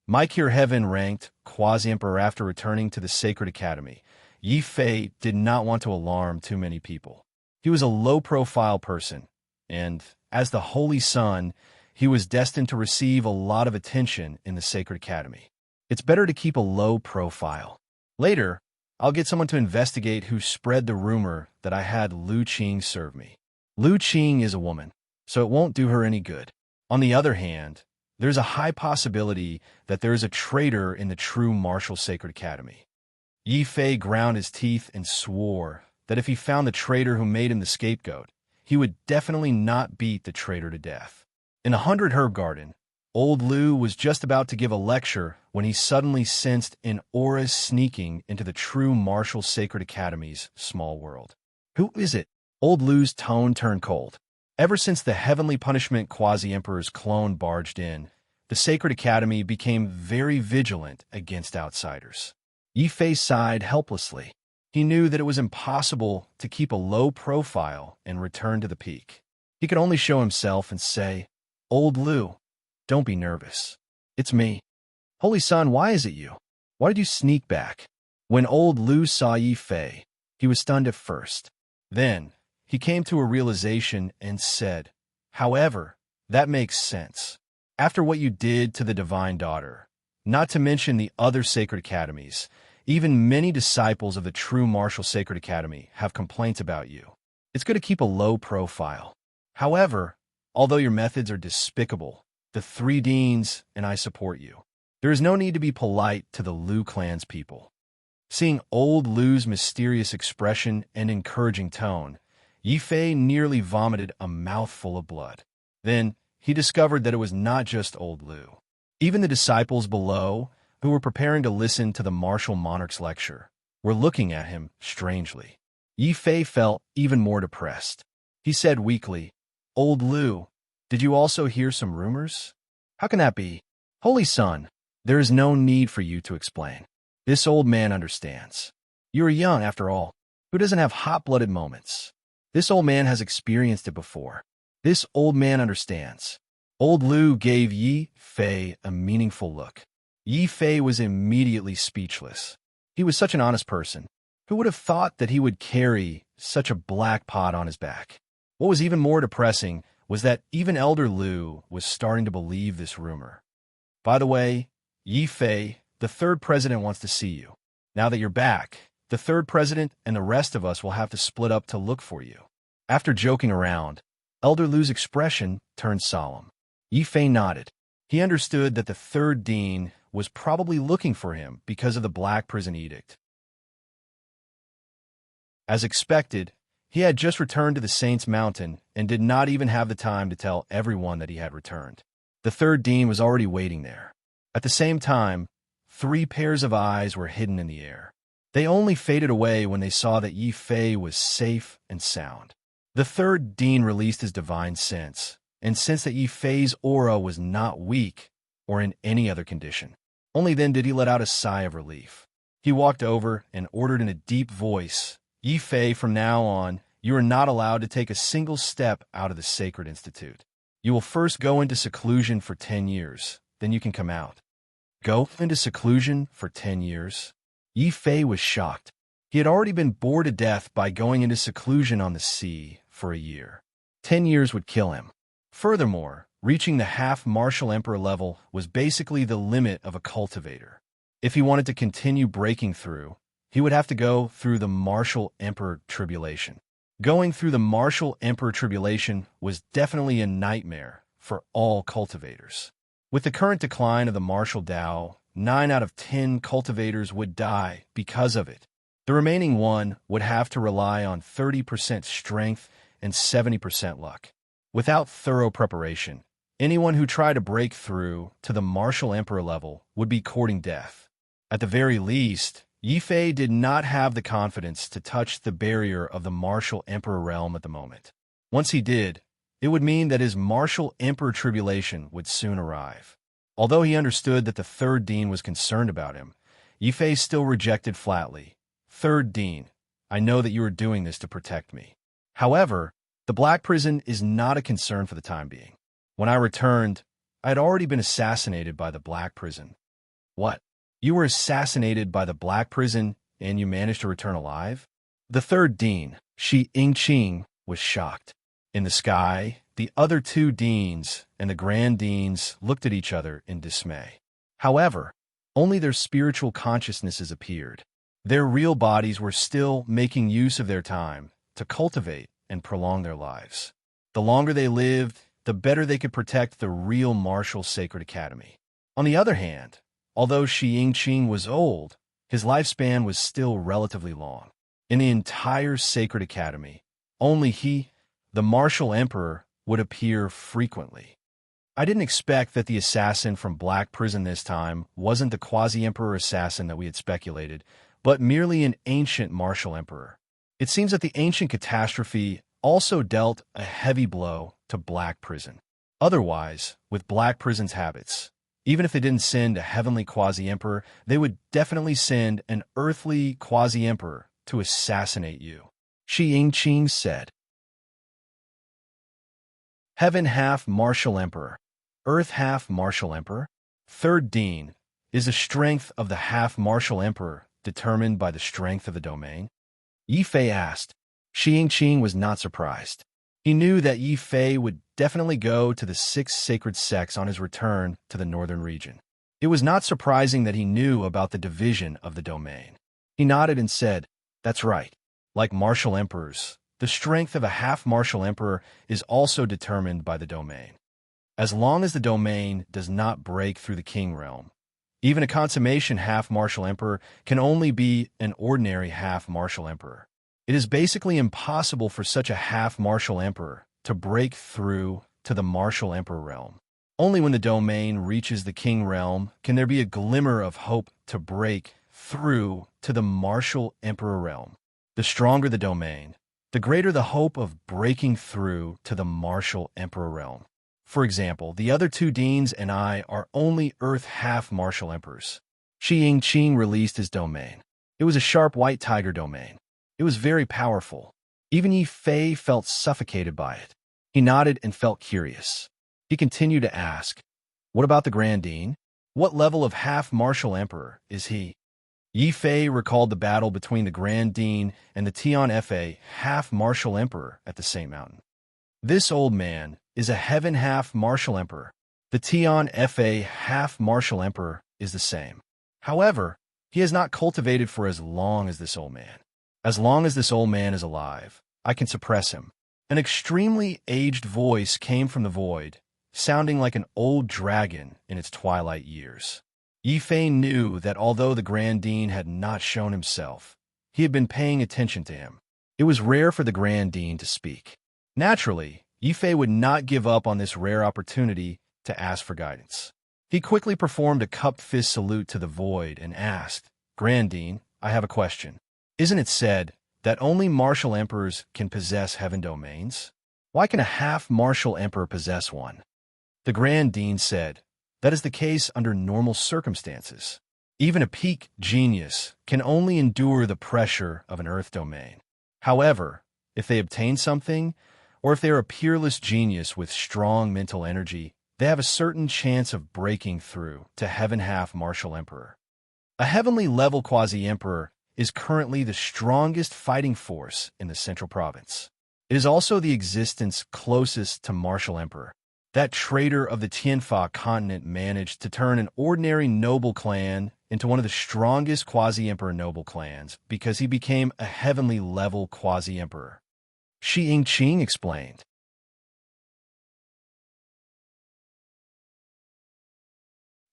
Mike. Your heaven-ranked quasi-emperor. After returning to the Sacred Academy, Yi Fei did not want to alarm too many people. He was a low-profile person, and as the Holy Sun, he was destined to receive a lot of attention in the Sacred Academy. It's better to keep a low profile. Later, I'll get someone to investigate who spread the rumor that I had Lu Qing serve me. Lu Qing is a woman, so it won't do her any good. On the other hand, there's a high possibility that there is a traitor in the true martial Sacred Academy. Yi Fei ground his teeth and swore that if he found the traitor who made him the scapegoat, he would definitely not beat the traitor to death. In 100 Herb Garden, old Lu was just about to give a lecture when he suddenly sensed an aura sneaking into the true martial Sacred Academy's small world. Who is it? Old Lu's tone turned cold. Ever since the Heavenly Punishment Quasi-Emperor's clone barged in, the Sacred Academy became very vigilant against outsiders. Yi Fei sighed helplessly. He knew that it was impossible to keep a low profile and return to the peak. He could only show himself and say, "Old Lu, don't be nervous. It's me." "Holy Sun, why is it you? Why did you sneak back?" When old Lu saw Yi Fei, he was stunned at first. Then, he came to a realization and said, "However, that makes sense. After what you did to the Divine Daughter, not to mention the other Sacred Academies, even many disciples of the true martial Sacred Academy have complaints about you. It's good to keep a low profile. However, although your methods are despicable, the 3 deans and I support you. There is no need to be polite to the Lu clan's people." Seeing old Lu's mysterious expression and encouraging tone, Yi Fei nearly vomited a mouthful of blood. Then he discovered that it was not just old Lu. Even the disciples below, who were preparing to listen to the martial monarch's lecture, were looking at him strangely. Yi Fei felt even more depressed. He said weakly, "Old Lu, did you also hear some rumors? How can that be? Holy Son, there is no need for you to explain. This old man understands. You are young, after all. Who doesn't have hot-blooded moments? This old man has experienced it before. This old man understands." Old Lu gave Yi Fei a meaningful look. Yi Fei was immediately speechless. He was such an honest person. Who would have thought that he would carry such a black pot on his back? What was even more depressing was that even Elder Lu was starting to believe this rumor. "By the way, Yi Fei, the third president wants to see you. Now that you're back, the third president and the rest of us will have to split up to look for you." After joking around, Elder Lu's expression turned solemn. Yi Fei nodded. He understood that the third dean was probably looking for him because of the Black Prison Edict. As expected, he had just returned to the Saints' Mountain and did not even have the time to tell everyone that he had returned. The third dean was already waiting there. At the same time, 3 pairs of eyes were hidden in the air. They only faded away when they saw that Yi Fei was safe and sound. The third dean released his divine sense, and sensed that Yi Fei's aura was not weak or in any other condition. Only then did he let out a sigh of relief. He walked over and ordered in a deep voice, "Yi Fei, from now on, you are not allowed to take a single step out of the Sacred Institute. You will first go into seclusion for 10 years, then you can come out." Go into seclusion for 10 years? Yi Fei was shocked. He had already been bored to death by going into seclusion on the sea for a year. 10 years would kill him. Furthermore, reaching the half-martial emperor level was basically the limit of a cultivator. If he wanted to continue breaking through, he would have to go through the martial emperor tribulation. Going through the martial emperor tribulation was definitely a nightmare for all cultivators. With the current decline of the martial Tao, 9 out of 10 cultivators would die because of it. The remaining one would have to rely on 30% strength and 70% luck. Without thorough preparation, anyone who tried to break through to the martial emperor level would be courting death. At the very least, Yi Fei did not have the confidence to touch the barrier of the martial emperor realm at the moment. Once he did, it would mean that his martial emperor tribulation would soon arrive. Although he understood that the third dean was concerned about him, Yi Fei still rejected flatly. "Third dean, I know that you are doing this to protect me. However, the Black Prison is not a concern for the time being. When I returned, I had already been assassinated by the Black Prison." "What? You were assassinated by the Black Prison and you managed to return alive?" The third dean, Shi Yingqing, was shocked. In the sky, the other 2 deans and the grand deans looked at each other in dismay. However, only their spiritual consciousnesses appeared. Their real bodies were still making use of their time to cultivate and prolong their lives. The longer they lived, the better they could protect the real martial sacred academy. On the other hand, although Shi Yingqing was old, his lifespan was still relatively long. In the entire sacred academy, only he, the martial emperor, would appear frequently. I didn't expect that the assassin from Black Prison this time wasn't the quasi-emperor assassin that we had speculated, but merely an ancient martial emperor. It seems that the ancient catastrophe also dealt a heavy blow to Black Prison. Otherwise, with Black Prison's habits, even if they didn't send a heavenly quasi-emperor, they would definitely send an earthly quasi-emperor to assassinate you. Shi Yingqing said. Heaven half martial emperor, earth half martial emperor. Third dean, is the strength of the half martial emperor determined by the strength of the domain? Yi Fei asked. Shi Yingqing was not surprised. He knew that Yi Fei would definitely go to the 6 sacred sects on his return to the northern region. It was not surprising that he knew about the division of the domain. He nodded and said, "That's right. Like martial emperors, the strength of a half-martial emperor is also determined by the domain. As long as the domain does not break through the king realm, even a consummation half-martial emperor can only be an ordinary half-martial emperor. It is basically impossible for such a half-martial emperor to break through to the martial emperor realm. Only when the domain reaches the king realm can there be a glimmer of hope to break through to the martial emperor realm. The stronger the domain, the greater the hope of breaking through to the martial emperor realm. For example, the other two deans and I are only Earth half martial emperors. Shi Yingqing released his domain. It was a sharp white tiger domain. It was very powerful. Even Yi Fei felt suffocated by it. He nodded and felt curious. He continued to ask, "What about the Grand Dean? What level of half martial emperor is he?" Yi Fei recalled the battle between the Grand Dean and the Tian Fa half martial emperor at the Saint Mountain. This old man is a heaven half martial emperor. The Tian Fa half martial emperor is the same. However, he has not cultivated for as long as this old man. As long as this old man is alive, I can suppress him. An extremely aged voice came from the void, sounding like an old dragon in its twilight years. Yi Fei knew that although the Grand Dean had not shown himself, he had been paying attention to him. It was rare for the Grand Dean to speak. Naturally, Yi Fei would not give up on this rare opportunity to ask for guidance. He quickly performed a cupped fist salute to the void and asked, "Grand Dean, I have a question. Isn't it said that only martial emperors can possess heaven domains? Why can a half martial emperor possess one?" The Grand Dean said, "That is the case under normal circumstances. Even a peak genius can only endure the pressure of an earth domain. However, if they obtain something, or if they are a peerless genius with strong mental energy, they have a certain chance of breaking through to heaven half martial emperor. A heavenly level quasi-emperor is currently the strongest fighting force in the central province. It is also the existence closest to martial emperor. That traitor of the Tianfa continent managed to turn an ordinary noble clan into one of the strongest quasi-emperor noble clans because he became a heavenly level quasi-emperor," Shi Yingqing explained.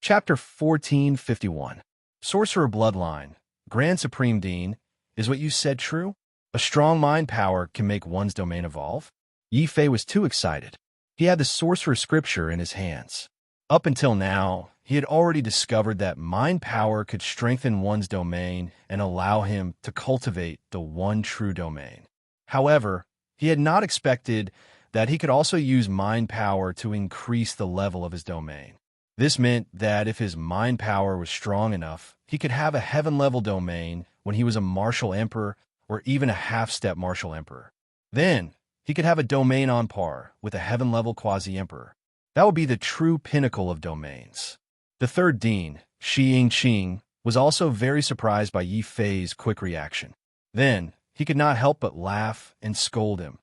Chapter 1451. Sorcerer Bloodline. Grand Supreme Dean, is what you said true? A strong mind power can make one's domain evolve? Yi Fei was too excited. He had the sorcerer scripture in his hands. Up until now, he had already discovered that mind power could strengthen one's domain and allow him to cultivate the one true domain. However, he had not expected that he could also use mind power to increase the level of his domain. This meant that if his mind power was strong enough, he could have a heaven-level domain when he was a martial emperor or even a half-step martial emperor. Then, he could have a domain on par with a heaven-level quasi-emperor. That would be the true pinnacle of domains. The third dean, Shi Yingqing, was also very surprised by Yi Fei's quick reaction. Then, he could not help but laugh and scold him.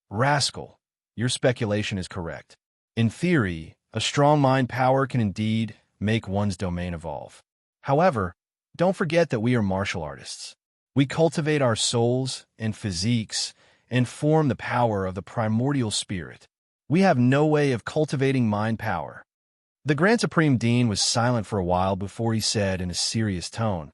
"Rascal, your speculation is correct. In theory, a strong mind power can indeed make one's domain evolve. However, don't forget that we are martial artists. We cultivate our souls and physiques and form the power of the primordial spirit. We have no way of cultivating mind power." The Grand Supreme Dean was silent for a while before he said in a serious tone,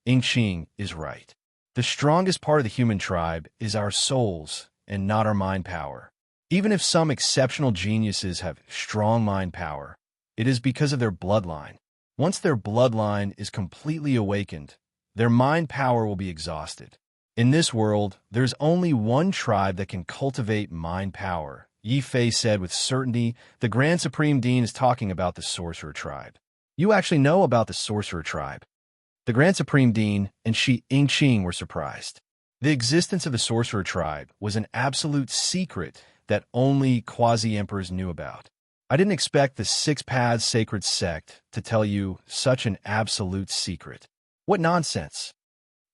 "Yingqing is right. The strongest part of the human tribe is our souls and not our mind power. Even if some exceptional geniuses have strong mind power, it is because of their bloodline. Once their bloodline is completely awakened, their mind power will be exhausted. In this world, there's only one tribe that can cultivate mind power," Yi Fei said with certainty. "The Grand Supreme Dean is talking about the Sorcerer tribe." "You actually know about the Sorcerer tribe?" The Grand Supreme Dean and Shi Yingqing were surprised. The existence of the Sorcerer tribe was an absolute secret that only quasi-emperors knew about. "I didn't expect the Six Paths Sacred Sect to tell you such an absolute secret." "What nonsense!"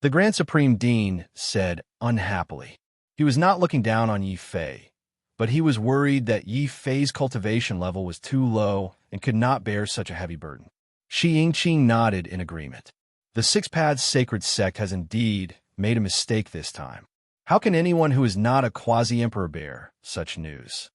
The Grand Supreme Dean said unhappily. He was not looking down on Yi Fei, but he was worried that Yi Fei's cultivation level was too low and could not bear such a heavy burden. Shi Yingqing nodded in agreement. "The Six Paths Sacred Sect has indeed made a mistake this time. How can anyone who is not a quasi-emperor bear such news?"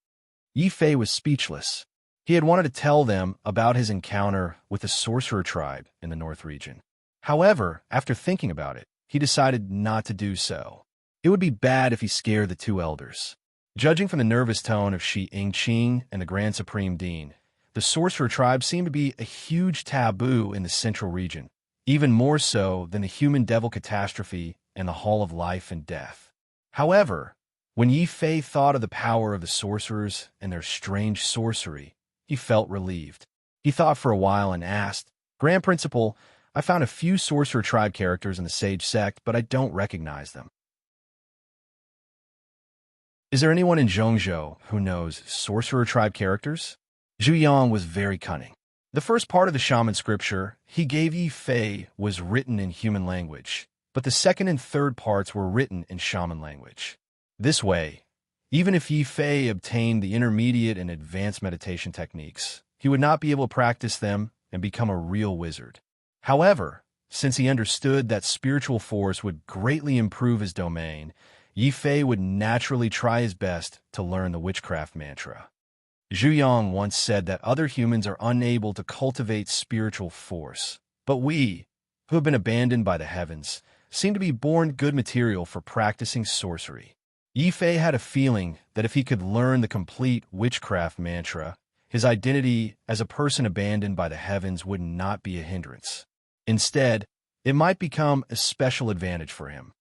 Yi Fei was speechless. He had wanted to tell them about his encounter with the Sorcerer tribe in the North region. However, after thinking about it, he decided not to do so. It would be bad if he scared the two elders. Judging from the nervous tone of Shi Yingqing and the Grand Supreme Dean, the sorcerer tribe seemed to be a huge taboo in the central region, even more so than the human devil catastrophe and the Hall of Life and Death. However, when Yi Fei thought of the power of the sorcerers and their strange sorcery, he felt relieved. He thought for a while and asked, "Grand Principal, I found a few sorcerer tribe characters in the Sage sect, but I don't recognize them. Is there anyone in Zhongzhou who knows sorcerer tribe characters?" Zhu Yang was very cunning. The first part of the shaman scripture he gave Yi Fei was written in human language, but the second and third parts were written in shaman language. This way, even if Yi Fei obtained the intermediate and advanced meditation techniques, he would not be able to practice them and become a real wizard. However, since he understood that spiritual force would greatly improve his domain, Yi Fei would naturally try his best to learn the witchcraft mantra. Zhu Yang once said that other humans are unable to cultivate spiritual force, but we, who have been abandoned by the heavens, seem to be born good material for practicing sorcery. Yi Fei had a feeling that if he could learn the complete witchcraft mantra, his identity as a person abandoned by the heavens would not be a hindrance. Instead, it might become a special advantage for him.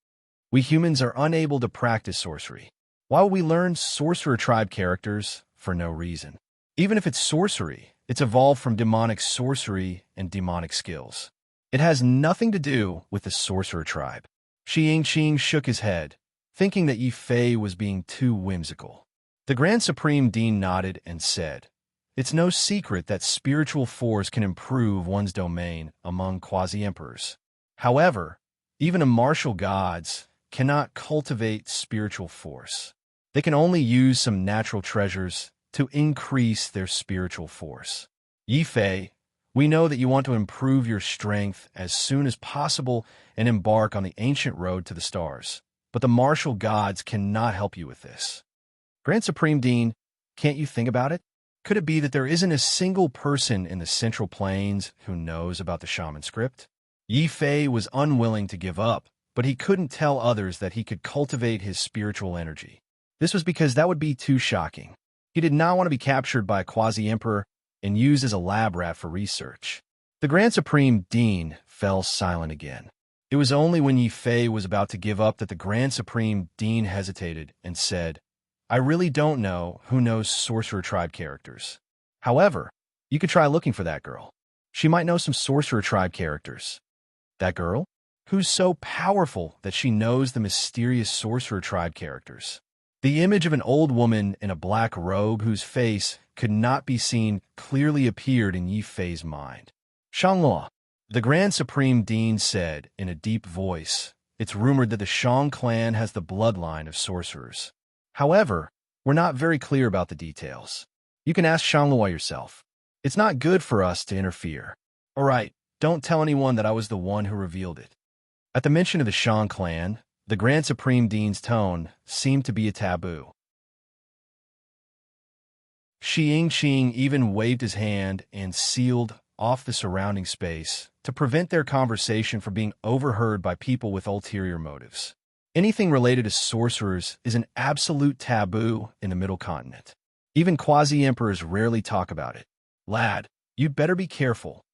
We humans are unable to practice sorcery. Why would we learn sorcerer tribe characters for no reason? Even if it's sorcery, it's evolved from demonic sorcery and demonic skills. It has nothing to do with the sorcerer tribe. Shi Yingqing shook his head, thinking that Yi Fei was being too whimsical. The Grand Supreme Dean nodded and said, "It's no secret that spiritual force can improve one's domain among quasi-emperors. However, even the martial gods cannot cultivate spiritual force. They can only use some natural treasures to increase their spiritual force. Yi Fei, we know that you want to improve your strength as soon as possible and embark on the ancient road to the stars, but the martial gods cannot help you with this." Grand Supreme Dean, can't you think about it? Could it be that there isn't a single person in the Central Plains who knows about the shaman script? Yi Fei was unwilling to give up, but he couldn't tell others that he could cultivate his spiritual energy. This was because that would be too shocking. He did not want to be captured by a quasi-emperor and used as a lab rat for research. The Grand Supreme Dean fell silent again. It was only when Yi Fei was about to give up that the Grand Supreme Dean hesitated and said, "I really don't know who knows sorcerer tribe characters. However, you could try looking for that girl. She might know some sorcerer tribe characters." "That girl? Who's so powerful that she knows the mysterious sorcerer tribe characters?" The image of an old woman in a black robe whose face could not be seen clearly appeared in Yi Fei's mind. "Shangluo," the Grand Supreme Dean said in a deep voice, "it's rumored that the Shang clan has the bloodline of sorcerers. However, we're not very clear about the details. You can ask Shangluo yourself. It's not good for us to interfere. All right, don't tell anyone that I was the one who revealed it." At the mention of the Shang clan, the Grand Supreme Dean's tone seemed to be a taboo. Shi Yingqing even waved his hand and sealed off the surrounding space to prevent their conversation from being overheard by people with ulterior motives. Anything related to sorcerers is an absolute taboo in the Middle Continent. Even quasi-emperors rarely talk about it. "Lad, you'd better be careful,"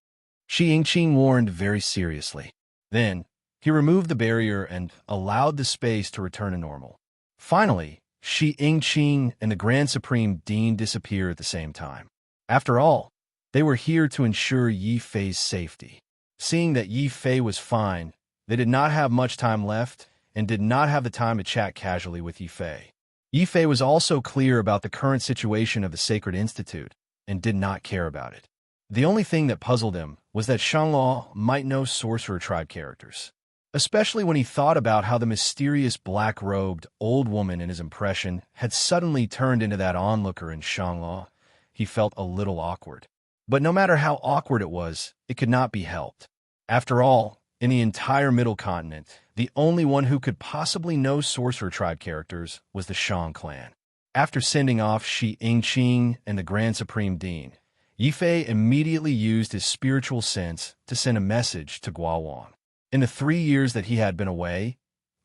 Shi Yingqing warned very seriously. Then, he removed the barrier and allowed the space to return to normal. Finally, Shi Yingqing and the Grand Supreme Dean disappeared at the same time. After all, they were here to ensure Yi Fei's safety. Seeing that Yi Fei was fine, they did not have much time left and did not have the time to chat casually with Yi Fei. Yi Fei was also clear about the current situation of the Sacred Institute and did not care about it. The only thing that puzzled him was that Shangluo might know sorcerer tribe characters. Especially when he thought about how the mysterious black-robed old woman in his impression had suddenly turned into that onlooker in Shangluo, he felt a little awkward. But no matter how awkward it was, it could not be helped. After all, in the entire Middle Continent, the only one who could possibly know sorcerer tribe characters was the Shang clan. After sending off Shi Yingqing and the Grand Supreme Dean, Yi Fei immediately used his spiritual sense to send a message to Guowang. In the 3 years that he had been away,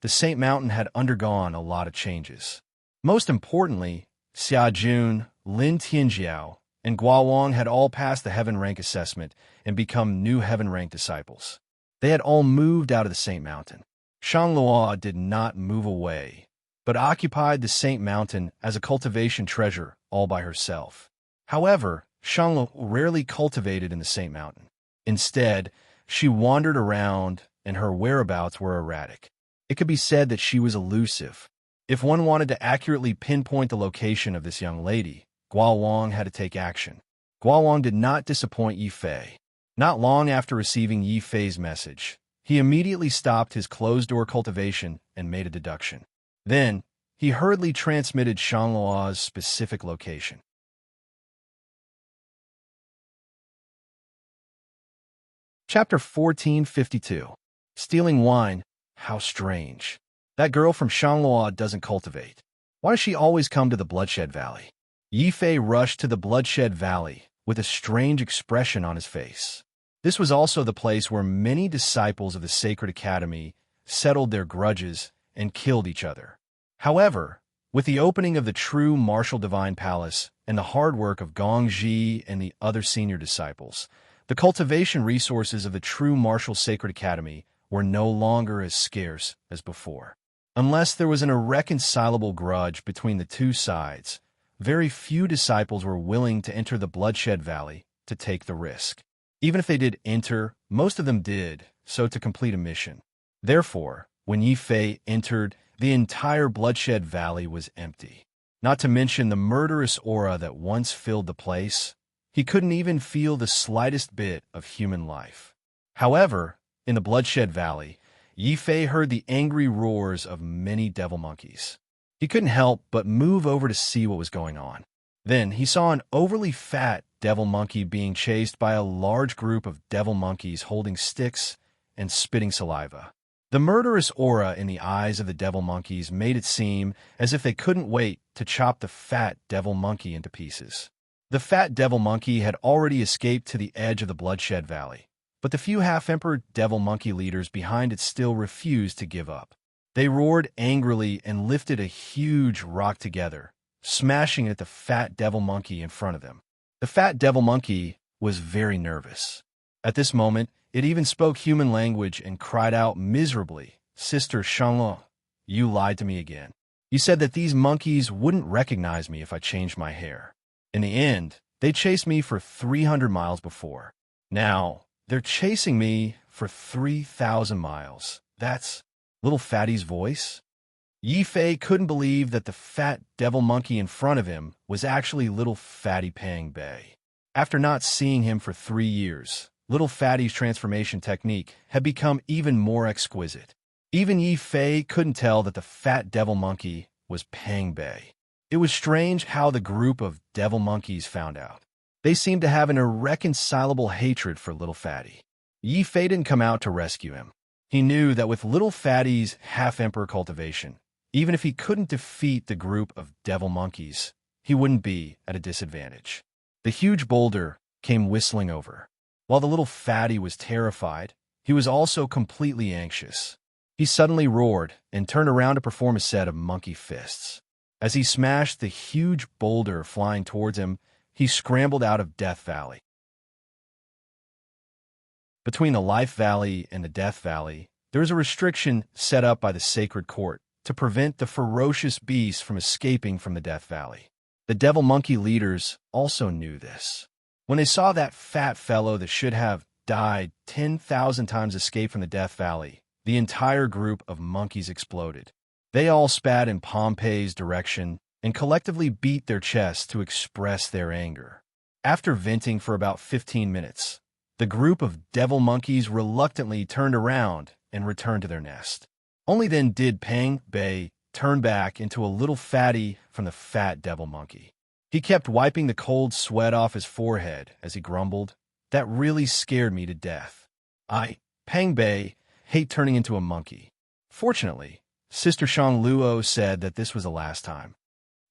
the Saint Mountain had undergone a lot of changes. Most importantly, Xia Jun, Lin Tianjiao, and Gua Wang had all passed the heaven rank assessment and become new heaven rank disciples. They had all moved out of the Saint Mountain. Shanglua did not move away, but occupied the Saint Mountain as a cultivation treasure all by herself. However, Shanglua rarely cultivated in the Saint Mountain. Instead, she wandered around, and her whereabouts were erratic. It could be said that she was elusive. If one wanted to accurately pinpoint the location of this young lady, Gua Wang had to take action. Gua Wang did not disappoint Yi Fei. Not long after receiving Yi Fei's message, he immediately stopped his closed-door cultivation and made a deduction. Then, he hurriedly transmitted Shanglua's specific location. Chapter 1452. Stealing wine. How strange. That girl from Shanglua doesn't cultivate. Why does she always come to the Bloodshed Valley? Yi Fei rushed to the Bloodshed Valley with a strange expression on his face. This was also the place where many disciples of the Sacred Academy settled their grudges and killed each other. However, with the opening of the true Martial Divine Palace and the hard work of Gong Ji and the other senior disciples, the cultivation resources of the true Martial Sacred Academy were no longer as scarce as before. Unless there was an irreconcilable grudge between the two sides, very few disciples were willing to enter the Bloodshed Valley to take the risk. Even if they did enter, most of them did so to complete a mission. Therefore, when Yi Fei entered, the entire Bloodshed Valley was empty. Not to mention the murderous aura that once filled the place. He couldn't even feel the slightest bit of human life. However, in the Bloodshed Valley, Yi Fei heard the angry roars of many devil monkeys. He couldn't help but move over to see what was going on. Then he saw an overly fat devil monkey being chased by a large group of devil monkeys holding sticks and spitting saliva. The murderous aura in the eyes of the devil monkeys made it seem as if they couldn't wait to chop the fat devil monkey into pieces. The fat devil monkey had already escaped to the edge of the Bloodshed Valley, but the few half-emperor devil monkey leaders behind it still refused to give up. They roared angrily and lifted a huge rock together, smashing it at the fat devil monkey in front of them. The fat devil monkey was very nervous. At this moment, it even spoke human language and cried out miserably, "Sister Shanglong, you lied to me again. You said that these monkeys wouldn't recognize me if I changed my hair. In the end, they chased me for 300 miles before. Now, they're chasing me for 3,000 miles. That's little fatty's voice?" Yi Fei couldn't believe that the fat devil monkey in front of him was actually little fatty Pang Bei. After not seeing him for 3 years, little fatty's transformation technique had become even more exquisite. Even Yi Fei couldn't tell that the fat devil monkey was Pang Bei. It was strange how the group of devil monkeys found out. They seemed to have an irreconcilable hatred for little fatty. Yi Fei didn't come out to rescue him. He knew that with little fatty's half-emperor cultivation, even if he couldn't defeat the group of devil monkeys, he wouldn't be at a disadvantage. The huge boulder came whistling over. While the little fatty was terrified, he was also completely anxious. He suddenly roared and turned around to perform a set of monkey fists. As he smashed the huge boulder flying towards him, he scrambled out of Death Valley. Between the Life Valley and the Death Valley, there is a restriction set up by the Sacred Court to prevent the ferocious beasts from escaping from the Death Valley. The devil monkey leaders also knew this. When they saw that fat fellow that should have died 10,000 times escape from the Death Valley, the entire group of monkeys exploded. They all spat in Pompey's direction and collectively beat their chests to express their anger. After venting for about 15 minutes, the group of devil monkeys reluctantly turned around and returned to their nest. Only then did Pang Bei turn back into a little fatty from the fat devil monkey. He kept wiping the cold sweat off his forehead as he grumbled, "That really scared me to death. Pang Bei, hate turning into a monkey." Fortunately, Sister Shang Luo said that this was the last time.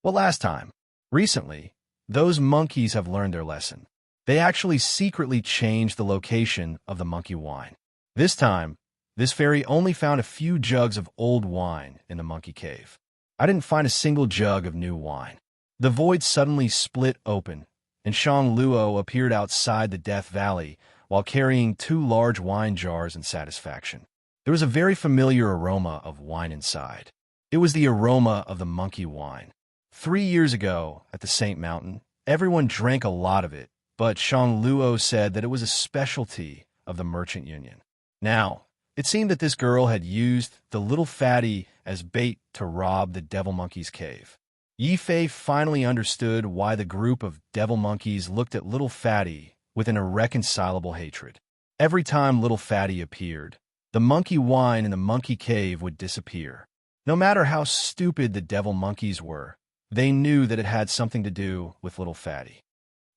What last time? Recently, those monkeys have learned their lesson. They actually secretly changed the location of the monkey wine. This time, this fairy only found a few jugs of old wine in the monkey cave. I didn't find a single jug of new wine. The void suddenly split open, and Shang Luo appeared outside the Death Valley while carrying 2 large wine jars in satisfaction. There was a very familiar aroma of wine inside. It was the aroma of the monkey wine. 3 years ago, at the Saint Mountain, everyone drank a lot of it, but Shang Luo said that it was a specialty of the merchant union. Now, it seemed that this girl had used the little fatty as bait to rob the devil monkey's cave. Yi Fei finally understood why the group of devil monkeys looked at little fatty with an irreconcilable hatred. Every time little fatty appeared, the monkey wine in the monkey cave would disappear. No matter how stupid the devil monkeys were, they knew that it had something to do with little fatty.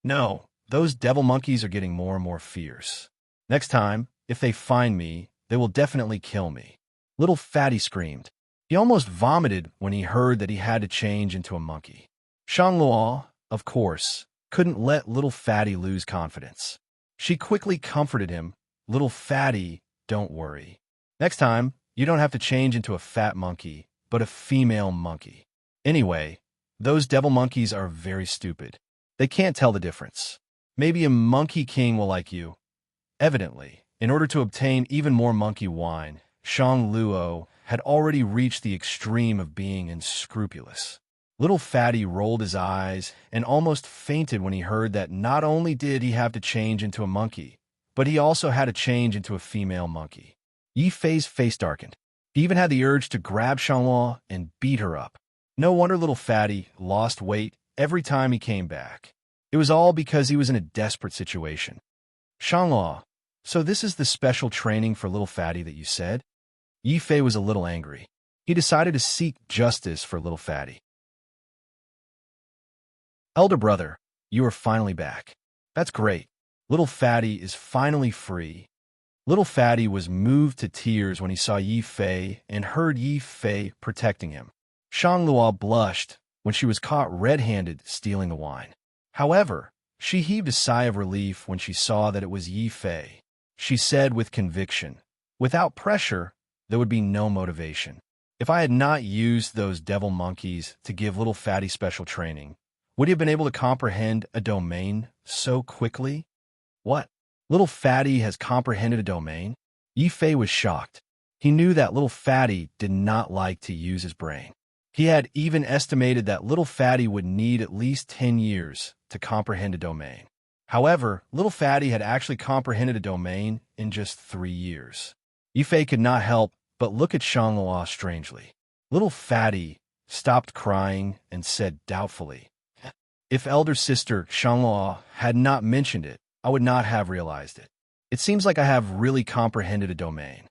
No, those devil monkeys are getting more and more fierce. Next time, if they find me, they will definitely kill me. Little fatty screamed. He almost vomited when he heard that he had to change into a monkey. Shang Luo, of course, couldn't let little fatty lose confidence. She quickly comforted him. Little fatty, don't worry. Next time, you don't have to change into a fat monkey, but a female monkey. Anyway, those devil monkeys are very stupid. They can't tell the difference. Maybe a monkey king will like you. Evidently, in order to obtain even more monkey wine, Shang Luo had already reached the extreme of being unscrupulous. Little fatty rolled his eyes and almost fainted when he heard that not only did he have to change into a monkey, but he also had to change into a female monkey. Yi Fei's face darkened. He even had the urge to grab Shang Luo and beat her up. No wonder little fatty lost weight every time he came back. It was all because he was in a desperate situation. Shang Luo, so this is the special training for little fatty that you said? Yi Fei was a little angry. He decided to seek justice for little fatty. Elder brother, you are finally back. That's great. Little fatty is finally free. Little fatty was moved to tears when he saw Yi Fei and heard Yi Fei protecting him. Shang Luo blushed when she was caught red-handed stealing the wine. However, she heaved a sigh of relief when she saw that it was Yi Fei. She said with conviction, without pressure, there would be no motivation. If I had not used those devil monkeys to give little fatty special training, would he have been able to comprehend a domain so quickly? What? Little fatty has comprehended a domain? Yi Fei was shocked. He knew that little fatty did not like to use his brain. He had even estimated that little fatty would need at least 10 years to comprehend a domain. However, little fatty had actually comprehended a domain in just 3 years. Yi Fei could not help but look at Shang Luo strangely. Little fatty stopped crying and said doubtfully, if elder sister Shang Luo had not mentioned it, I would not have realized it. It seems like I have really comprehended a domain.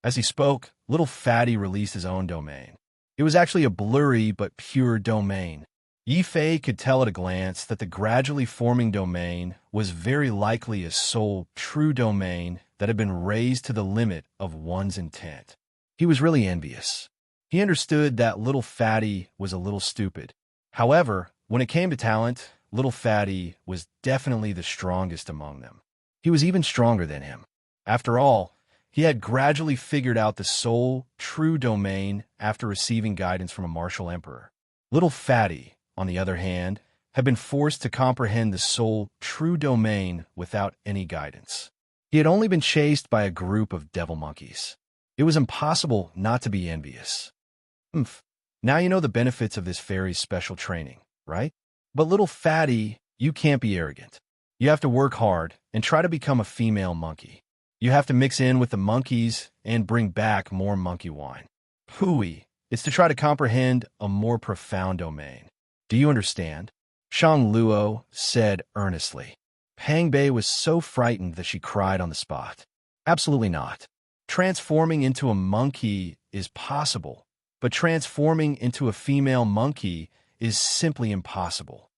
As he spoke, little fatty released his own domain. It was actually a blurry but pure domain. Yi Fei could tell at a glance that the gradually forming domain was very likely a sole, true domain that had been raised to the limit of one's intent. He was really envious. He understood that little fatty was a little stupid. However, when it came to talent, little fatty was definitely the strongest among them. He was even stronger than him. After all, he had gradually figured out the sole, true domain after receiving guidance from a martial emperor. Little fatty, on the other hand, had been forced to comprehend the sole, true domain without any guidance. He had only been chased by a group of devil monkeys. It was impossible not to be envious. Now you know the benefits of this fairy's special training, right? But little fatty, you can't be arrogant. You have to work hard and try to become a female monkey. You have to mix in with the monkeys and bring back more monkey wine. Hooey, it's to try to comprehend a more profound domain. Do you understand? Shang Luo said earnestly. Pang Bei was so frightened that she cried on the spot. Absolutely not. Transforming into a monkey is possible, but transforming into a female monkey is simply impossible.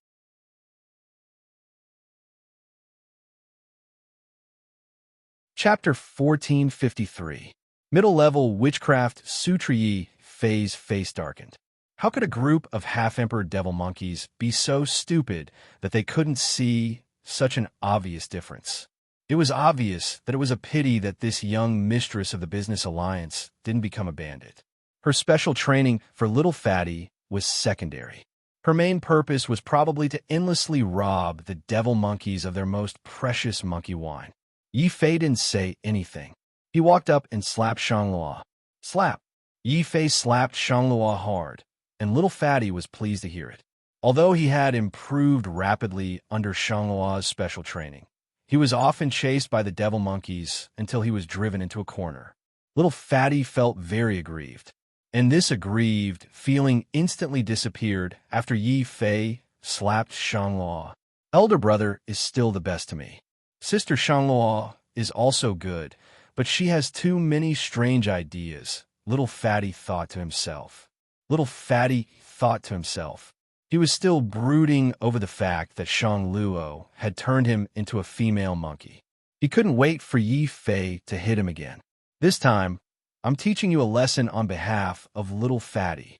Chapter 1453. Middle-level witchcraft Sutriyi Fei's face darkened. How could a group of half-emperor devil monkeys be so stupid that they couldn't see such an obvious difference? It was obvious that it was a pity that this young mistress of the business alliance didn't become a bandit. Her special training for little fatty was secondary. Her main purpose was probably to endlessly rob the devil monkeys of their most precious monkey wine. Yi Fei didn't say anything. He walked up and slapped Shanglua. Slap! Yi Fei slapped Shanglua hard, and little fatty was pleased to hear it. Although he had improved rapidly under Shanglua's special training, he was often chased by the devil monkeys until he was driven into a corner. Little fatty felt very aggrieved, and this aggrieved feeling instantly disappeared after Yi Fei slapped Shanglua. Elder brother is still the best to me. Sister Shanglua is also good, but she has too many strange ideas, little fatty thought to himself. Little fatty thought to himself. He was still brooding over the fact that Shang Luo had turned him into a female monkey. He couldn't wait for Yi Fei to hit him again. This time, I'm teaching you a lesson on behalf of little fatty.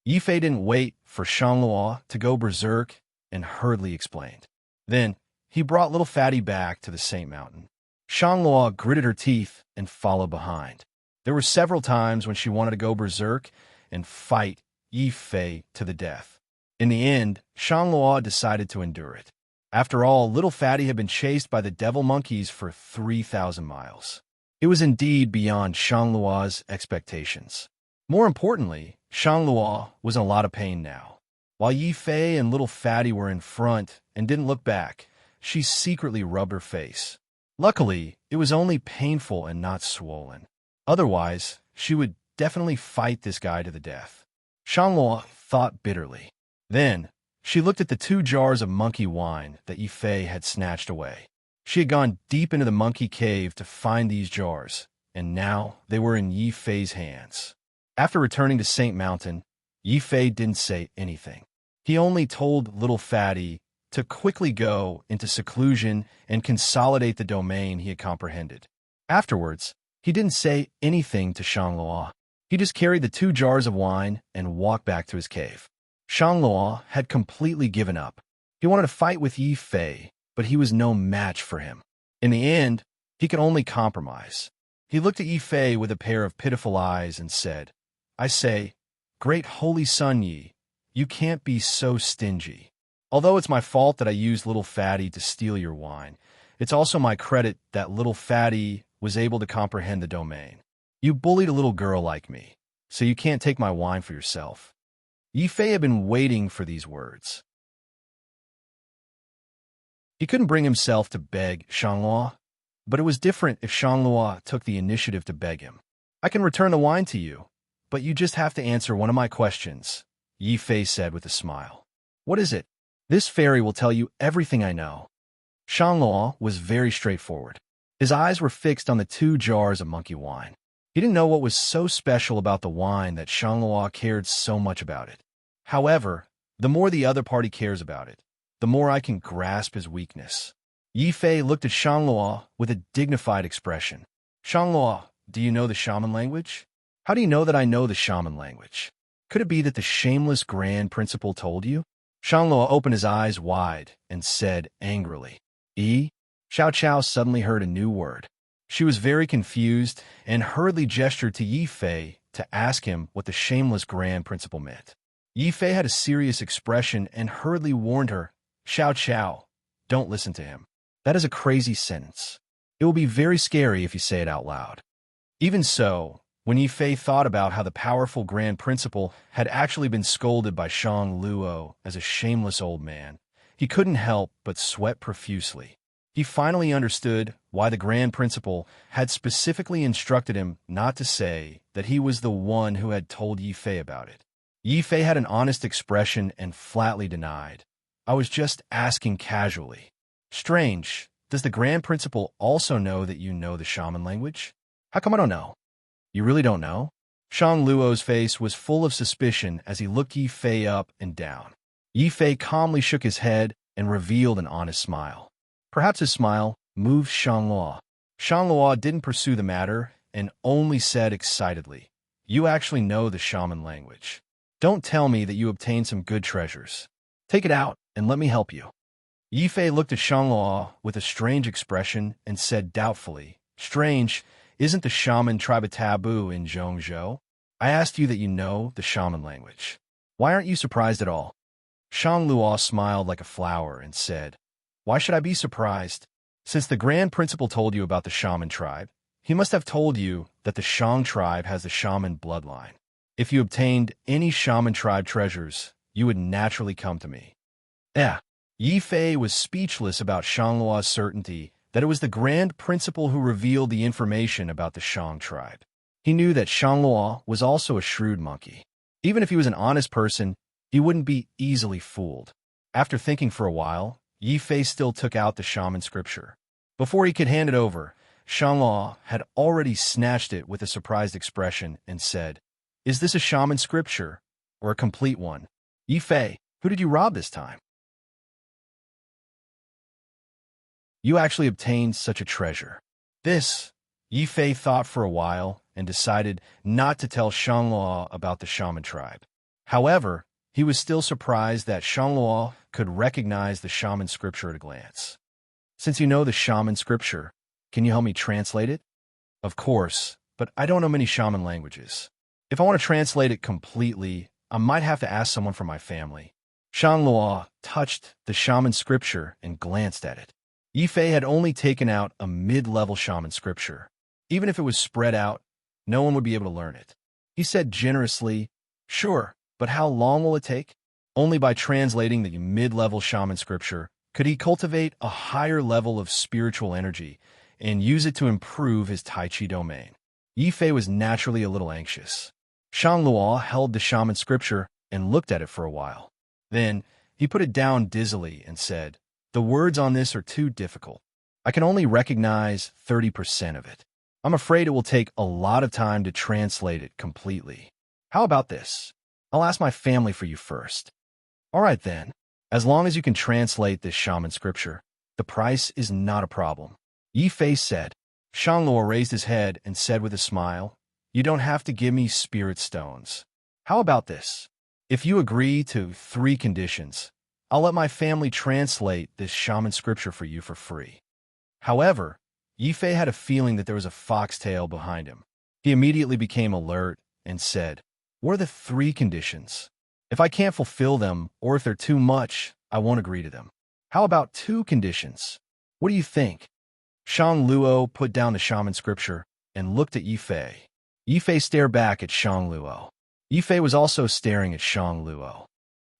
Yi Fei didn't wait for Shang Luo to go berserk and hurriedly explained. Then, he brought little fatty back to the Saint Mountain. Shang Luo gritted her teeth and followed behind. There were several times when she wanted to go berserk and fight Yi Fei to the death. In the end, Shanglua decided to endure it. After all, little fatty had been chased by the devil monkeys for 3,000 miles. It was indeed beyond Shanglua's expectations. More importantly, Shanglua was in a lot of pain now. While Yi Fei and little fatty were in front and didn't look back, she secretly rubbed her face. Luckily, it was only painful and not swollen. Otherwise, she would definitely fight this guy to the death. Shanglua thought bitterly. Then, she looked at the 2 jars of monkey wine that Yi Fei had snatched away. She had gone deep into the monkey cave to find these jars, and now they were in Yi Fei's hands. After returning to Saint Mountain, Yi Fei didn't say anything. He only told little fatty to quickly go into seclusion and consolidate the domain he had comprehended. Afterwards, he didn't say anything to Shanglua. He just carried the 2 jars of wine and walked back to his cave. Shanglua had completely given up. He wanted to fight with Yi Fei, but he was no match for him. In the end, he could only compromise. He looked at Yi Fei with a pair of pitiful eyes and said, I say, great holy son Yi, you can't be so stingy. Although it's my fault that I used little fatty to steal your wine, it's also my credit that little fatty was able to comprehend the domain. You bullied a little girl like me, so you can't take my wine for yourself. Yi Fei had been waiting for these words. He couldn't bring himself to beg Shanglua, but it was different if Shanglua took the initiative to beg him. I can return the wine to you, but you just have to answer one of my questions, Yi Fei said with a smile. What is it? This fairy will tell you everything I know. Shanglua was very straightforward. His eyes were fixed on the 2 jars of monkey wine. He didn't know what was so special about the wine that Shanglua cared so much about it. However, the more the other party cares about it, the more I can grasp his weakness. Yi Fei looked at Shanglua with a dignified expression. Shanglua, do you know the shaman language? How do you know that I know the shaman language? Could it be that the shameless grand principal told you? Shanglua opened his eyes wide and said angrily. Xiao Chao suddenly heard a new word. She was very confused and hurriedly gestured to Yi Fei to ask him what the shameless grand principal meant. Yi Fei had a serious expression and hurriedly warned her, Xiao Chao, don't listen to him. That is a crazy sentence. It will be very scary if you say it out loud. Even so, when Yi Fei thought about how the powerful grand principal had actually been scolded by Shang Luo as a shameless old man, he couldn't help but sweat profusely. He finally understood why the grand principal had specifically instructed him not to say that he was the one who had told Yi Fei about it. Yi Fei had an honest expression and flatly denied. I was just asking casually. Strange, does the grand principal also know that you know the shaman language? How come I don't know? You really don't know? Shang Luo's face was full of suspicion as he looked Yi Fei up and down. Yi Fei calmly shook his head and revealed an honest smile. Perhaps his smile moved Shanglua. Shanglua didn't pursue the matter and only said excitedly, You actually know the shaman language. Don't tell me that you obtained some good treasures. Take it out and let me help you. Yi Fei looked at Shanglua with a strange expression and said doubtfully, Strange, isn't the shaman tribe a taboo in Zhongzhou? I asked you that you know the shaman language. Why aren't you surprised at all? Shang Luo smiled like a flower and said, Why should I be surprised? Since the Grand Principal told you about the shaman tribe, he must have told you that the Shang tribe has the shaman bloodline. If you obtained any shaman tribe treasures, you would naturally come to me. Yeah. Yi Fei was speechless about Shang Luo's certainty that it was the Grand Principal who revealed the information about the Shang tribe. He knew that Shang Luo was also a shrewd monkey. Even if he was an honest person, he wouldn't be easily fooled. After thinking for a while, Yi Fei still took out the shaman scripture. Before he could hand it over, Shang Luo had already snatched it with a surprised expression and said, Is this a shaman scripture, or a complete one? Yi Fei, who did you rob this time? You actually obtained such a treasure. This, Yi Fei thought for a while and decided not to tell Shang Luo about the shaman tribe. However, he was still surprised that Shang Luo could recognize the shaman scripture at a glance. Since you know the shaman scripture, can you help me translate it? Of course, but I don't know many shaman languages. If I want to translate it completely, I might have to ask someone from my family. Shang Luo touched the shaman scripture and glanced at it. Yi Fei had only taken out a mid-level shaman scripture. Even if it was spread out, no one would be able to learn it. He said generously, Sure, but how long will it take? Only by translating the mid-level shaman scripture could he cultivate a higher level of spiritual energy and use it to improve his Tai Chi domain. Yi Fei was naturally a little anxious. Shang Luo held the shaman scripture and looked at it for a while. Then, he put it down dizzily and said, The words on this are too difficult. I can only recognize 30% of it. I'm afraid it will take a lot of time to translate it completely. How about this? I'll ask my family for you first. All right then. As long as you can translate this shaman scripture, the price is not a problem. Yi Fei said. Shang Luo raised his head and said with a smile, You don't have to give me spirit stones. How about this? If you agree to 3 conditions, I'll let my family translate this shaman scripture for you for free. However, Yi Fei had a feeling that there was a foxtail behind him. He immediately became alert and said, What are the 3 conditions? If I can't fulfill them, or if they're too much, I won't agree to them. How about 2 conditions? What do you think? Shang Luo put down the shaman scripture and looked at Yi Fei. Yi Fei stared back at Shang Luo. Yi Fei was also staring at Shang Luo.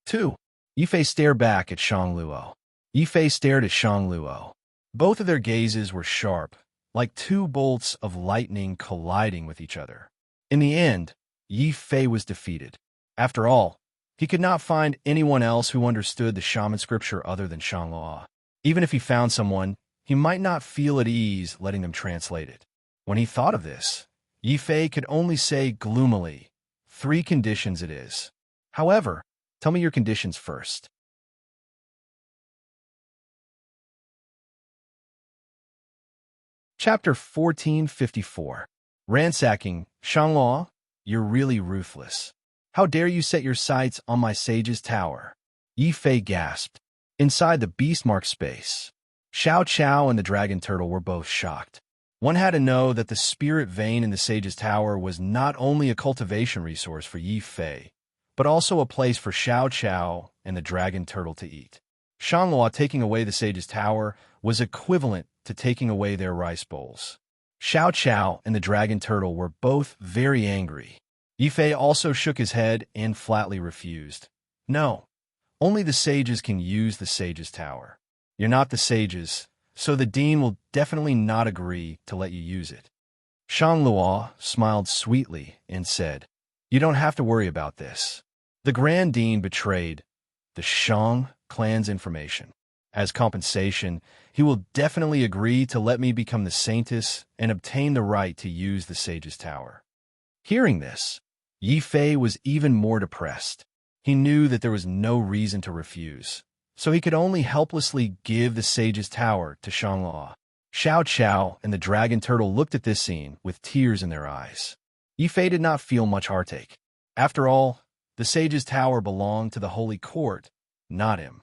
2. Yi Fei stared back at Shang Luo. Yi Fei stared at Shang Luo. Both of their gazes were sharp, like 2 bolts of lightning colliding with each other. In the end, Yi Fei was defeated. After all, he could not find anyone else who understood the shaman scripture other than Shang Luo. Even if he found someone, he might not feel at ease letting them translate it. When he thought of this, Yi Fei could only say gloomily, 3 conditions it is. However, tell me your conditions first. Chapter 1454. Ransacking. Shang Luo, you're really ruthless. How dare you set your sights on my sage's tower? Yi Fei gasped. Inside the beastmark space, Xiao Qiao and the dragon turtle were both shocked. One had to know that the spirit vein in the sage's tower was not only a cultivation resource for Yi Fei, but also a place for Xiao Qiao and the dragon turtle to eat. Shang Luo taking away the sage's tower was equivalent to taking away their rice bowls. Xiao Qiao and the dragon turtle were both very angry. Yi Fei also shook his head and flatly refused. No, only the sages can use the sage's tower. You're not the sages, so the dean will definitely not agree to let you use it. Shang Luo smiled sweetly and said, You don't have to worry about this. The Grand Dean betrayed the Shang clan's information. As compensation, he will definitely agree to let me become the saintess and obtain the right to use the sage's tower. Hearing this, Yi Fei was even more depressed. He knew that there was no reason to refuse, so he could only helplessly give the sage's tower to Shang Luo. Xiao Qiao and the dragon turtle looked at this scene with tears in their eyes. Yi Fei did not feel much heartache. After all, the sage's tower belonged to the holy court, not him.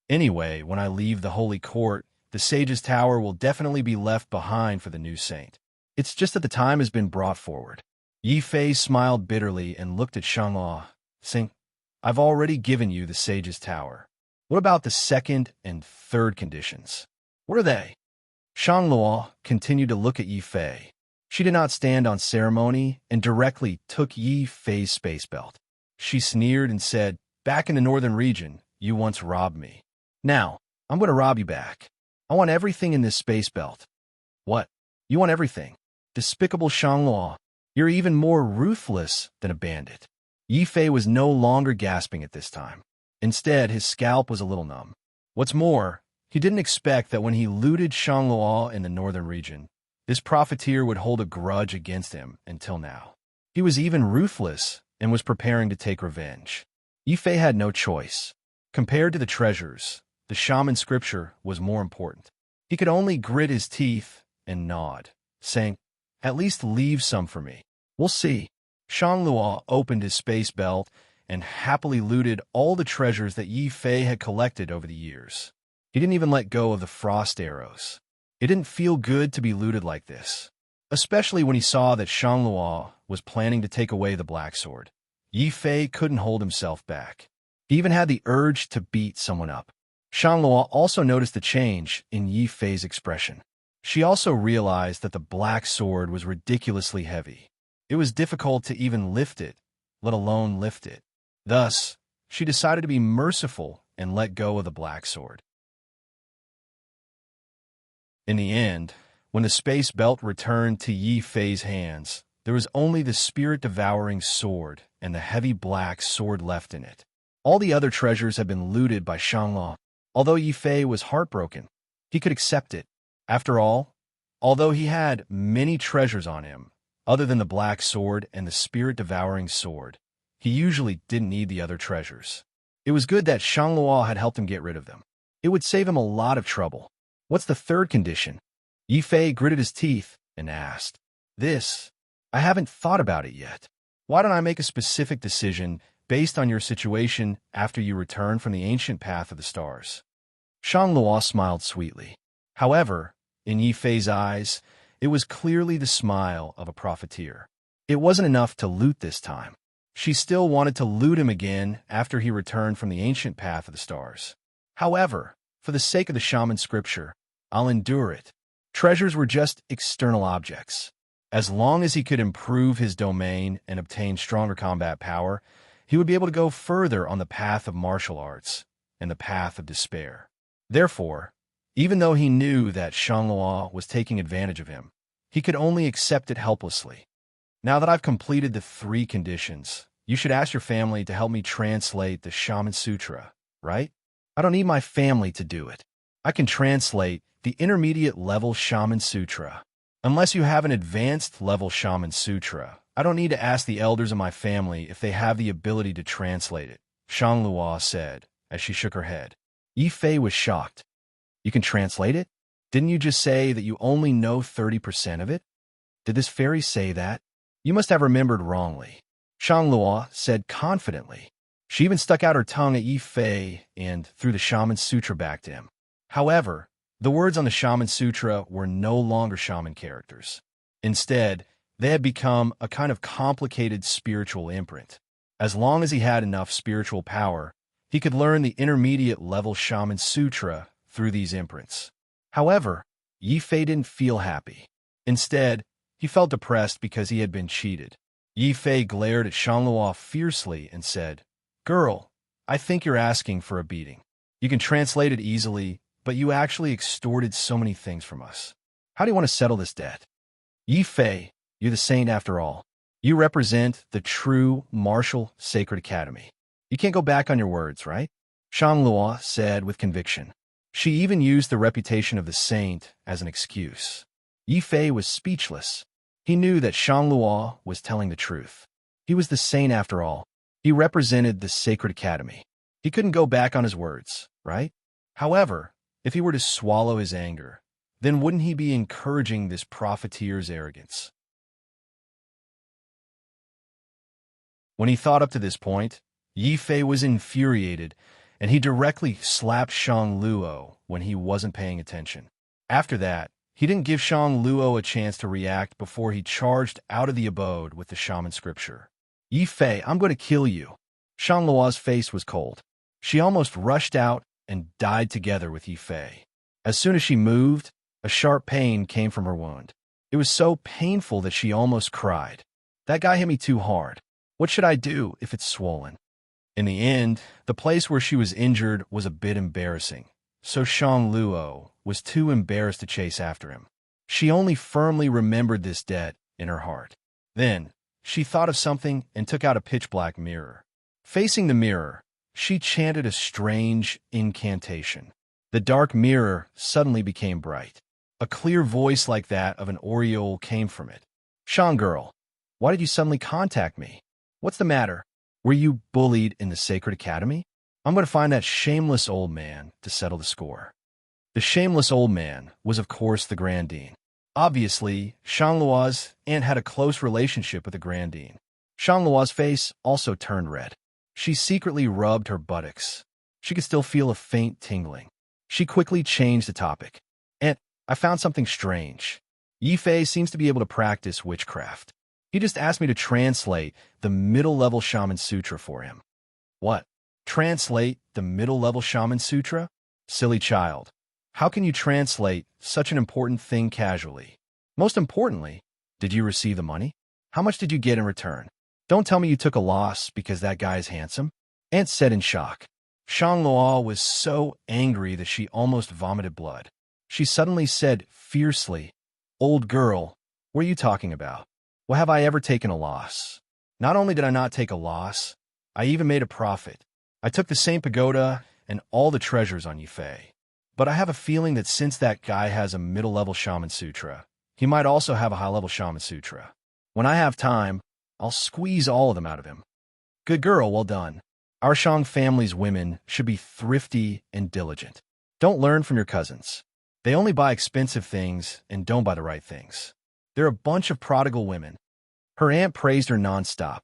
Anyway, when I leave the holy court, the sage's tower will definitely be left behind for the new saint. It's just that the time has been brought forward. Yi Fei smiled bitterly and looked at Shangluo, saying, I've already given you the Sage's Tower. What about the second and third conditions? What are they? Shangluo continued to look at Yi Fei. She did not stand on ceremony and directly took Yi Fei's space belt. She sneered and said, Back in the northern region, you once robbed me. Now, I'm going to rob you back. I want everything in this space belt. What? You want everything? Despicable Shangluo. You're even more ruthless than a bandit. Yi Fei was no longer gasping at this time. Instead, his scalp was a little numb. What's more, he didn't expect that when he looted Shangluo in the northern region, this profiteer would hold a grudge against him until now. He was even ruthless and was preparing to take revenge. Yi Fei had no choice. Compared to the treasures, the shaman scripture was more important. He could only grit his teeth and nod, saying, At least leave some for me. We'll see. Shangluo opened his space belt and happily looted all the treasures that Yi Fei had collected over the years. He didn't even let go of the frost arrows. It didn't feel good to be looted like this, especially when he saw that Shangluo was planning to take away the black sword. Yi Fei couldn't hold himself back. He even had the urge to beat someone up. Shangluo also noticed the change in Yi Fei's expression. She also realized that the black sword was ridiculously heavy. It was difficult to even lift it, let alone lift it. Thus, she decided to be merciful and let go of the black sword. In the end, when the space belt returned to Yi Fei's hands, there was only the spirit-devouring sword and the heavy black sword left in it. All the other treasures had been looted by Shangluo. Although Yi Fei was heartbroken, he could accept it. After all, although he had many treasures on him, other than the black sword and the spirit-devouring sword, he usually didn't need the other treasures. It was good that Shangluo had helped him get rid of them. It would save him a lot of trouble. What's the third condition? Yi Fei gritted his teeth and asked. This, I haven't thought about it yet. Why don't I make a specific decision based on your situation after you return from the ancient path of the stars? Shangluo smiled sweetly. However, in Yi Fei's eyes, it was clearly the smile of a profiteer. It wasn't enough to loot this time. She still wanted to loot him again after he returned from the ancient path of the stars. However, for the sake of the shaman scripture, I'll endure it. Treasures were just external objects. As long as he could improve his domain and obtain stronger combat power, he would be able to go further on the path of martial arts and the path of despair. Therefore, even though he knew that Shangluo was taking advantage of him, he could only accept it helplessly. Now that I've completed the 3 conditions, you should ask your family to help me translate the Shaman Sutra, right? I don't need my family to do it. I can translate the intermediate level Shaman Sutra. Unless you have an advanced level Shaman Sutra, I don't need to ask the elders of my family if they have the ability to translate it, Shangluo said, as she shook her head. Yi Fei was shocked. You can translate it? Didn't you just say that you only know 30% of it? Did this fairy say that? You must have remembered wrongly, Shangluo said confidently. She even stuck out her tongue at Yi Fei and threw the Shaman Sutra back to him. However, the words on the Shaman Sutra were no longer shaman characters. Instead, they had become a kind of complicated spiritual imprint. As long as he had enough spiritual power, he could learn the intermediate level Shaman Sutra through these imprints. However, Yi Fei didn't feel happy. Instead, he felt depressed because he had been cheated. Yi Fei glared at Shangluo fiercely and said, Girl, I think you're asking for a beating. You can translate it easily, but you actually extorted so many things from us. How do you want to settle this debt? Yi Fei, you're the saint after all. You represent the true martial sacred academy. You can't go back on your words, right? Shangluo said with conviction. She even used the reputation of the saint as an excuse. Yi Fei was speechless. He knew that Shangluo was telling the truth. He was the saint after all. He represented the sacred academy. He couldn't go back on his words, right? However, if he were to swallow his anger, then wouldn't he be encouraging this profiteer's arrogance? When he thought up to this point, Yi Fei was infuriated, and he directly slapped Shangluo when he wasn't paying attention. After that, He didn't give Shang Luo a chance to react before he charged out of the abode with the shaman scripture. Yi Fei, I'm going to kill you. Shang Luo's face was cold. She almost rushed out and died together with Yi Fei. As soon as she moved, a sharp pain came from her wound. It was so painful that she almost cried. That guy hit me too hard. What should I do if it's swollen? In the end, the place where she was injured was a bit embarrassing, so Shang Luo was too embarrassed to chase after him. She only firmly remembered this debt in her heart. Then, she thought of something and took out a pitch-black mirror. Facing the mirror, she chanted a strange incantation. The dark mirror suddenly became bright. A clear voice like that of an oriole came from it. Shang girl, why did you suddenly contact me? What's the matter? Were you bullied in the Sacred Academy? I'm going to find that shameless old man to settle the score. The shameless old man was, of course, the Grand Dean. Obviously, Shang Luo's aunt had a close relationship with the Grand Dean. Shang Luo's face also turned red. She secretly rubbed her buttocks. She could still feel a faint tingling. She quickly changed the topic. Aunt, I found something strange. Yi Fei seems to be able to practice witchcraft. He just asked me to translate the middle-level Shaman Sutra for him. What? Translate the middle-level Shaman Sutra? Silly child. How can you translate such an important thing casually? Most importantly, did you receive the money? How much did you get in return? Don't tell me you took a loss because that guy is handsome. Aunt said in shock. Shang Luo was so angry that she almost vomited blood. She suddenly said fiercely, Old girl, what are you talking about? Well, have I ever taken a loss? Not only did I not take a loss, I even made a profit. I took the same pagoda and all the treasures on Yi Fei. But I have a feeling that since that guy has a middle-level Shaman Sutra, he might also have a high-level Shaman Sutra. When I have time, I'll squeeze all of them out of him. Good girl, well done. Our Shang family's women should be thrifty and diligent. Don't learn from your cousins. They only buy expensive things and don't buy the right things. They're a bunch of prodigal women. Her aunt praised her nonstop.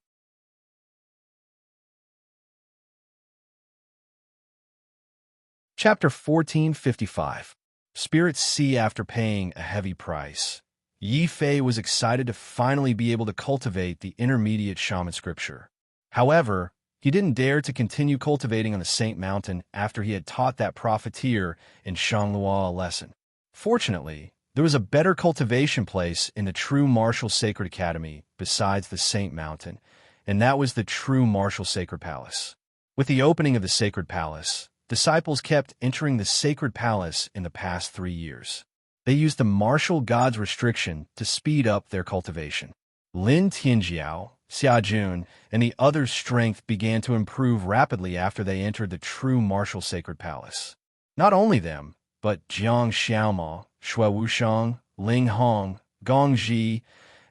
Chapter 1455. Spirits see after paying a heavy price. Yi Fei was excited to finally be able to cultivate the intermediate shaman scripture. However, he didn't dare to continue cultivating on the Saint Mountain after he had taught that profiteer in Shang Luo a lesson. Fortunately, there was a better cultivation place in the True Martial Sacred Academy besides the Saint Mountain, and that was the True Martial Sacred Palace. With the opening of the Sacred Palace, disciples kept entering the Sacred Palace in the past 3 years. They used the martial god's restriction to speed up their cultivation. Lin Tianjiao, Xia Jun, and the others' strength began to improve rapidly after they entered the True Martial Sacred Palace. Not only them, but Jiang Xiaoma, Shui Wushang, Ling Hong, Gong Ji,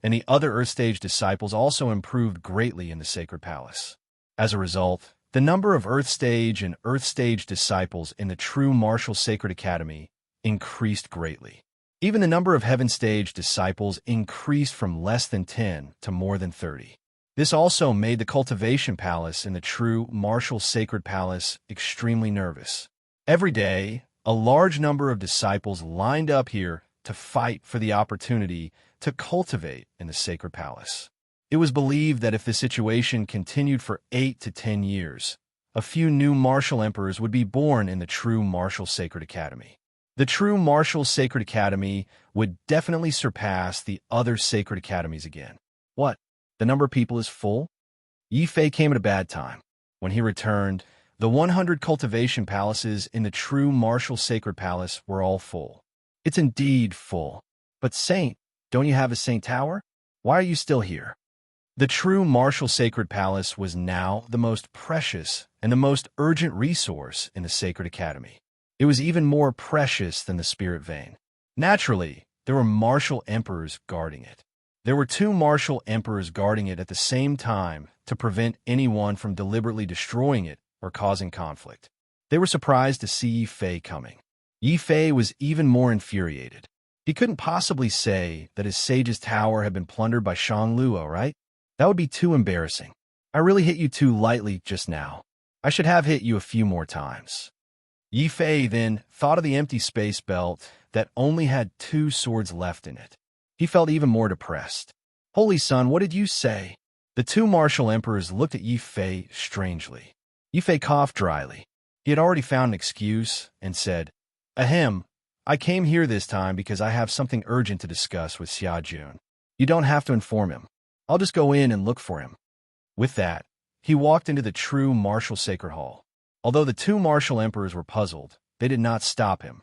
and the other Earth Stage disciples also improved greatly in the Sacred Palace. As a result, the number of Earth Stage and Earth Stage disciples in the True Martial Sacred Academy increased greatly. Even the number of Heaven Stage disciples increased from less than 10 to more than 30. This also made the Cultivation Palace in the True Martial Sacred Palace extremely nervous. Every day, a large number of disciples lined up here to fight for the opportunity to cultivate in the Sacred Palace. It was believed that if the situation continued for 8 to 10 years, a few new martial emperors would be born in the True Martial Sacred Academy. The True Martial Sacred Academy would definitely surpass the other sacred academies again. What? The number of people is full? Yi Fei came at a bad time. When he returned, the 100 cultivation palaces in the True Martial Sacred Palace were all full. It's indeed full. But Saint, don't you have a Saint Tower? Why are you still here? The True Martial Sacred Palace was now the most precious and the most urgent resource in the Sacred Academy. It was even more precious than the Spirit Vein. Naturally, there were martial emperors guarding it. There were 2 martial emperors guarding it at the same time to prevent anyone from deliberately destroying it or causing conflict. They were surprised to see Yi Fei coming. Yi Fei was even more infuriated. He couldn't possibly say that his sage's tower had been plundered by Shang Luo, right? That would be too embarrassing. I really hit you too lightly just now. I should have hit you a few more times. Yi Fei then thought of the empty space belt that only had 2 swords left in it. He felt even more depressed. "Holy Son, what did you say?" The 2 martial emperors looked at Yi Fei strangely. Yi Fei coughed dryly. He had already found an excuse and said, "Ahem, I came here this time because I have something urgent to discuss with Xia Jun. You don't have to inform him. I'll just go in and look for him." With that, he walked into the true martial sacred hall. Although the 2 martial emperors were puzzled, they did not stop him.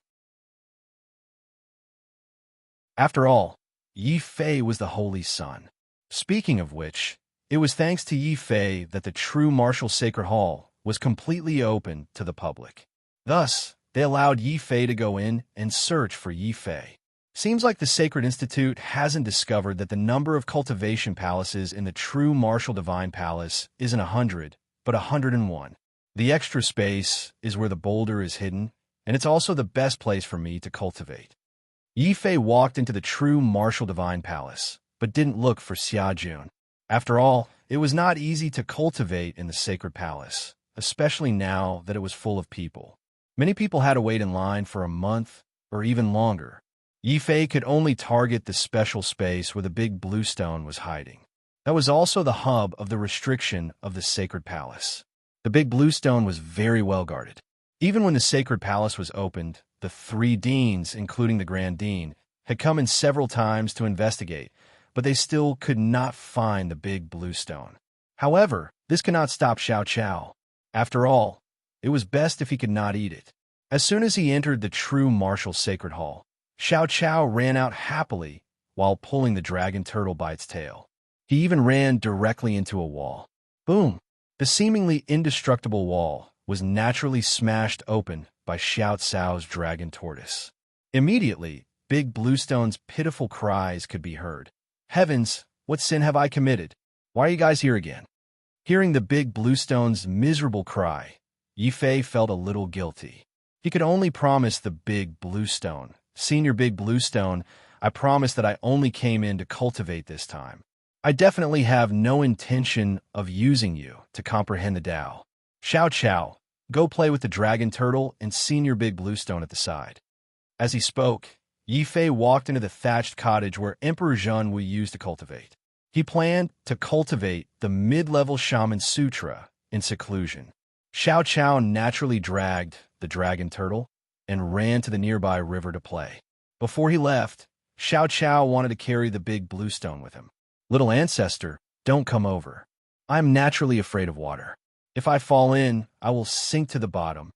After all, Yi Fei was the Holy Son. Speaking of which, it was thanks to Yi Fei that the true martial sacred hall was completely open to the public. Thus, they allowed Yi Fei to go in and search for Yi Fei. Seems like the Sacred Institute hasn't discovered that the number of cultivation palaces in the true martial divine palace isn't 100, but 101. The extra space is where the boulder is hidden, and it's also the best place for me to cultivate. Yi Fei walked into the true martial divine palace, but didn't look for Xia Jun. After all, it was not easy to cultivate in the sacred palace, especially now that it was full of people. Many people had to wait in line for a month or even longer. Yi Fei could only target the special space where the big blue stone was hiding. That was also the hub of the restriction of the sacred palace. The big blue stone was very well guarded. Even when the sacred palace was opened, the 3 deans, including the Grand Dean, had come in several times to investigate, but they still could not find the big blue stone. However, this could not stop Xiao Chao. After all, it was best if he could not eat it. As soon as he entered the true martial sacred hall, Xiao Chao ran out happily while pulling the dragon turtle by its tail. He even ran directly into a wall. Boom! The seemingly indestructible wall was naturally smashed open by Xiao Cao's dragon tortoise. Immediately, Big Bluestone's pitiful cries could be heard. "Heavens, what sin have I committed? Why are you guys here again?" Hearing the Big Bluestone's miserable cry, Yi Fei felt a little guilty. He could only promise the Big Bluestone, "Senior Big Bluestone, I promise that I only came in to cultivate this time. I definitely have no intention of using you to comprehend the Tao. Xiao Chao, go play with the dragon turtle and Senior Big Bluestone at the side." As he spoke, Yi Fei walked into the thatched cottage where Emperor Zheng would use to cultivate. He planned to cultivate the mid-level Shaman Sutra in seclusion. Xiao Chao naturally dragged the dragon turtle and ran to the nearby river to play. Before he left, Xiao Chao wanted to carry the big blue stone with him. "Little ancestor, don't come over. I'm naturally afraid of water. If I fall in, I will sink to the bottom."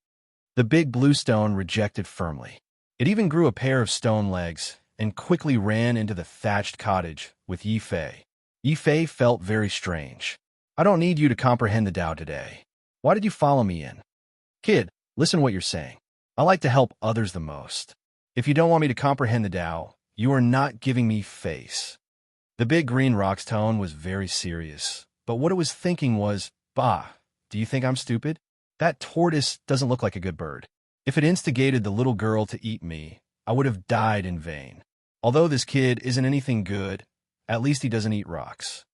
The big blue stone rejected firmly. It even grew a pair of stone legs and quickly ran into the thatched cottage with Yi Fei. Yi Fei felt very strange. "I don't need you to comprehend the Tao today. Why did you follow me in?" "Kid, listen to what you're saying. I like to help others the most. If you don't want me to comprehend the Tao, you are not giving me face." The big green rock's tone was very serious, but what it was thinking was, "Bah, do you think I'm stupid? That tortoise doesn't look like a good bird. If it instigated the little girl to eat me, I would have died in vain. Although this kid isn't anything good, at least he doesn't eat rocks."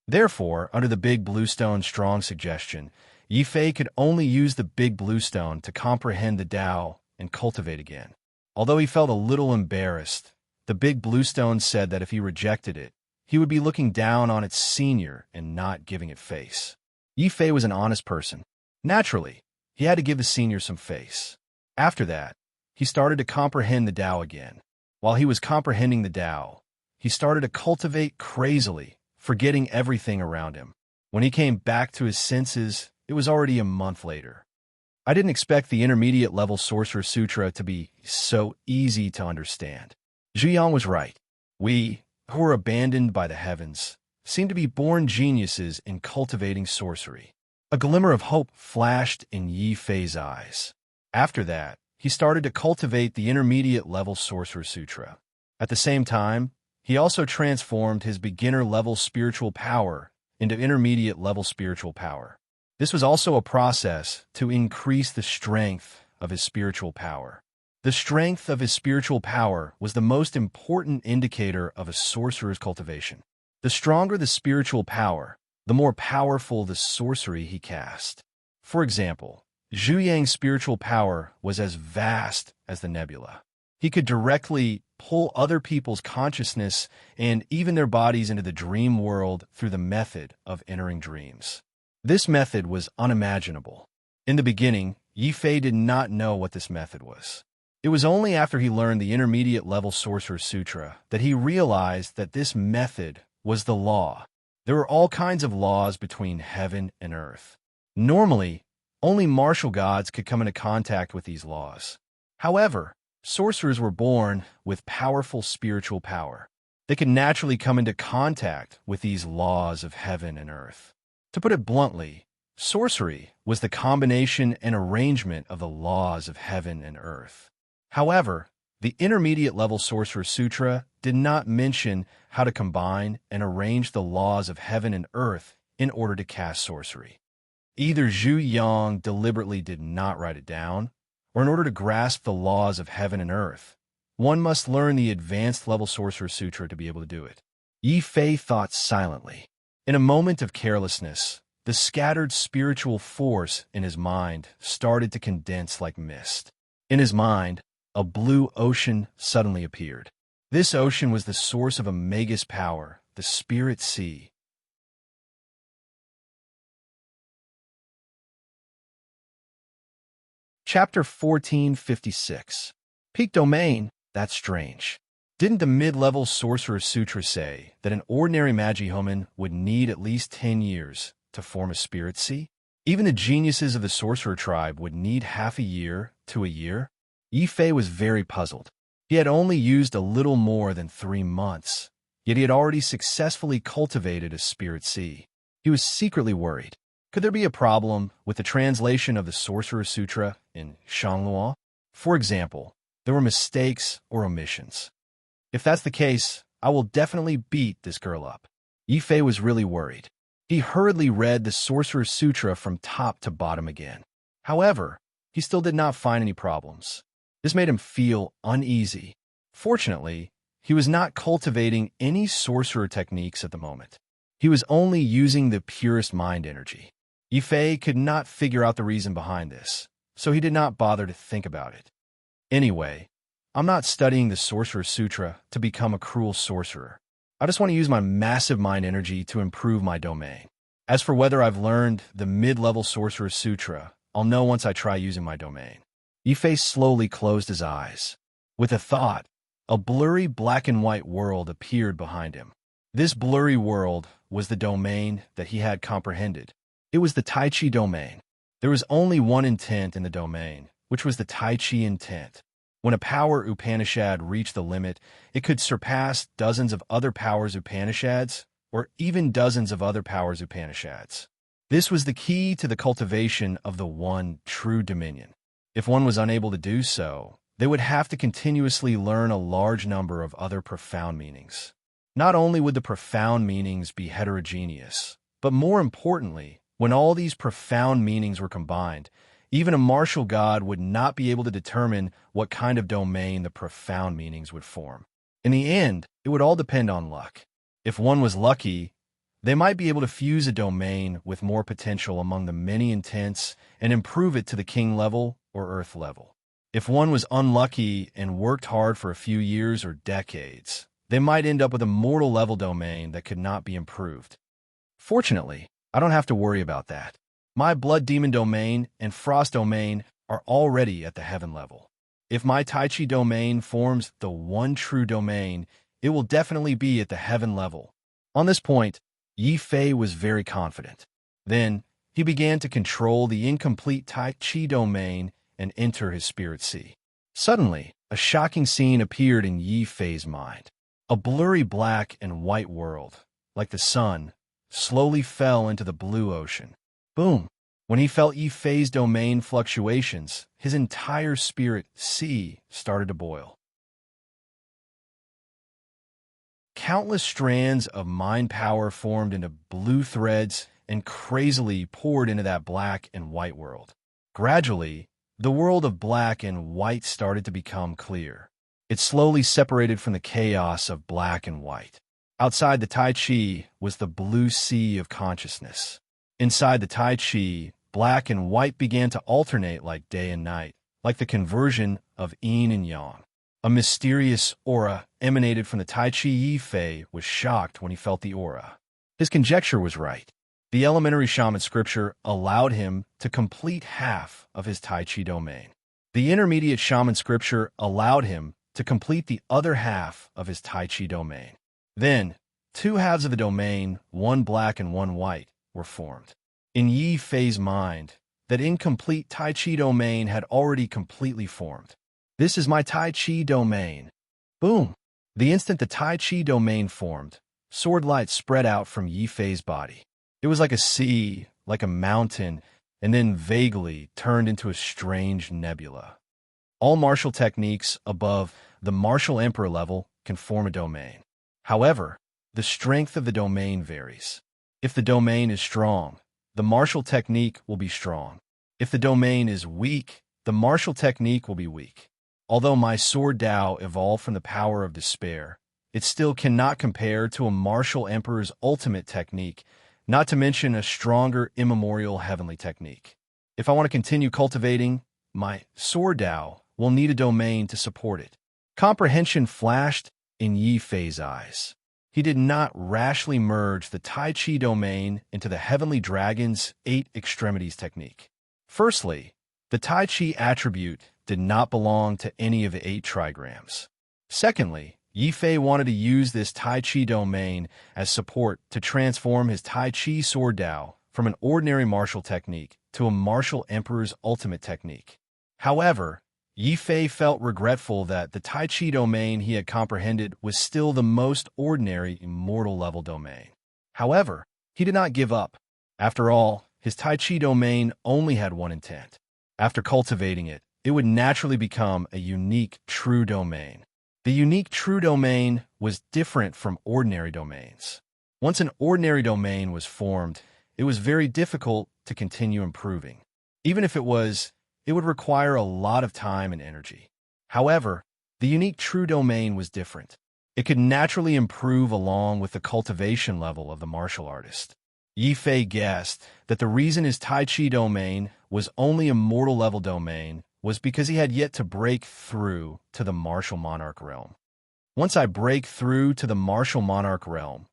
Therefore, under the Big Blue Stone's strong suggestion, Yi Fei could only use the Big Blue Stone to comprehend the Tao and cultivate again. Although he felt a little embarrassed, the Big Blue Stone said that if he rejected it, he would be looking down on its senior and not giving it face. Yi Fei was an honest person. Naturally, he had to give the senior some face. After that, he started to comprehend the Tao again. While he was comprehending the Tao, he started to cultivate crazily, forgetting everything around him. When he came back to his senses, it was already a month later. I didn't expect the intermediate level Sorcerer Sutra to be so easy to understand. Zhuyang was right. We, who were abandoned by the heavens, seem to be born geniuses in cultivating sorcery. A glimmer of hope flashed in Yi Fei's eyes. After that, he started to cultivate the intermediate level Sorcerer Sutra. At the same time, he also transformed his beginner-level spiritual power into intermediate-level spiritual power. This was also a process to increase the strength of his spiritual power. The strength of his spiritual power was the most important indicator of a sorcerer's cultivation. The stronger the spiritual power, the more powerful the sorcery he cast. For example, Zhu Yang's spiritual power was as vast as the nebula. He could directly pull other people's consciousness and even their bodies into the dream world through the method of entering dreams. This method was unimaginable. In the beginning, Yi Fei did not know what this method was. It was only after he learned the intermediate level Sorcerer's Sutra that he realized that this method was the law. There were all kinds of laws between heaven and earth. Normally, only martial gods could come into contact with these laws. However, sorcerers were born with powerful spiritual power. They could naturally come into contact with these laws of heaven and earth. To put it bluntly, sorcery was the combination and arrangement of the laws of heaven and earth. However, the intermediate level Sorcerer's Sutra did not mention how to combine and arrange the laws of heaven and earth in order to cast sorcery. Either Zhu Yang deliberately did not write it down, or in order to grasp the laws of heaven and earth, one must learn the advanced level Sorcerer's Sutra to be able to do it. Yi Fei thought silently. In a moment of carelessness, the scattered spiritual force in his mind started to condense like mist. In his mind, a blue ocean suddenly appeared. This ocean was the source of Omega's power, the Spirit Sea. Chapter 1456. Peak Domain? That's strange. Didn't the mid-level Sorcerer's Sutra say that an ordinary Magihoman would need at least 10 years to form a Spirit Sea? Even the geniuses of the Sorcerer tribe would need half a year to a year? Yi Fei was very puzzled. He had only used a little more than 3 months, yet he had already successfully cultivated a Spirit Sea. He was secretly worried. Could there be a problem with the translation of the Sorcerer's Sutra in Shangluo? For example, there were mistakes or omissions. If that's the case, I will definitely beat this girl up. Yi Fei was really worried. He hurriedly read the Sorcerer's Sutra from top to bottom again. However, he still did not find any problems. This made him feel uneasy. Fortunately, he was not cultivating any sorcerer techniques at the moment. He was only using the purest mind energy. Yi Fei could not figure out the reason behind this, so he did not bother to think about it. Anyway, I'm not studying the Sorcerer's Sutra to become a cruel sorcerer. I just want to use my massive mind energy to improve my domain. As for whether I've learned the mid-level Sorcerer's Sutra, I'll know once I try using my domain. Yi Fei slowly closed his eyes. With a thought, a blurry black and white world appeared behind him. This blurry world was the domain that he had comprehended. It was the Tai Chi domain. There was only one intent in the domain, which was the Tai Chi intent. When a power Upanishad reached the limit, it could surpass dozens of other powers Upanishads, or even dozens of other powers Upanishads. This was the key to the cultivation of the one true dominion. If one was unable to do so, they would have to continuously learn a large number of other profound meanings. Not only would the profound meanings be heterogeneous, but more importantly, when all these profound meanings were combined, even a martial god would not be able to determine what kind of domain the profound meanings would form. In the end, it would all depend on luck. If one was lucky, they might be able to fuse a domain with more potential among the many intents and improve it to the king level or earth level. If one was unlucky and worked hard for a few years or decades, they might end up with a mortal level domain that could not be improved. Fortunately, I don't have to worry about that. My blood demon domain and frost domain are already at the heaven level. If my Tai Chi domain forms the one true domain, it will definitely be at the heaven level. On this point, Yi Fei was very confident. Then, he began to control the incomplete Tai Chi domain and enter his Spirit Sea. Suddenly, a shocking scene appeared in Yi Fei's mind. A blurry black and white world, like the sun, slowly fell into the blue ocean. Boom! When he felt Yi Fei's domain fluctuations, his entire Spirit Sea started to boil. Countless strands of mind power formed into blue threads and crazily poured into that black and white world. Gradually, the world of black and white started to become clear. It slowly separated from the chaos of black and white. Outside the Tai Chi was the blue sea of consciousness. Inside the Tai Chi black and white began to alternate like day and night, like the conversion of yin and yang. A mysterious aura emanated from the Tai Chi. Yi Fei was shocked when he felt the aura. His conjecture was right. The elementary shaman scripture allowed him to complete half of his Tai Chi domain. The intermediate shaman scripture allowed him to complete the other half of his Tai Chi domain. Then, two halves of the domain, one black and one white, were formed. In Yi Fei's mind, that incomplete Tai Chi domain had already completely formed. This is my Tai Chi domain. Boom! The instant the Tai Chi domain formed, sword light spread out from Yi Fei's body. It was like a sea, like a mountain, and then vaguely turned into a strange nebula. All martial techniques above the martial emperor level can form a domain. However, the strength of the domain varies. If the domain is strong, the martial technique will be strong. If the domain is weak, the martial technique will be weak. Although my sword Dao evolved from the power of despair, it still cannot compare to a martial emperor's ultimate technique, not to mention a stronger immemorial heavenly technique. If I want to continue cultivating, my sword Dao will need a domain to support it. Comprehension flashed in Yi Fei's eyes. He did not rashly merge the Tai Chi domain into the Heavenly Dragon's 8 extremities technique. Firstly, the Tai Chi attribute did not belong to any of the 8 trigrams. Secondly, Yi Fei wanted to use this Tai Chi domain as support to transform his Tai Chi sword Dao from an ordinary martial technique to a martial emperor's ultimate technique. However, Yi Fei felt regretful that the Tai Chi domain he had comprehended was still the most ordinary immortal level domain. However, he did not give up. After all, his Tai Chi domain only had one intent. After cultivating it, it would naturally become a unique true domain. The unique true domain was different from ordinary domains. Once an ordinary domain was formed, it was very difficult to continue improving. Even if it would require a lot of time and energy. However, the unique true domain was different. It could naturally improve along with the cultivation level of the martial artist. Yi Fei guessed that the reason his Tai Chi domain was only a mortal level domain was because he had yet to break through to the martial monarch realm. Once I break through to the martial monarch realm,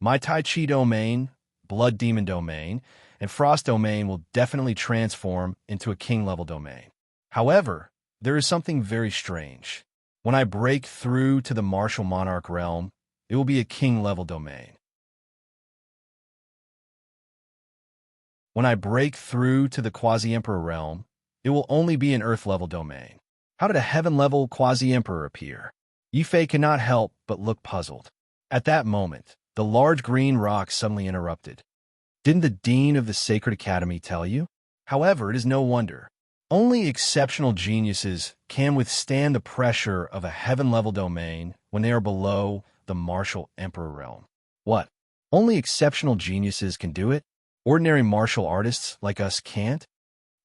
my Tai Chi domain, blood demon domain, and frost domain will definitely transform into a king-level domain. However, there is something very strange. When I break through to the martial monarch realm, it will be a king-level domain. When I break through to the quasi-emperor realm, it will only be an earth-level domain. How did a heaven-level quasi-emperor appear? Yi Fei cannot help but look puzzled. At that moment, the large green rock suddenly interrupted. Didn't the dean of the Sacred Academy tell you? However, it is no wonder. Only exceptional geniuses can withstand the pressure of a heaven-level domain when they are below the martial emperor realm. What? Only exceptional geniuses can do it? Ordinary martial artists like us can't?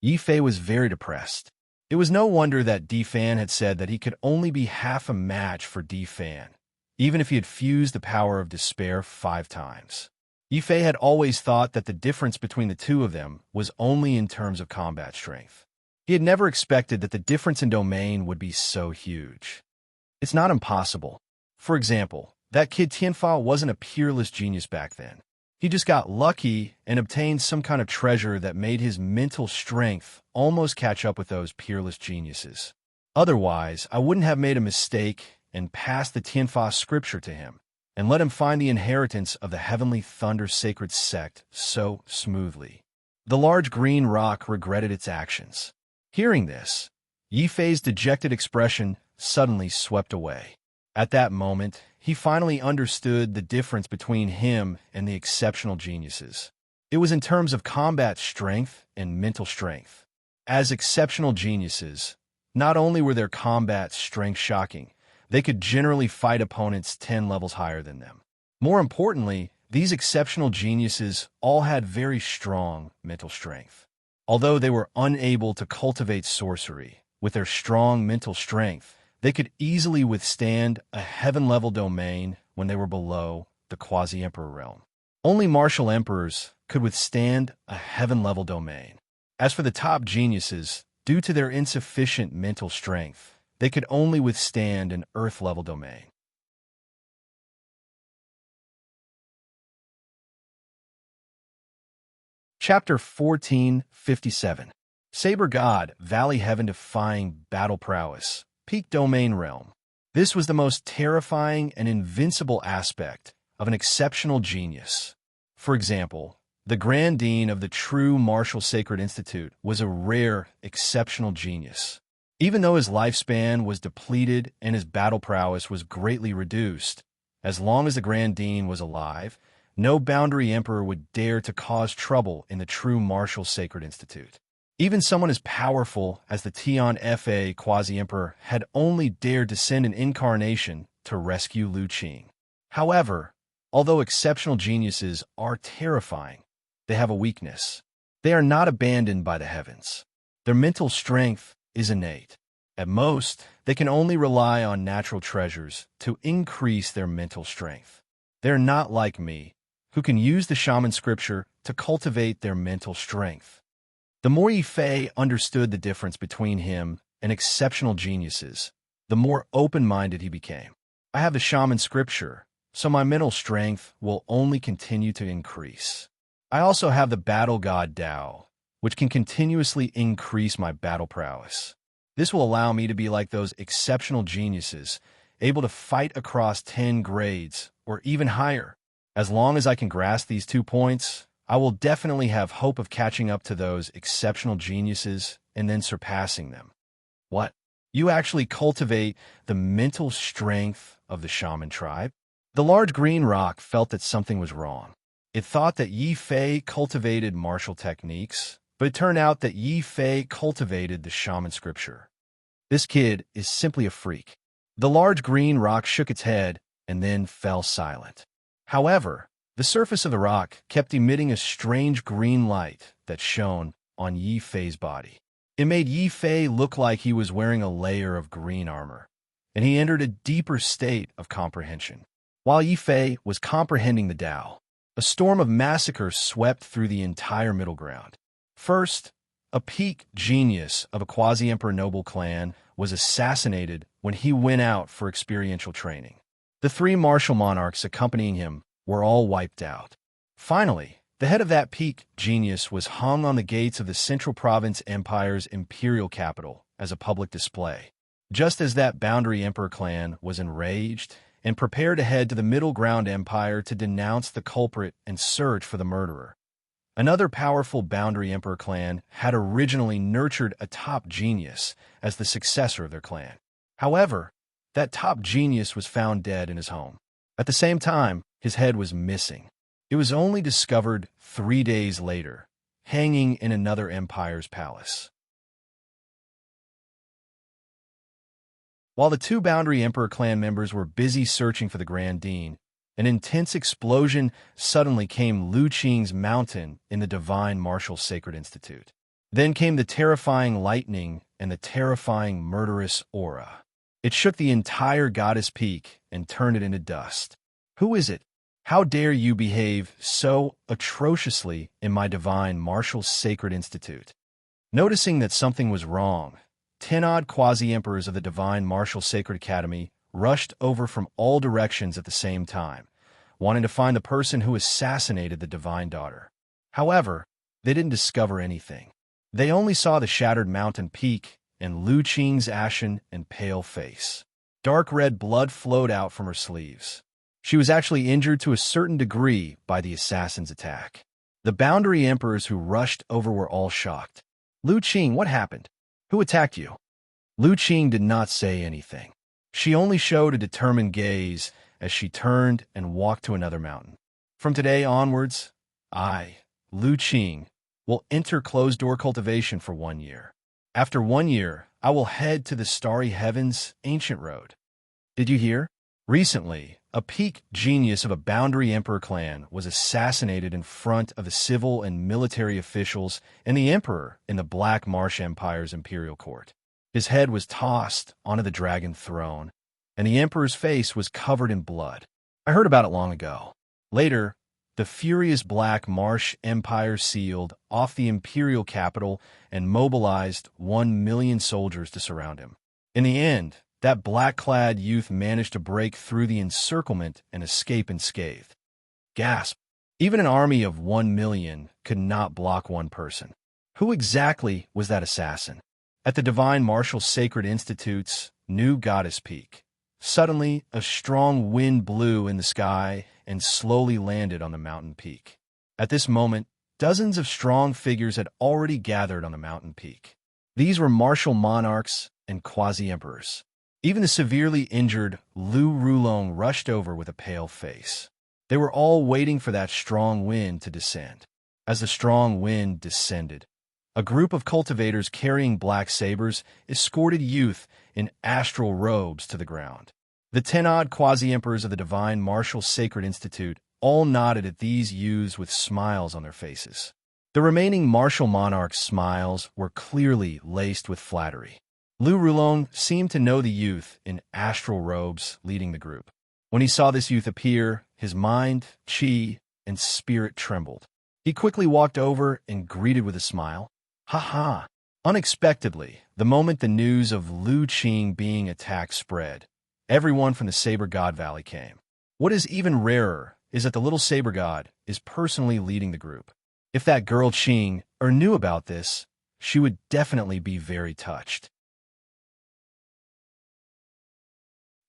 Yi Fei was very depressed. It was no wonder that Di Fan had said that he could only be half a match for Di Fan, even if he had fused the power of despair 5 times. Yi Fei had always thought that the difference between the two of them was only in terms of combat strength. He had never expected that the difference in domain would be so huge. It's not impossible. For example, that kid Tianfa wasn't a peerless genius back then. He just got lucky and obtained some kind of treasure that made his mental strength almost catch up with those peerless geniuses. Otherwise, I wouldn't have made a mistake and passed the Tianfa scripture to him and let him find the inheritance of the Heavenly Thunder Sacred Sect so smoothly. The large green rock regretted its actions. Hearing this, Yi Fei's dejected expression suddenly swept away. At that moment, he finally understood the difference between him and the exceptional geniuses. It was in terms of combat strength and mental strength. As exceptional geniuses, not only were their combat strength shocking, they could generally fight opponents 10 levels higher than them. More importantly, these exceptional geniuses all had very strong mental strength. Although they were unable to cultivate sorcery, with their strong mental strength, they could easily withstand a heaven-level domain when they were below the quasi-emperor realm. Only martial emperors could withstand a heaven-level domain. As for the top geniuses, due to their insufficient mental strength, they could only withstand an Earth-level domain. Chapter 1457. Saber God, Valley Heaven-defying battle prowess, peak domain realm. This was the most terrifying and invincible aspect of an exceptional genius. For example, the Grand Dean of the true Martial Sacred Institute was a rare, exceptional genius. Even though his lifespan was depleted and his battle prowess was greatly reduced, as long as the Grand Dean was alive, no Boundary Emperor would dare to cause trouble in the true Martial Sacred Institute. Even someone as powerful as the Tian Fa Quasi-Emperor had only dared to send an incarnation to rescue Lu Qing. However, although exceptional geniuses are terrifying, they have a weakness. They are not abandoned by the heavens. Their mental strength is innate. At most, they can only rely on natural treasures to increase their mental strength. They are not like me, who can use the shaman scripture to cultivate their mental strength. The more Yi Fei understood the difference between him and exceptional geniuses, the more open-minded he became. I have the shaman scripture, so my mental strength will only continue to increase. I also have the battle god Tao, which can continuously increase my battle prowess. This will allow me to be like those exceptional geniuses, able to fight across 10 grades or even higher. As long as I can grasp these 2 points, I will definitely have hope of catching up to those exceptional geniuses and then surpassing them. What? You actually cultivate the mental strength of the shaman tribe? The large green rock felt that something was wrong. It thought that Yi Fei cultivated martial techniques, but it turned out that Yi Fei cultivated the shaman scripture. This kid is simply a freak. The large green rock shook its head and then fell silent. However, the surface of the rock kept emitting a strange green light that shone on Yi Fei's body. It made Yi Fei look like he was wearing a layer of green armor, and he entered a deeper state of comprehension. While Yi Fei was comprehending the Tao, a storm of massacre swept through the entire middle ground. First, a peak genius of a quasi-emperor noble clan was assassinated when he went out for experiential training. The 3 martial monarchs accompanying him were all wiped out. Finally, the head of that peak genius was hung on the gates of the Central Province Empire's imperial capital as a public display. Just as that Boundary Emperor clan was enraged and prepared to head to the Middle Ground Empire to denounce the culprit and search for the murderer, another powerful Boundary Emperor clan had originally nurtured a top genius as the successor of their clan. However, that top genius was found dead in his home. At the same time, his head was missing. It was only discovered 3 days later, hanging in another empire's palace. While the 2 Boundary Emperor clan members were busy searching for the Grand Dean, an intense explosion suddenly came Lu Qing's mountain in the Divine Martial Sacred Institute. Then came the terrifying lightning and the terrifying murderous aura. It shook the entire goddess peak and turned it into dust. Who is it? How dare you behave so atrociously in my Divine Martial Sacred Institute? Noticing that something was wrong, 10-odd quasi-emperors of the Divine Martial Sacred Academy rushed over from all directions at the same time, wanting to find the person who assassinated the Divine Daughter. However, they didn't discover anything. They only saw the shattered mountain peak and Lu Qing's ashen and pale face. Dark red blood flowed out from her sleeves. She was actually injured to a certain degree by the assassin's attack. The Boundary Emperors who rushed over were all shocked. Lu Qing, what happened? Who attacked you? Lu Qing did not say anything. She only showed a determined gaze as she turned and walked to another mountain. From today onwards, I, Lu Qing, will enter closed-door cultivation for 1 year. After 1 year, I will head to the Starry Heavens Ancient Road. Did you hear? Recently, a peak genius of a Boundary Emperor clan was assassinated in front of the civil and military officials and the Emperor in the Black Marsh Empire's imperial court. His head was tossed onto the dragon throne, and the Emperor's face was covered in blood. I heard about it long ago. Later, the furious Black Marsh Empire sealed off the imperial capital and mobilized 1 million soldiers to surround him. In the end, that black-clad youth managed to break through the encirclement and escape unscathed. Gasp! Even an army of 1 million could not block one person. Who exactly was that assassin? At the Divine Martial Sacred Institute's new goddess peak, suddenly a strong wind blew in the sky and slowly landed on the mountain peak. At this moment, dozens of strong figures had already gathered on the mountain peak. These were martial monarchs and quasi-emperors. Even the severely injured Lu Rulong rushed over with a pale face. They were all waiting for that strong wind to descend. As the strong wind descended, a group of cultivators carrying black sabers escorted youth in astral robes to the ground. The 10-odd quasi-emperors of the Divine Martial Sacred Institute all nodded at these youths with smiles on their faces. The remaining martial monarchs' smiles were clearly laced with flattery. Lu Rulong seemed to know the youth in astral robes leading the group. When he saw this youth appear, his mind, chi, and spirit trembled. He quickly walked over and greeted with a smile. Ha ha! Unexpectedly, the moment the news of Lu Qing being attacked spread, everyone from the Saber God Valley came. What is even rarer is that the little Saber God is personally leading the group. If that girl Qing knew about this, she would definitely be very touched.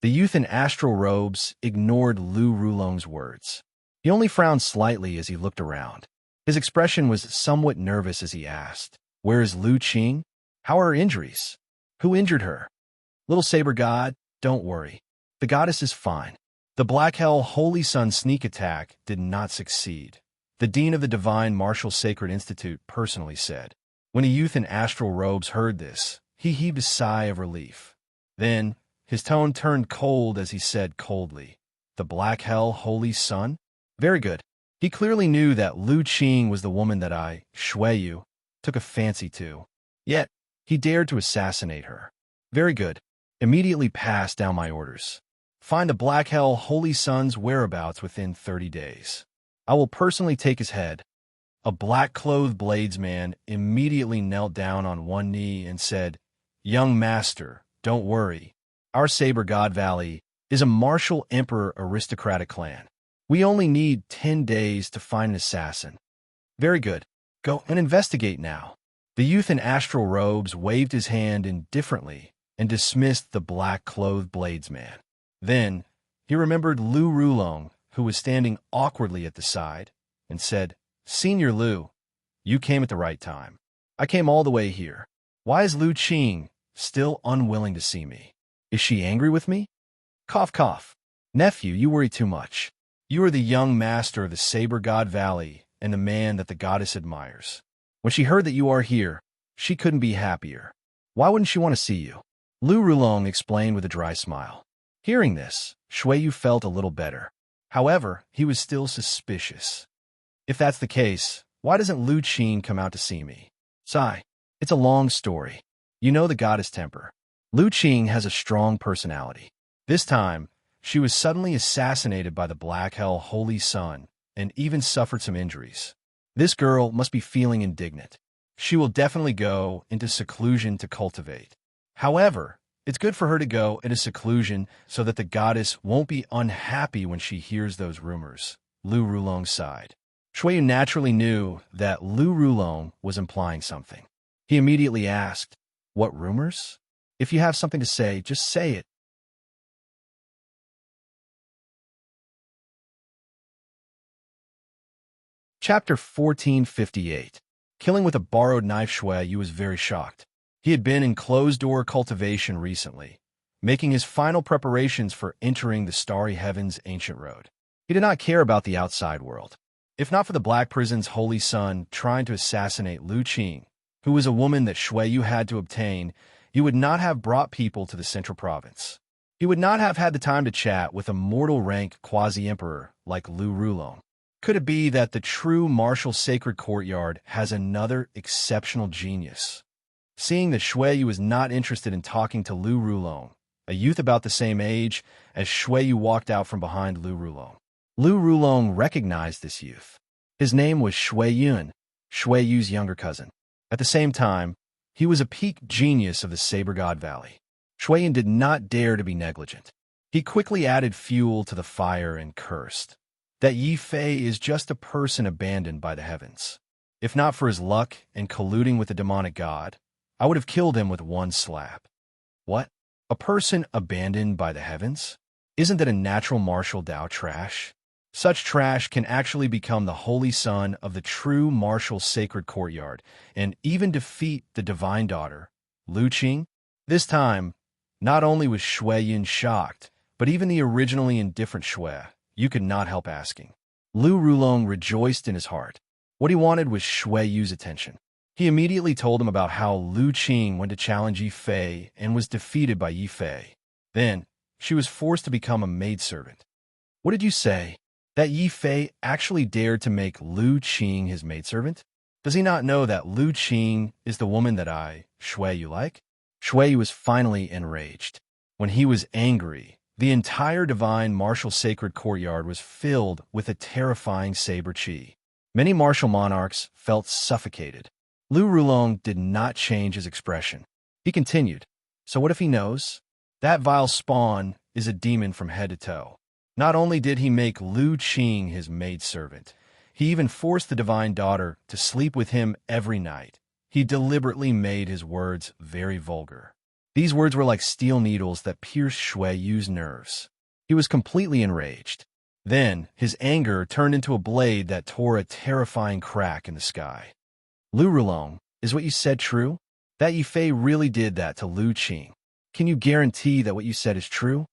The youth in astral robes ignored Lu Rulong's words. He only frowned slightly as he looked around. His expression was somewhat nervous as he asked, "Where is Lu Qing? How are her injuries? Who injured her?" "Little Saber God, don't worry. The goddess is fine." The Black Hell Holy Sun sneak attack did not succeed, the dean of the Divine Martial Sacred Institute personally said. When a youth in astral robes heard this, he heaved a sigh of relief. Then, his tone turned cold as he said coldly, "The Black Hell Holy Sun? Very good." He clearly knew that Lu Qing was the woman that Shuiyu, took a fancy to. Yet, he dared to assassinate her. Very good. Immediately pass down my orders. Find the Black Hell Holy Sun's whereabouts within 30 days. I will personally take his head. A black-clothed bladesman immediately knelt down on one knee and said, "Young master, don't worry. Our Saber God Valley is a martial emperor aristocratic clan. We only need 10 days to find an assassin." "Very good. Go and investigate now." The youth in astral robes waved his hand indifferently and dismissed the black-clothed bladesman. Then, he remembered Lu Rulong, who was standing awkwardly at the side, and said, "Senior Lu, you came at the right time. I came all the way here. Why is Lu Qing still unwilling to see me? Is she angry with me?" Cough, cough. "Nephew, you worry too much. You are the young master of the Saber God Valley and the man that the goddess admires. When she heard that you are here, she couldn't be happier. Why wouldn't she want to see you?" Lu Rulong explained with a dry smile. Hearing this, Shuiyu felt a little better. However, he was still suspicious. If that's the case, why doesn't Lu Qing come out to see me? Sigh. It's a long story. You know the goddess temper. Lu Qing has a strong personality. This time, she was suddenly assassinated by the Black Hell Holy Sun and even suffered some injuries. This girl must be feeling indignant. She will definitely go into seclusion to cultivate. However, it's good for her to go into seclusion so that the goddess won't be unhappy when she hears those rumors. Lu Rulong sighed. Shuiyu naturally knew that Lu Rulong was implying something. He immediately asked, "What rumors? If you have something to say, just say it." Chapter 1458. Killing with a borrowed knife. Shuiyu was very shocked. He had been in closed-door cultivation recently, making his final preparations for entering the Starry Heavens ancient road. He did not care about the outside world. If not for the Black Prison's Holy Sun trying to assassinate Lu Qing, who was a woman that Shuiyu had to obtain, he would not have brought people to the central province. He would not have had the time to chat with a mortal-rank quasi-emperor like Lu Rulong. Could it be that the true martial sacred courtyard has another exceptional genius? Seeing that Shuiyu was not interested in talking to Lu Rulong, a youth about the same age as Shuiyu walked out from behind Lu Rulong. Lu Rulong recognized this youth. His name was Shui Yun, Shui Yu's younger cousin. At the same time, he was a peak genius of the Saber God Valley. Shui Yun did not dare to be negligent. He quickly added fuel to the fire and cursed. That Yi Fei is just a person abandoned by the heavens. If not for his luck and colluding with the demonic god, I would have killed him with one slap. What? A person abandoned by the heavens? Isn't that a natural martial Dao trash? Such trash can actually become the holy son of the true martial sacred courtyard and even defeat the divine daughter, Lu Qing. This time, not only was Shui Yun shocked, but even the originally indifferent Shui, you could not help asking. Lu Rulong rejoiced in his heart. What he wanted was Shui Yu's attention. He immediately told him about how Lu Qing went to challenge Yi Fei and was defeated by Yi Fei. Then, she was forced to become a maidservant. What did you say? That Yi Fei actually dared to make Lu Qing his maidservant? Does he not know that Lu Qing is the woman that Shui Yu like? Shui Yu was finally enraged. When he was angry, the entire divine martial sacred courtyard was filled with a terrifying saber chi. Many martial monarchs felt suffocated. Lu Rulong did not change his expression. He continued, so what if he knows? That vile spawn is a demon from head to toe. Not only did he make Lu Qing his maidservant, he even forced the divine daughter to sleep with him every night. He deliberately made his words very vulgar. These words were like steel needles that pierced Shui Yu's nerves. He was completely enraged. Then, his anger turned into a blade that tore a terrifying crack in the sky. Lu Rulong, is what you said true? That Yi Fei really did that to Lu Qing? Can you guarantee that what you said is true?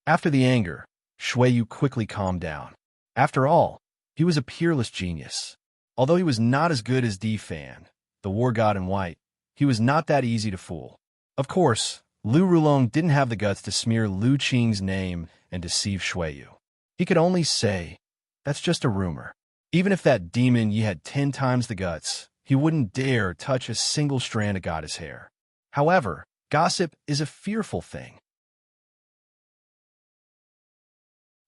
After the anger, Shui Yu quickly calmed down. After all, he was a peerless genius. Although he was not as good as Di Fan, the war god in white, he was not that easy to fool. Of course, Lu Rulong didn't have the guts to smear Lu Qing's name and deceive Shui Yu. He could only say, that's just a rumor. Even if that demon Yi had 10 times the guts, he wouldn't dare touch a single strand of goddess hair. However, gossip is a fearful thing.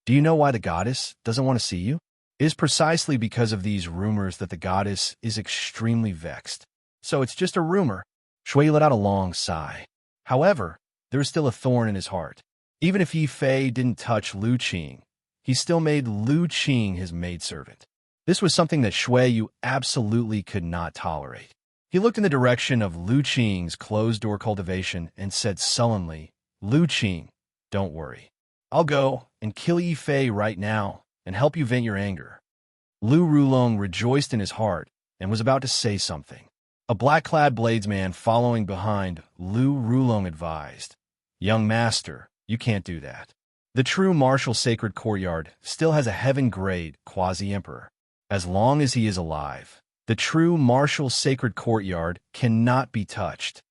Do you know why the goddess doesn't want to see you? It is precisely because of these rumors that the goddess is extremely vexed. So it's just a rumor. Shui let out a long sigh. However, there is still a thorn in his heart. Even if Yi Fei didn't touch Lu Qing, he still made Lu Qing his maidservant. This was something that Shui Yu absolutely could not tolerate. He looked in the direction of Lu Qing's closed-door cultivation and said sullenly, Lu Qing, don't worry. I'll go and kill Yi Fei right now and help you vent your anger. Lu Rulong rejoiced in his heart and was about to say something. A black-clad bladesman following behind Lu Rulong advised, young master, you can't do that. The true martial sacred courtyard still has a heaven-grade quasi-emperor. As long as he is alive, the true martial sacred courtyard cannot be touched.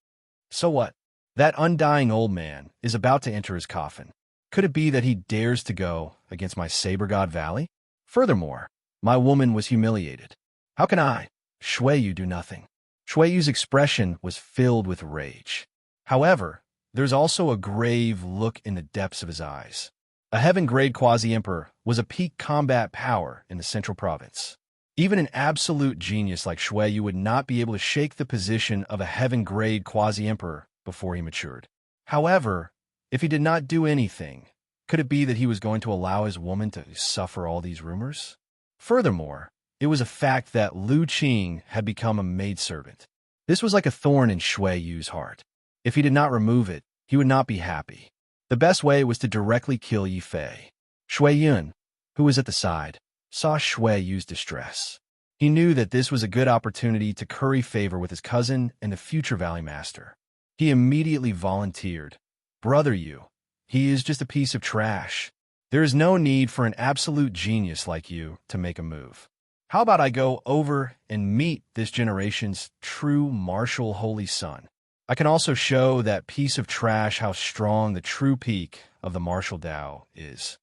So what? That undying old man is about to enter his coffin. Could it be that he dares to go against my Saber God Valley? Furthermore, my woman was humiliated. How can I, Shui Yu, do nothing? Shui Yu's expression was filled with rage. However, there's also a grave look in the depths of his eyes. A heaven-grade quasi-emperor was a peak combat power in the central province. Even an absolute genius like Shui Yu would not be able to shake the position of a heaven-grade quasi-emperor before he matured. However, if he did not do anything, could it be that he was going to allow his woman to suffer all these rumors? Furthermore, it was a fact that Lu Qing had become a maidservant. This was like a thorn in Shui Yu's heart. If he did not remove it, he would not be happy. The best way was to directly kill Yi Fei. Shui Yun, who was at the side, saw Shui Yu's distress. He knew that this was a good opportunity to curry favor with his cousin and the future Valley Master. He immediately volunteered, Brother Yu, he is just a piece of trash. There is no need for an absolute genius like you to make a move. How about I go over and meet this generation's true martial holy son? I can also show that piece of trash how strong the true peak of the martial Dao is.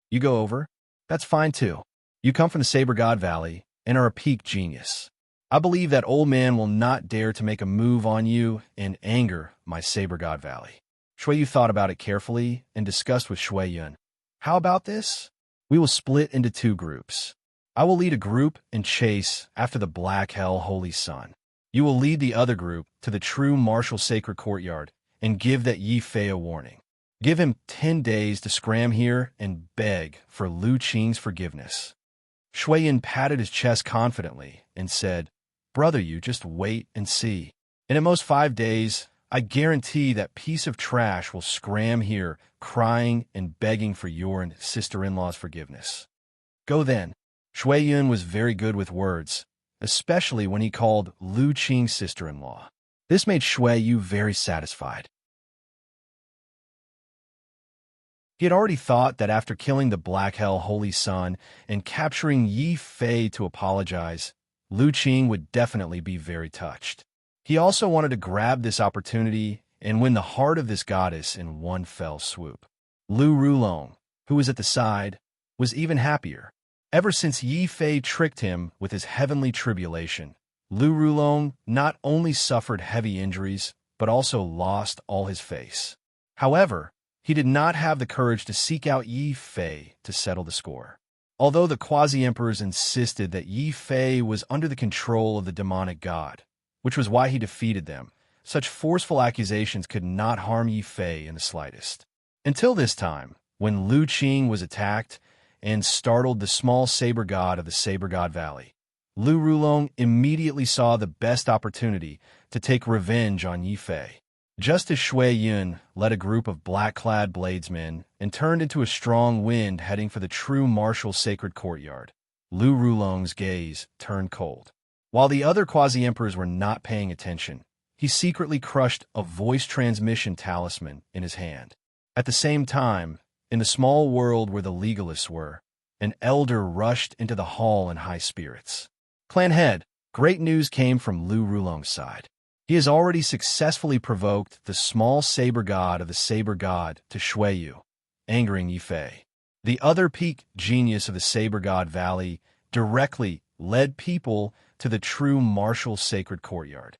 You go over? That's fine too. You come from the Saber God Valley and are a peak genius. I believe that old man will not dare to make a move on you and anger my Saber God Valley. Shui Yu thought about it carefully and discussed with Shui Yun. How about this? We will split into two groups. I will lead a group and chase after the black hell holy sun. You will lead the other group to the true martial sacred courtyard and give that Yi Fei a warning. Give him 10 days to scram here and beg for Lu Qing's forgiveness." Shui Yin patted his chest confidently and said, "Brother, you just wait and see. And at most 5 days, I guarantee that piece of trash will scram here crying and begging for your and sister-in-law's forgiveness." Go then. Shui Yun was very good with words, especially when he called Lu Qing's sister-in-law. This made Shui Yu very satisfied. He had already thought that after killing the Black Hell Holy Sun and capturing Yi Fei to apologize, Lu Qing would definitely be very touched. He also wanted to grab this opportunity and win the heart of this goddess in one fell swoop. Lu Rulong, who was at the side, was even happier. Ever since Yi Fei tricked him with his heavenly tribulation, Lu Rulong not only suffered heavy injuries, but also lost all his face. However, he did not have the courage to seek out Yi Fei to settle the score. Although the quasi-emperors insisted that Yi Fei was under the control of the demonic god, which was why he defeated them, such forceful accusations could not harm Yi Fei in the slightest. Until this time, when Lu Qing was attacked and startled the small saber god of the Saber God Valley, Lu Rulong immediately saw the best opportunity to take revenge on Yi Fei. Just as Shui Yun led a group of black-clad bladesmen and turned into a strong wind heading for the true martial sacred courtyard, Lu Rulong's gaze turned cold. While the other quasi-emperors were not paying attention, he secretly crushed a voice transmission talisman in his hand. At the same time, in the small world where the legalists were, an elder rushed into the hall in high spirits. "Clan head, great news came from Lu Rulong's side. He has already successfully provoked the small saber god of the saber god to Shui Yu, angering Yi Fei. The other peak genius of the Saber God Valley directly led people to the true martial sacred courtyard.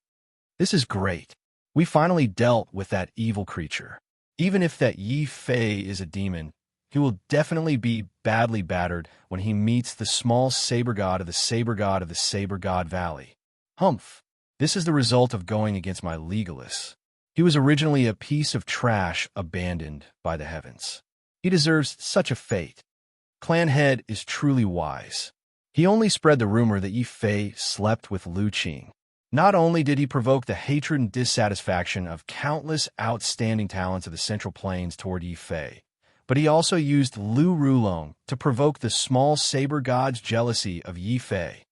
This is great. We finally dealt with that evil creature. Even if that Yi Fei is a demon, he will definitely be badly battered when he meets the small saber god of the Saber God of the Saber God Valley. Humph. This is the result of going against my legalists. He was originally a piece of trash abandoned by the heavens. He deserves such a fate. Clan head is truly wise. He only spread the rumor that Yi Fei slept with Lu Qing. Not only did he provoke the hatred and dissatisfaction of countless outstanding talents of the Central Plains toward Yi Fei, but he also used Lu Rulong to provoke the small saber god's jealousy of Yi Fei.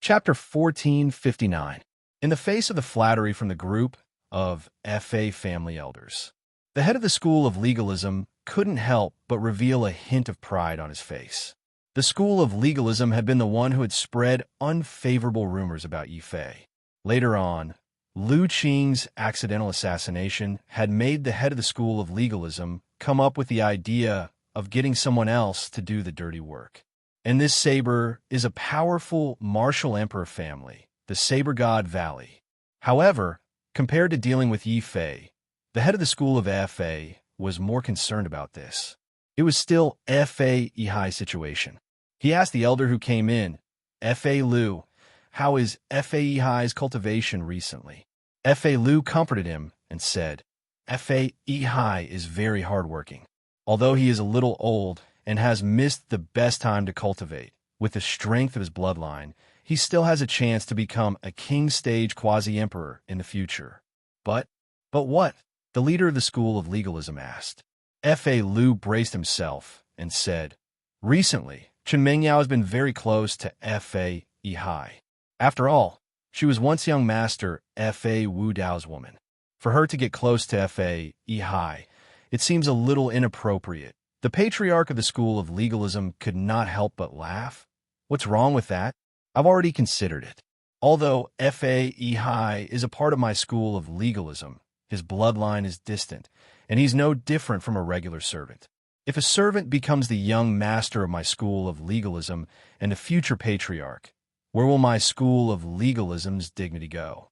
Chapter 1459. In the face of the flattery from the group of FA family elders, the head of the school of legalism couldn't help but reveal a hint of pride on his face. The school of legalism had been the one who had spread unfavorable rumors about Yi Fei. Later on, Lu Qing's accidental assassination had made the head of the school of legalism come up with the idea of getting someone else to do the dirty work. And this saber is a powerful martial emperor family, the Saber God Valley. However, compared to dealing with Yi Fei, the head of the school of FA was more concerned about this. It was still Fa Ihai's situation. He asked the elder who came in, Fa Lu, how is Fa Ihai's cultivation recently? Fa Lu comforted him and said, Fa Ihai is very hardworking. Although he is a little old and has missed the best time to cultivate, with the strength of his bloodline, he still has a chance to become a king-stage quasi-emperor in the future. But what? The leader of the school of legalism asked. Fa Lu braced himself and said, recently, Chen Mengyao has been very close to Fa Ihai. After all, she was once young master Fa Wu Dao's woman. For her to get close to Fa Ihai, it seems a little inappropriate. The patriarch of the school of legalism could not help but laugh. What's wrong with that? I've already considered it. Although Fa Ihai is a part of my school of legalism, his bloodline is distant, and he's no different from a regular servant. If a servant becomes the young master of my school of legalism and the future patriarch, where will my school of legalism's dignity go?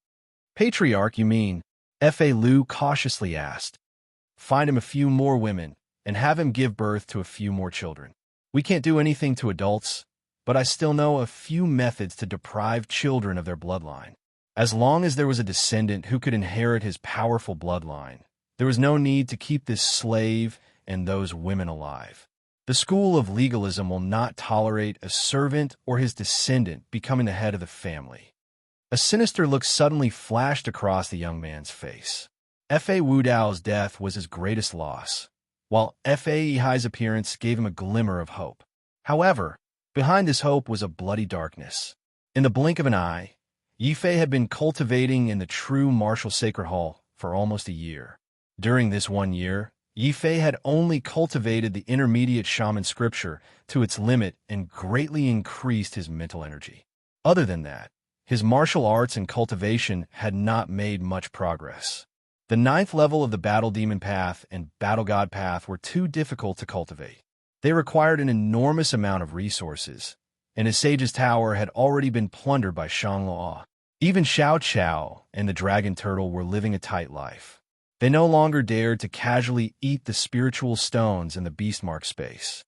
Patriarch, you mean? Fa Lu cautiously asked. Find him a few more women, and have him give birth to a few more children. We can't do anything to adults, but I still know a few methods to deprive children of their bloodline. As long as there was a descendant who could inherit his powerful bloodline, there was no need to keep this slave and those women alive. The school of legalism will not tolerate a servant or his descendant becoming the head of the family. A sinister look suddenly flashed across the young man's face. Fa Wu Dao's death was his greatest loss, while Fa Yihai's appearance gave him a glimmer of hope. However, behind this hope was a bloody darkness. In the blink of an eye, Yifei had been cultivating in the true martial sacred hall for almost a year. During this 1 year, Yifei had only cultivated the intermediate shaman scripture to its limit and greatly increased his mental energy. Other than that, his martial arts and cultivation had not made much progress. The 9th level of the Battle Demon Path and Battle God Path were too difficult to cultivate. They required an enormous amount of resources, and his Sage's Tower had already been plundered by Shangluo. Even Xiao Chao and the Dragon Turtle were living a tight life. They no longer dared to casually eat the spiritual stones in the Beastmark space.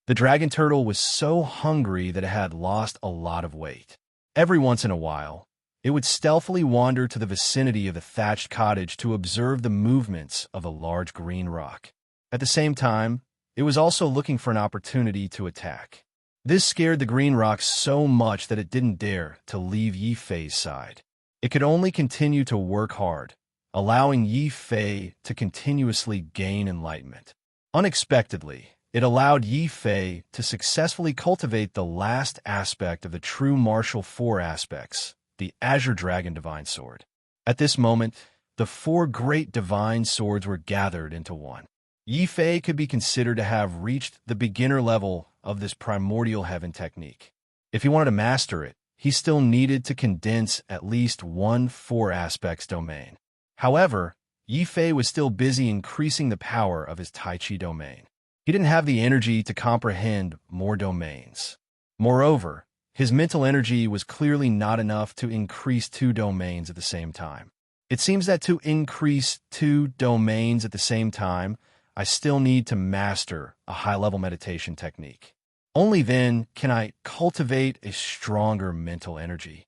The Dragon Turtle was so hungry that it had lost a lot of weight. Every once in a while, it would stealthily wander to the vicinity of the thatched cottage to observe the movements of a large green rock. At the same time, it was also looking for an opportunity to attack. This scared the green rock so much that it didn't dare to leave Yifei's side. It could only continue to work hard, allowing Yifei to continuously gain enlightenment. Unexpectedly, it allowed Yifei to successfully cultivate the last aspect of the true martial 4 aspects, the Azure Dragon Divine Sword. At this moment, the 4 great divine swords were gathered into one. Yifei could be considered to have reached the beginner level of this primordial heaven technique. If he wanted to master it, he still needed to condense at least one 4 aspects domain. However, Yifei was still busy increasing the power of his Tai Chi domain. He didn't have the energy to comprehend more domains. Moreover, his mental energy was clearly not enough to increase 2 domains at the same time. It seems that to increase 2 domains at the same time, I still need to master a high-level meditation technique. Only then can I cultivate a stronger mental energy.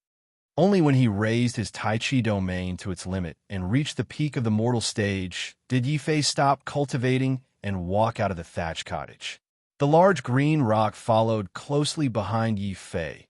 Only when he raised his Tai Chi domain to its limit and reached the peak of the mortal stage did Yifei stop cultivating and walk out of the thatched cottage. The large green rock followed closely behind Yifei,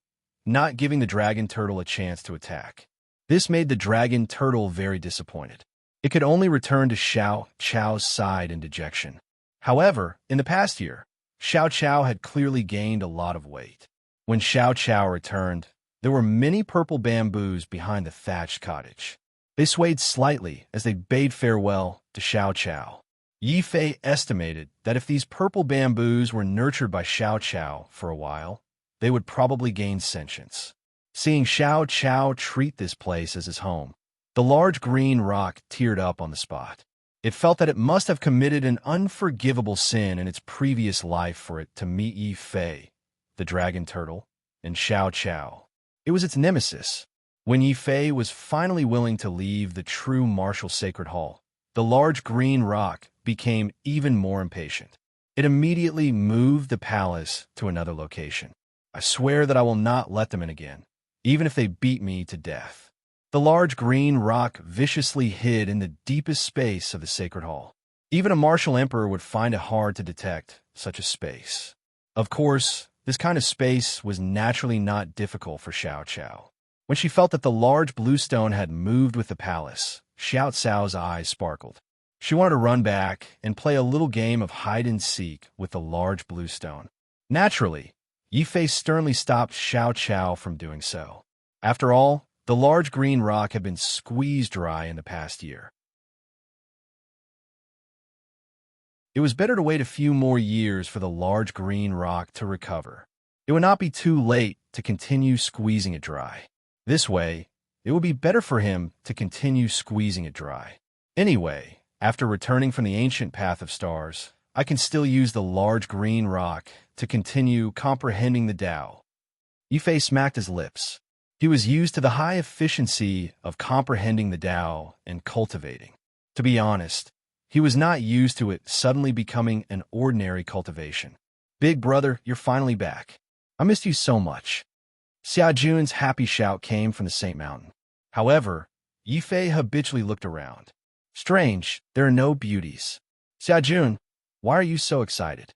not giving the dragon turtle a chance to attack. This made the dragon turtle very disappointed. It could only return to Xiao Chao's side in dejection. However, in the past year, Xiao Chao had clearly gained a lot of weight. When Xiao Chao returned, there were many purple bamboos behind the thatched cottage. They swayed slightly as they bade farewell to Xiao Chao. Yifei estimated that if these purple bamboos were nurtured by Xiao Chao for a while, they would probably gain sentience. Seeing Xiao Chao treat this place as his home, the large green rock teared up on the spot. It felt that it must have committed an unforgivable sin in its previous life for it to meet Yifei, the dragon turtle, and Xiao Chao. It was its nemesis. When Yifei was finally willing to leave the true martial sacred hall, the large green rock became even more impatient. It immediately moved the palace to another location. I swear that I will not let them in again, even if they beat me to death. The large green rock viciously hid in the deepest space of the sacred hall. Even a martial emperor would find it hard to detect such a space. Of course, this kind of space was naturally not difficult for Xiao Chao. When she felt that the large blue stone had moved with the palace, Xiao Cao's eyes sparkled. She wanted to run back and play a little game of hide-and-seek with the large blue stone. Naturally, Yifei sternly stopped Xiao Chao from doing so. After all, the large green rock had been squeezed dry in the past year. It was better to wait a few more years for the large green rock to recover. It would not be too late to continue squeezing it dry. This way, it would be better for him to continue squeezing it dry. Anyway, after returning from the ancient path of stars, I can still use the large green rock to continue comprehending the Tao. Yifei smacked his lips. He was used to the high efficiency of comprehending the Tao and cultivating. To be honest, he was not used to it suddenly becoming an ordinary cultivation. Big brother, you're finally back. I missed you so much. Xia Jun's happy shout came from the Saint Mountain. However, Yifei habitually looked around. Strange, there are no beauties. Xia Jun, why are you so excited?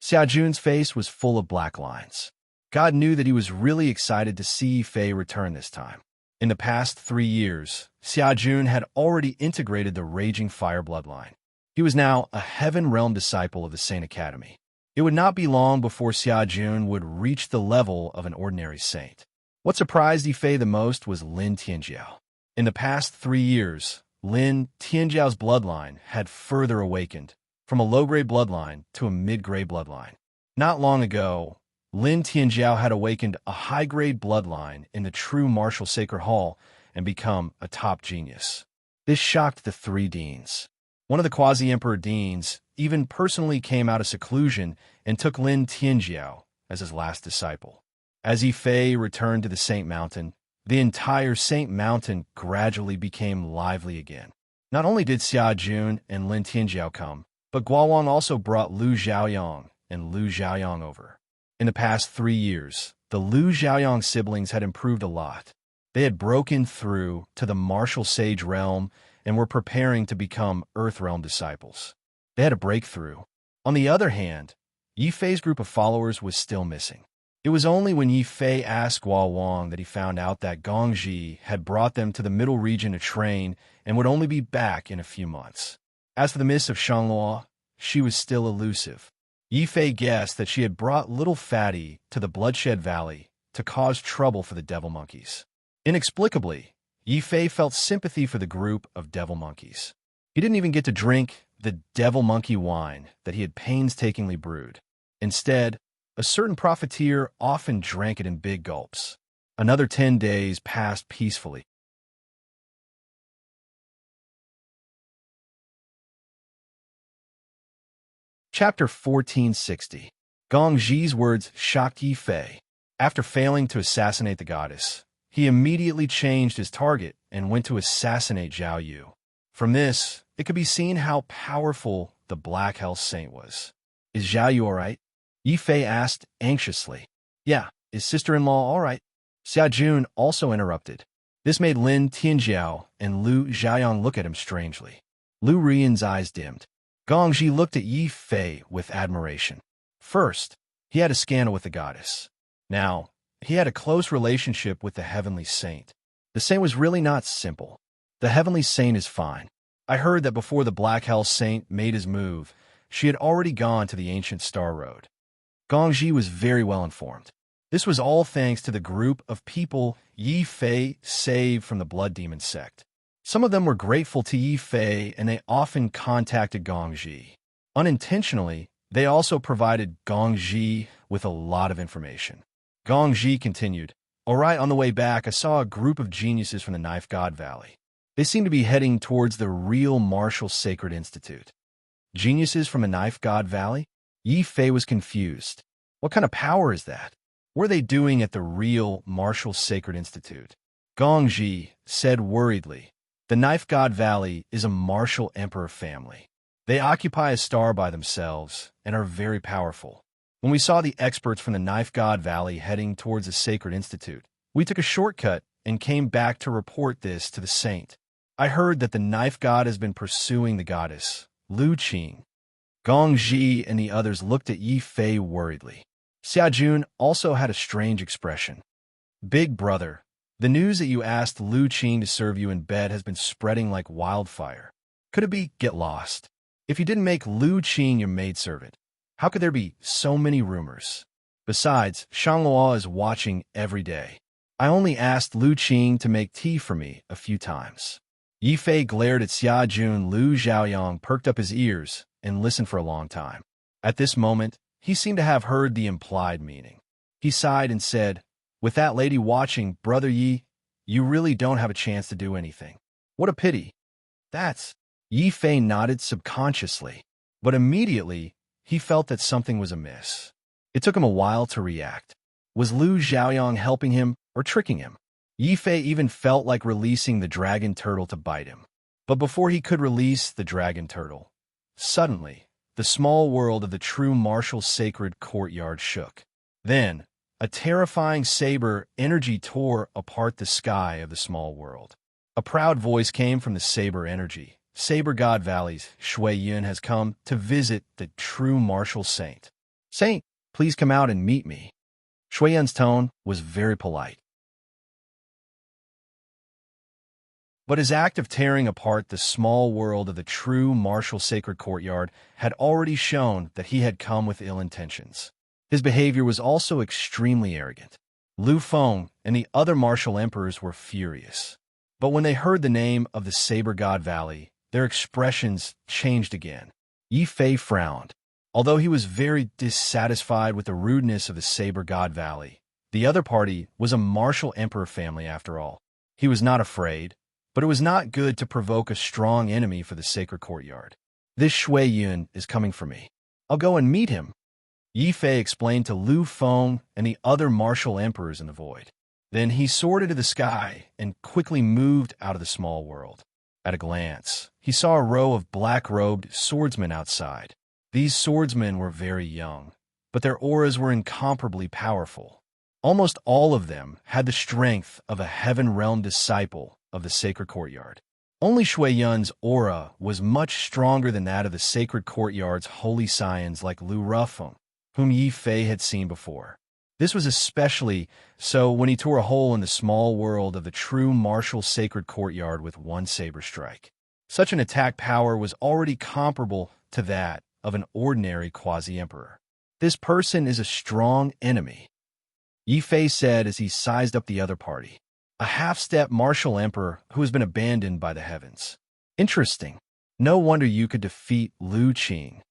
Xia Jun's face was full of black lines. God knew that he was really excited to see Yifei return this time. In the past 3 years, Xia Jun had already integrated the Raging Fire bloodline. He was now a Heaven Realm disciple of the Saint Academy. It would not be long before Xia Jun would reach the level of an ordinary saint. What surprised Yifei the most was Lin Tianjiao. In the past 3 years, Lin Tianjiao's bloodline had further awakened, from a low-grade bloodline to a mid-grade bloodline. Not long ago, Lin Tianjiao had awakened a high-grade bloodline in the true martial sacred hall and become a top genius. This shocked the 3 deans. One of the quasi-emperor deans even personally came out of seclusion and took Lin Tianjiao as his last disciple. As Yifei returned to the Saint Mountain, the entire Saint Mountain gradually became lively again. Not only did Xia Jun and Lin Tianjiao come, but Guowang also brought Lu Xiaoyang and Lu Xiaoyang over. In the past 3 years, the Lu Xiaoyang siblings had improved a lot. They had broken through to the martial sage realm and were preparing to become Earth Realm disciples. They had a breakthrough. On the other hand, Yifei's group of followers was still missing. It was only when Yifei asked Guowang that he found out that Gongji had brought them to the middle region to train and would only be back in a few months. As for the miss of Shangluo, she was still elusive. Yifei guessed that she had brought little Fatty to the Bloodshed Valley to cause trouble for the devil monkeys. Inexplicably, Yifei felt sympathy for the group of devil monkeys. He didn't even get to drink the devil monkey wine that he had painstakingly brewed. Instead, a certain profiteer often drank it in big gulps. Another 10 days passed peacefully. Chapter 1460. Gongji's words shocked Yifei. After failing to assassinate the goddess, he immediately changed his target and went to assassinate Zhao Yu. From this, it could be seen how powerful the Black Hell Saint was. Is Zhao Yu all right? Yifei asked anxiously. Yeah, is sister-in-law all right? Xia Jun also interrupted. This made Lin Tianjiao and Lu Xiaoyang look at him strangely. Lu Rian's eyes dimmed. Gongji looked at Yifei with admiration. First, he had a scandal with the goddess. Now, he had a close relationship with the Heavenly Saint. The saint was really not simple. The Heavenly Saint is fine. I heard that before the Black Hell Saint made his move, she had already gone to the ancient Star Road. Gongji was very well informed. This was all thanks to the group of people Yifei saved from the Blood Demon sect. Some of them were grateful to Yifei and they often contacted Gongji. Unintentionally, they also provided Gongji with a lot of information. Gongji continued, "All right, on the way back, I saw a group of geniuses from the Knife God Valley. They seem to be heading towards the real Martial Sacred Institute." Geniuses from the Knife God Valley? Yifei was confused. What kind of power is that? What are they doing at the real Martial Sacred Institute? Gongji said worriedly, "The Knife God Valley is a martial emperor family. They occupy a star by themselves and are very powerful. When we saw the experts from the Knife God Valley heading towards the Sacred Institute, we took a shortcut and came back to report this to the saint. I heard that the Knife God has been pursuing the goddess, Lu Qing." Gongji and the others looked at Yifei worriedly. Xia Jun also had a strange expression. "Big brother, the news that you asked Lu Qing to serve you in bed has been spreading like wildfire. Could it be get lost? If you didn't make Lu Qing your maidservant, how could there be so many rumors? Besides, Shangluo is watching every day. I only asked Lu Qing to make tea for me a few times." Yifei glared at Xia Jun. Lu Xiaoyang perked up his ears and listened for a long time. At this moment, he seemed to have heard the implied meaning. He sighed and said, "With that lady watching, Brother Yi, you really don't have a chance to do anything. What a pity." "That's—" Yifei nodded subconsciously, but immediately he felt that something was amiss. It took him a while to react. Was Lu Xiaoyang helping him or tricking him? Yi Fei even felt like releasing the dragon turtle to bite him. But before he could release the dragon turtle, suddenly, the small world of the true martial sacred courtyard shook. Then, a terrifying saber energy tore apart the sky of the small world. A proud voice came from the saber energy. Saber God Valley's Shui Yun has come to visit the true martial saint. Saint, please come out and meet me. Shui Yun's tone was very polite. But his act of tearing apart the small world of the true martial sacred courtyard had already shown that he had come with ill intentions. His behavior was also extremely arrogant. Lu Feng and the other martial emperors were furious. But when they heard the name of the Saber God Valley, their expressions changed again. Yi Fei frowned. Although he was very dissatisfied with the rudeness of the Saber God Valley, the other party was a martial emperor family after all. He was not afraid, but it was not good to provoke a strong enemy for the sacred courtyard. This Shui Yun is coming for me. I'll go and meet him. Yi Fei explained to Lu Feng and the other martial emperors in the void. Then he soared into the sky and quickly moved out of the small world. At a glance, he saw a row of black-robed swordsmen outside. These swordsmen were very young, but their auras were incomparably powerful. Almost all of them had the strength of a heaven realm disciple of the sacred courtyard. Only Shui Yun's aura was much stronger than that of the sacred courtyard's holy scions like Lu Rufeng, whom Yi Fei had seen before. This was especially so when he tore a hole in the small world of the true martial sacred courtyard with one saber strike. Such an attack power was already comparable to that of an ordinary quasi-emperor. This person is a strong enemy, Yi Fei said as he sized up the other party. A half-step martial emperor who has been abandoned by the heavens. Interesting. No wonder you could defeat Lu Qing.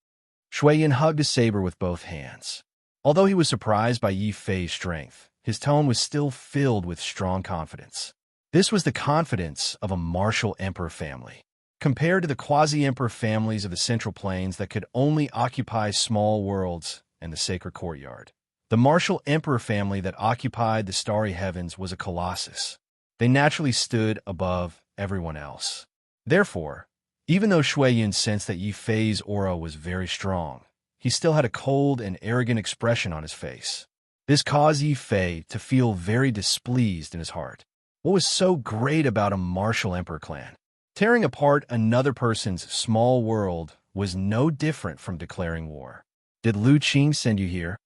Shui Yun hugged his saber with both hands. Although he was surprised by Yi Fei's strength, his tone was still filled with strong confidence. This was the confidence of a martial emperor family. Compared to the quasi-emperor families of the Central Plains that could only occupy small worlds and the sacred courtyard, the martial emperor family that occupied the starry heavens was a colossus. They naturally stood above everyone else. Therefore, even though Shui Yun sensed that Yi Fei's aura was very strong, he still had a cold and arrogant expression on his face. This caused Yi Fei to feel very displeased in his heart. What was so great about a martial emperor clan? Tearing apart another person's small world was no different from declaring war. Did Lu Qing send you here?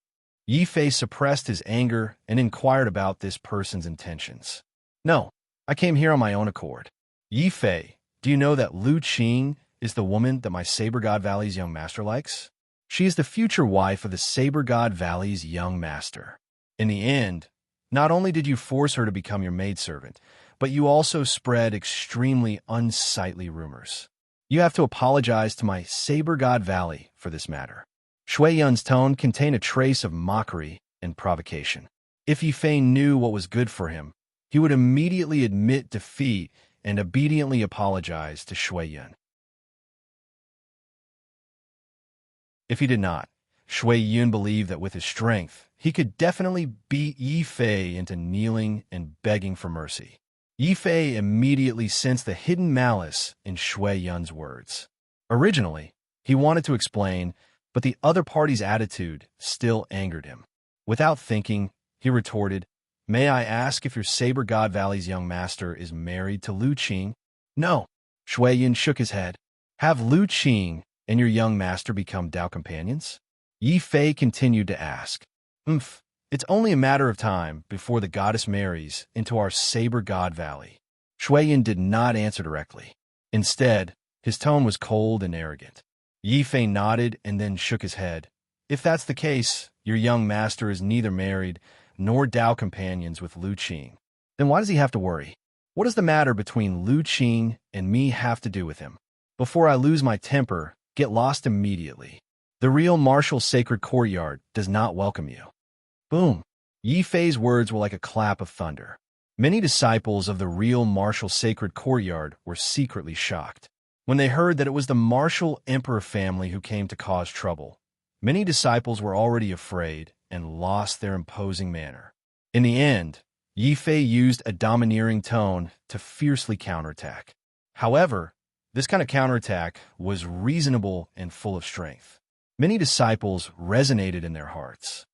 Yi Fei suppressed his anger and inquired about this person's intentions. No, I came here on my own accord. Yi Fei, do you know that Lu Qing is the woman that my Saber God Valley's young master likes? She is the future wife of the Saber God Valley's young master. In the end, not only did you force her to become your maidservant, but you also spread extremely unsightly rumors. You have to apologize to my Saber God Valley for this matter. Shui Yun's tone contained a trace of mockery and provocation. If Yi Fei knew what was good for him, he would immediately admit defeat and obediently apologize to Shui Yun. If he did not, Shui Yun believed that with his strength, he could definitely beat Yi Fei into kneeling and begging for mercy. Yi Fei immediately sensed the hidden malice in Shui Yun's words. Originally, he wanted to explain, but the other party's attitude still angered him. Without thinking, he retorted, "May I ask if your Saber God Valley's young master is married to Lu Qing?" "No." Shui Yun shook his head. "Have Lu Qing and your young master become Dao companions?" Yi Fei continued to ask. It's only a matter of time before the goddess marries into our Saber God Valley." Shui Yun did not answer directly. Instead, his tone was cold and arrogant. Yi Fei nodded and then shook his head. "If that's the case, your young master is neither married nor Dao companions with Lu Qing. Then why does he have to worry? What does the matter between Lu Qing and me have to do with him? Before I lose my temper, get lost immediately. The real martial sacred courtyard does not welcome you." Boom! Yi Fei's words were like a clap of thunder. Many disciples of the real martial sacred courtyard were secretly shocked. When they heard that it was the martial emperor family who came to cause trouble, many disciples were already afraid and lost their imposing manner. In the end, Yi Fei used a domineering tone to fiercely counterattack. However, this kind of counterattack was reasonable and full of strength. Many disciples resonated in their hearts.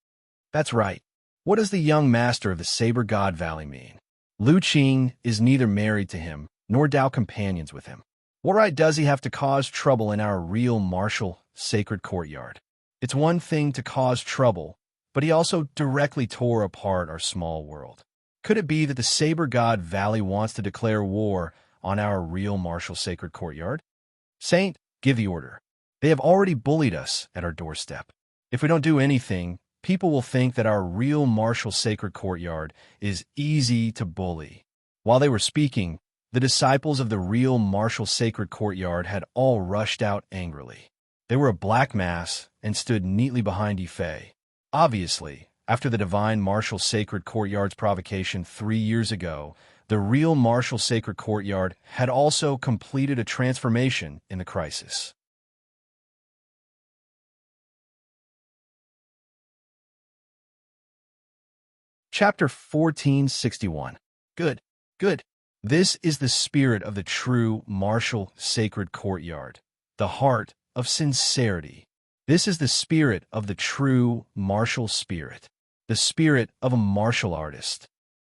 That's right. What does the young master of the Saber God Valley mean? Lu Qing is neither married to him nor Dao companions with him. What right does he have to cause trouble in our real martial sacred courtyard? It's one thing to cause trouble, but he also directly tore apart our small world. Could it be that the Saber God Valley wants to declare war on our real martial sacred courtyard? Saint, give the order. They have already bullied us at our doorstep. If we don't do anything, people will think that our real martial sacred courtyard is easy to bully. While they were speaking, the disciples of the real martial sacred courtyard had all rushed out angrily. They were a black mass and stood neatly behind Yi Fei. Obviously, after the divine martial sacred courtyard's provocation 3 years ago, the real martial sacred courtyard had also completed a transformation in the crisis. Chapter 1461. Good, good. This is the spirit of the true martial sacred courtyard, the heart of sincerity. This is the spirit of the true martial spirit, the spirit of a martial artist.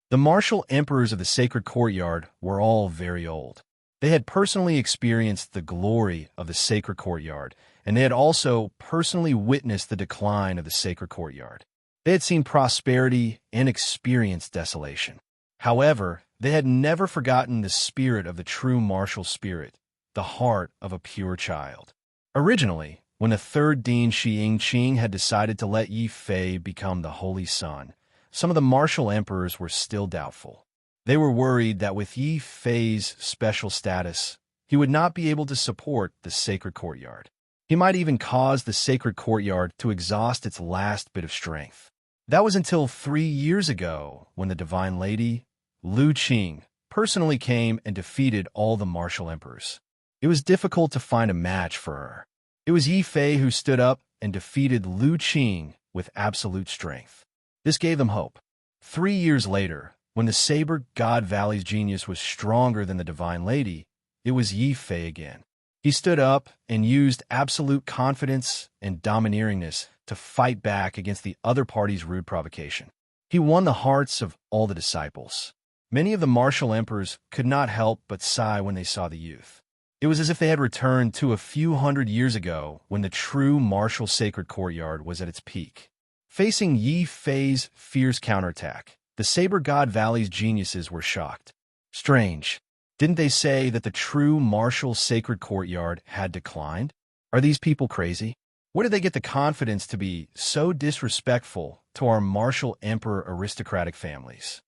The martial emperors of the sacred courtyard were all very old. They had personally experienced the glory of the sacred courtyard, and they had also personally witnessed the decline of the sacred courtyard. They had seen prosperity and experienced desolation. However, they had never forgotten the spirit of the true martial spirit, the heart of a pure child. Originally, when the third Dean Xiying Qing had decided to let Yi Fei become the Holy Son, some of the martial emperors were still doubtful. They were worried that with Yi Fei's special status, he would not be able to support the sacred courtyard. He might even cause the sacred courtyard to exhaust its last bit of strength. That was until 3 years ago when the Divine Lady, Lu Qing, personally came and defeated all the martial emperors. It was difficult to find a match for her. It was Yi Fei who stood up and defeated Lu Qing with absolute strength. This gave them hope. 3 years later, when the Saber God Valley's genius was stronger than the Divine Lady, it was Yi Fei again. He stood up and used absolute confidence and domineeringness to fight back against the other party's rude provocation. He won the hearts of all the disciples. Many of the martial emperors could not help but sigh when they saw the youth. It was as if they had returned to a few hundred years ago when the true martial sacred courtyard was at its peak. Facing Yi Fei's fierce counterattack, the Saber God Valley's geniuses were shocked. Strange. Didn't they say that the true martial sacred courtyard had declined? Are these people crazy? Where did they get the confidence to be so disrespectful to our martial emperor aristocratic families?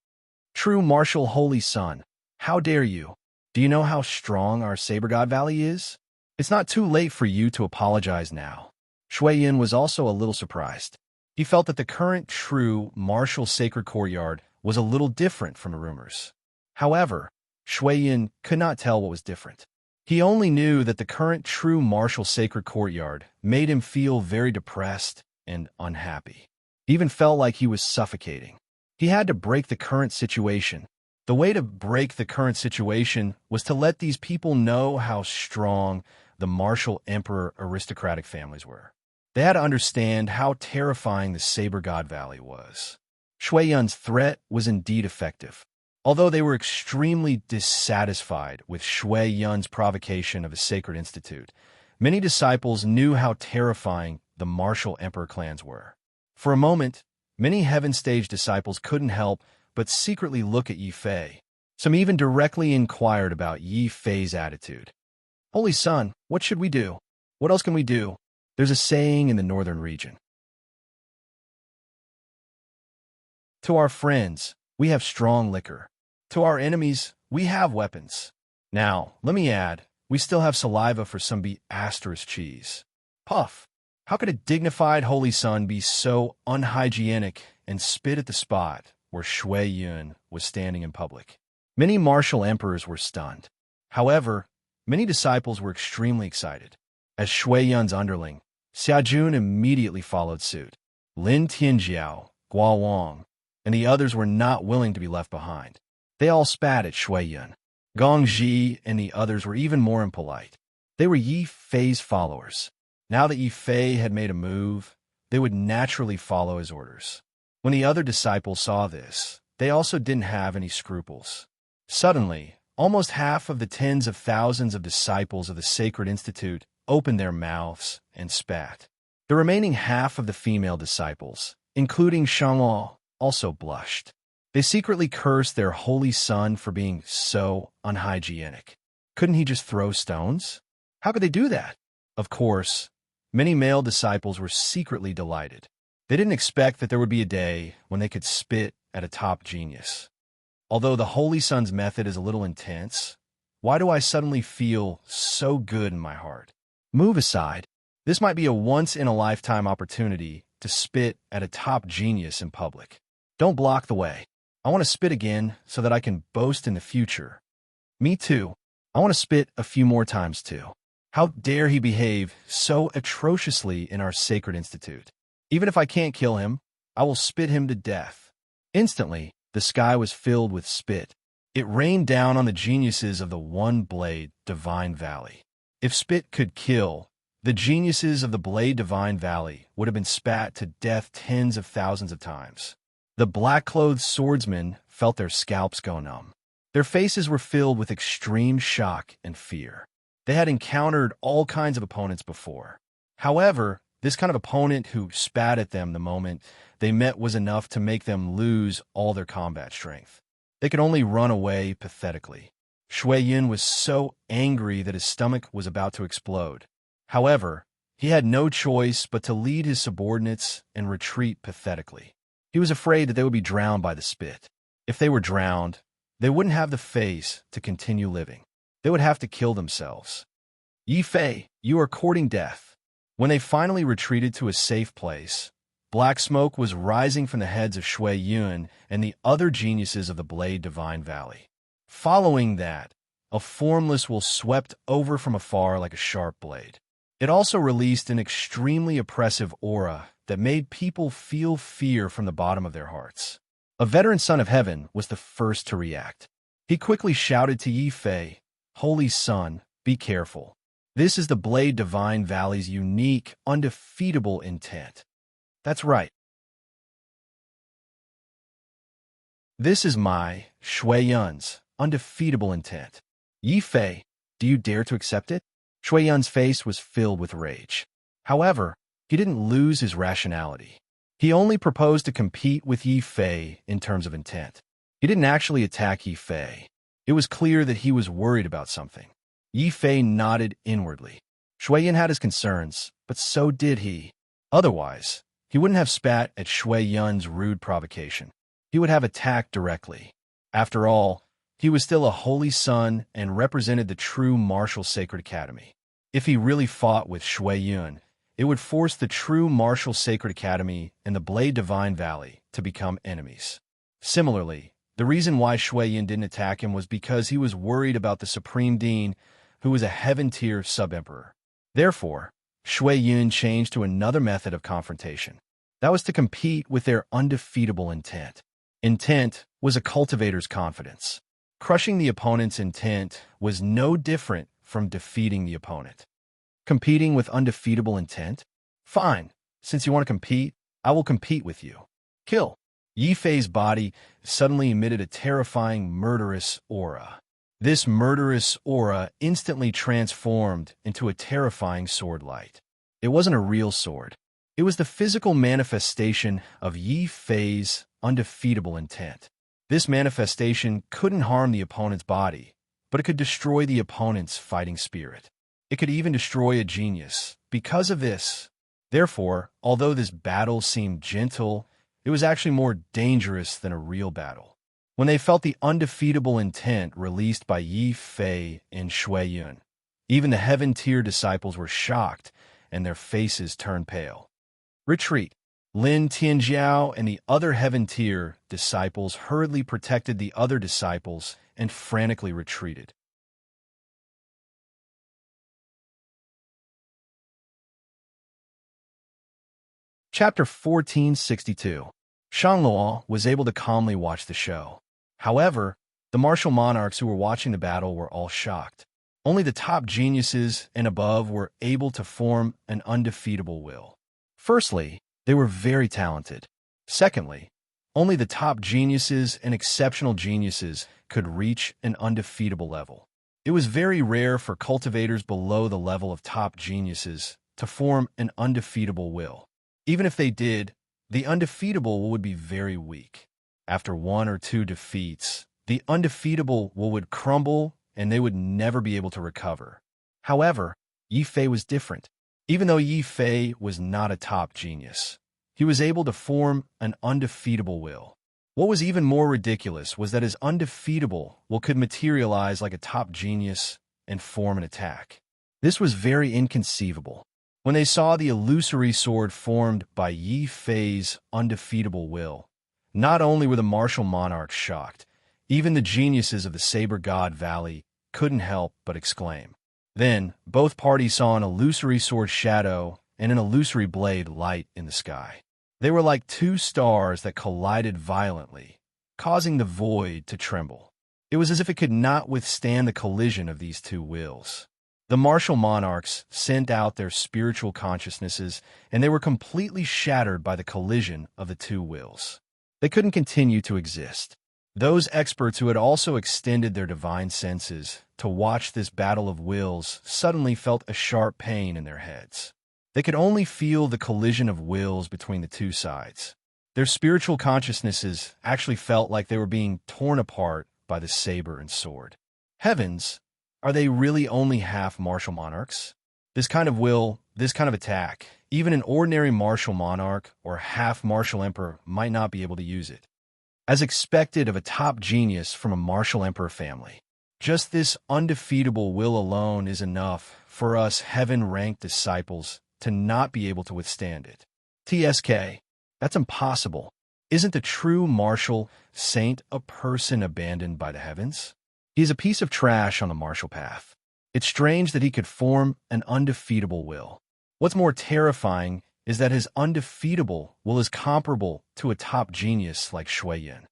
True martial holy son, how dare you? Do you know how strong our Saber God Valley is? It's not too late for you to apologize now. Shui Yin was also a little surprised. He felt that the current true martial sacred courtyard was a little different from the rumors. However, Shui Yin could not tell what was different. He only knew that the current true martial sacred courtyard made him feel very depressed and unhappy. He even felt like he was suffocating. He had to break the current situation. The way to break the current situation was to let these people know how strong the martial emperor aristocratic families were. They had to understand how terrifying the Saber God Valley was. Shui Yun's threat was indeed effective. Although they were extremely dissatisfied with Shui Yun's provocation of a sacred institute, many disciples knew how terrifying the martial emperor clans were. For a moment, many Heaven Stage disciples couldn't help but secretly look at Yi Fei. Some even directly inquired about Yi Fei's attitude. Holy Son, what should we do? What else can we do? There's a saying in the northern region. To our friends, we have strong liquor. To our enemies, we have weapons. Now, let me add, we still have saliva for some asterisk cheese. Puff! How could a dignified holy son be so unhygienic and spit at the spot where Shui Yun was standing in public? Many martial emperors were stunned. However, many disciples were extremely excited. As Shui Yun's underling, Xia Jun immediately followed suit. Lin Tianjiao, Guo Wang, and the others were not willing to be left behind. They all spat at Shui Yun. Gong Ji and the others were even more impolite. They were Yi Fei's followers. Now that Yi Fei had made a move, they would naturally follow his orders. When the other disciples saw this, they also didn't have any scruples. Suddenly, almost half of the tens of thousands of disciples of the Sacred Institute opened their mouths and spat. The remaining half of the female disciples, including Shang'o, also blushed. They secretly cursed their holy son for being so unhygienic. Couldn't he just throw stones? How could they do that? Of course, many male disciples were secretly delighted. They didn't expect that there would be a day when they could spit at a top genius. Although the Holy Son's method is a little intense, why do I suddenly feel so good in my heart? Move aside. This might be a once-in-a-lifetime opportunity to spit at a top genius in public. Don't block the way. I want to spit again so that I can boast in the future. Me too. I want to spit a few more times too. How dare he behave so atrociously in our Sacred Institute? Even if I can't kill him, I will spit him to death. Instantly, the sky was filled with spit. It rained down on the geniuses of the One Blade Divine Valley. If spit could kill, the geniuses of the Blade Divine Valley would have been spat to death tens of thousands of times. The black-clothed swordsmen felt their scalps go numb. Their faces were filled with extreme shock and fear. They had encountered all kinds of opponents before. However, this kind of opponent who spat at them the moment they met was enough to make them lose all their combat strength. They could only run away pathetically. Shui Yun was so angry that his stomach was about to explode. However, he had no choice but to lead his subordinates and retreat pathetically. He was afraid that they would be drowned by the spit. If they were drowned, they wouldn't have the face to continue living. They would have to kill themselves. Yi Fei, you are courting death. When they finally retreated to a safe place, black smoke was rising from the heads of Shui Yun and the other geniuses of the Blade Divine Valley. Following that, a formless will swept over from afar like a sharp blade. It also released an extremely oppressive aura that made people feel fear from the bottom of their hearts. A veteran son of heaven was the first to react. He quickly shouted to Yi Fei, "Holy Son, be careful. This is the Blade Divine Valley's unique, undefeatable intent." That's right. This is my, Shui Yun's, undefeatable intent. Yi Fei, do you dare to accept it? Shui Yun's face was filled with rage. However, he didn't lose his rationality. He only proposed to compete with Yi Fei in terms of intent. He didn't actually attack Yi Fei. It was clear that he was worried about something. Yi Fei nodded inwardly. Shui Yun had his concerns, but so did he. Otherwise, he wouldn't have spat at Shui Yun's rude provocation. He would have attacked directly. After all, he was still a holy son and represented the true martial sacred academy. If he really fought with Shui Yun, it would force the true martial sacred academy and the Blade Divine Valley to become enemies. Similarly, the reason why Shui Yun didn't attack him was because he was worried about the Supreme Dean, who was a heaven-tier sub-emperor. Therefore, Shui Yun changed to another method of confrontation. That was to compete with their undefeatable intent. Intent was a cultivator's confidence. Crushing the opponent's intent was no different from defeating the opponent. Competing with undefeatable intent? Fine. Since you want to compete, I will compete with you. Kill. Yi Fei's body suddenly emitted a terrifying, murderous aura. This murderous aura instantly transformed into a terrifying sword light. It wasn't a real sword. It was the physical manifestation of Yi Fei's undefeatable intent. This manifestation couldn't harm the opponent's body, but it could destroy the opponent's fighting spirit. It could even destroy a genius. Because of this, therefore, although this battle seemed gentle, it was actually more dangerous than a real battle. When they felt the undefeatable intent released by Yi Fei and Shui Yun, even the heaven-tier disciples were shocked and their faces turned pale. Retreat. Lin Tianjiao and the other heaven-tier disciples hurriedly protected the other disciples and frantically retreated. Chapter 1462. Shangluo was able to calmly watch the show. However, the martial monarchs who were watching the battle were all shocked. Only the top geniuses and above were able to form an undefeatable will. Firstly, they were very talented. Secondly, only the top geniuses and exceptional geniuses could reach an undefeatable level. It was very rare for cultivators below the level of top geniuses to form an undefeatable will. Even if they did, the undefeatable will would be very weak. After one or two defeats, the undefeatable will would crumble and they would never be able to recover. However, Yi Fei was different. Even though Yi Fei was not a top genius, he was able to form an undefeatable will. What was even more ridiculous was that his undefeatable will could materialize like a top genius and form an attack. This was very inconceivable. When they saw the illusory sword formed by Yi Fei's undefeatable will, not only were the martial monarchs shocked, even the geniuses of the Saber God Valley couldn't help but exclaim. Then, both parties saw an illusory sword shadow and an illusory blade light in the sky. They were like two stars that collided violently, causing the void to tremble. It was as if it could not withstand the collision of these two wills. The martial monarchs sent out their spiritual consciousnesses, and they were completely shattered by the collision of the two wills. They couldn't continue to exist. Those experts who had also extended their divine senses to watch this battle of wills suddenly felt a sharp pain in their heads. They could only feel the collision of wills between the two sides. Their spiritual consciousnesses actually felt like they were being torn apart by the saber and sword. Heavens, are they really only half martial monarchs? This kind of will, this kind of attack, even an ordinary martial monarch or half martial emperor might not be able to use it. As expected of a top genius from a martial emperor family. Just this undefeatable will alone is enough for us heaven-ranked disciples to not be able to withstand it. TSK, that's impossible. Isn't the true martial saint a person abandoned by the heavens? He is a piece of trash on the martial path. It's strange that he could form an undefeatable will. What's more terrifying is that his undefeatable will is comparable to a top genius like Shui Yin.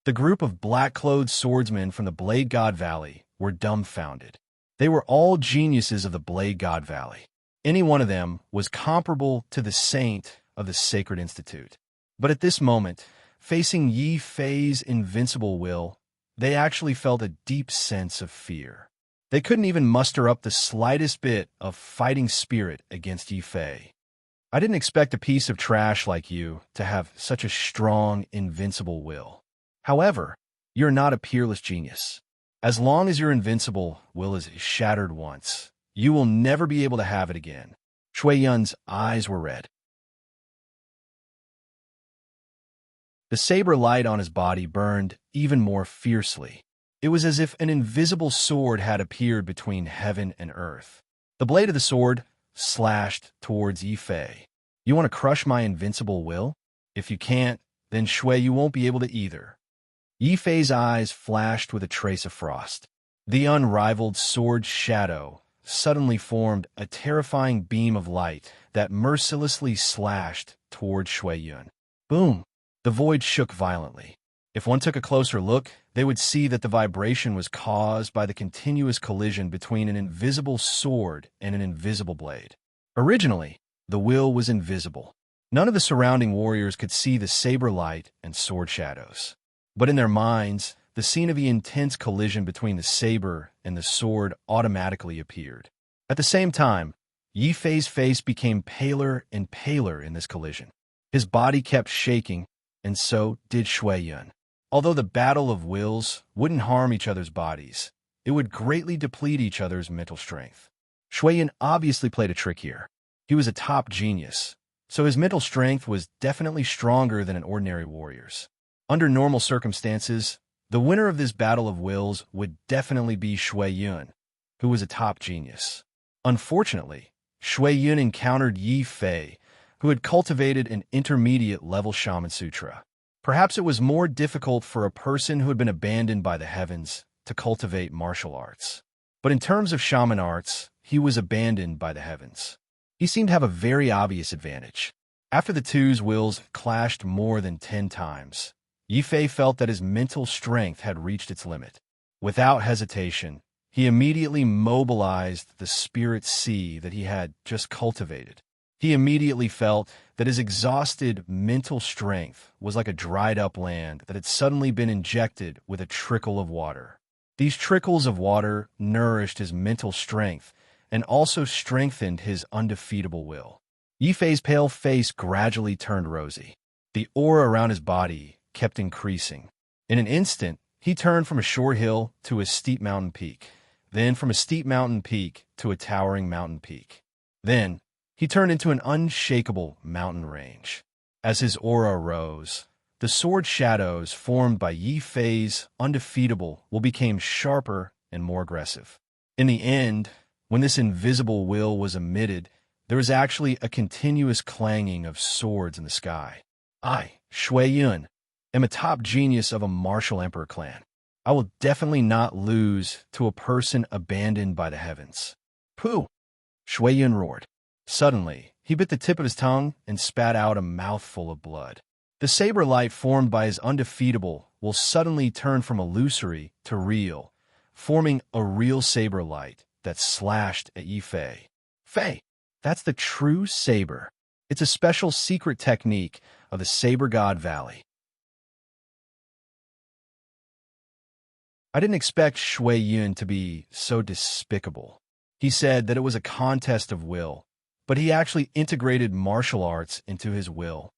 The group of black-clothed swordsmen from the Blade God Valley were dumbfounded. They were all geniuses of the Blade God Valley. Any one of them was comparable to the saint of the Sacred Institute. But at this moment, facing Yi Fei's invincible will, they actually felt a deep sense of fear. They couldn't even muster up the slightest bit of fighting spirit against Yi Fei. I didn't expect a piece of trash like you to have such a strong, invincible will. However, you're not a peerless genius. As long as your invincible will is shattered once, you will never be able to have it again. Shui Yun's eyes were red. The saber light on his body burned even more fiercely. It was as if an invisible sword had appeared between heaven and earth. The blade of the sword slashed towards Yi Fei. You want to crush my invincible will? If you can't, then Shui, you won't be able to either. Yi Fei's eyes flashed with a trace of frost. The unrivaled sword shadow suddenly formed a terrifying beam of light that mercilessly slashed toward Shui Yun. Boom! The void shook violently. If one took a closer look, they would see that the vibration was caused by the continuous collision between an invisible sword and an invisible blade. Originally, the will was invisible. None of the surrounding warriors could see the saber light and sword shadows. But in their minds, the scene of the intense collision between the saber and the sword automatically appeared. At the same time, Yi Fei's face became paler and paler in this collision. His body kept shaking, and so did Shui Yun. Although the battle of wills wouldn't harm each other's bodies, it would greatly deplete each other's mental strength. Shui Yun obviously played a trick here. He was a top genius, so his mental strength was definitely stronger than an ordinary warrior's. Under normal circumstances, the winner of this battle of wills would definitely be Shui Yun, who was a top genius. Unfortunately, Shui Yun encountered Yi Fei, who had cultivated an intermediate-level Shaman Sutra. Perhaps it was more difficult for a person who had been abandoned by the heavens to cultivate martial arts. But in terms of shaman arts, he was abandoned by the heavens. He seemed to have a very obvious advantage. After the two's wills clashed more than 10 times, Yifei felt that his mental strength had reached its limit. Without hesitation, he immediately mobilized the spirit sea that he had just cultivated. He immediately felt that his exhausted mental strength was like a dried-up land that had suddenly been injected with a trickle of water. These trickles of water nourished his mental strength and also strengthened his undefeatable will. Yifei's pale face gradually turned rosy. The aura around his body kept increasing. In an instant, he turned from a short hill to a steep mountain peak, then from a steep mountain peak to a towering mountain peak. Then, he turned into an unshakable mountain range. As his aura rose, the sword shadows formed by Yifei's undefeatable will became sharper and more aggressive. In the end, when this invisible will was emitted, there was actually a continuous clanging of swords in the sky. I, Shui Yun, am a top genius of a martial emperor clan. I will definitely not lose to a person abandoned by the heavens. Pooh! Shui Yun roared. Suddenly, he bit the tip of his tongue and spat out a mouthful of blood. The saber light formed by his undefeatable will suddenly turn from illusory to real, forming a real saber light that slashed at Yifei. Fei, that's the true saber. It's a special secret technique of the Saber God Valley. I didn't expect Shui Yun to be so despicable. He said that it was a contest of will, but he actually integrated martial arts into his will.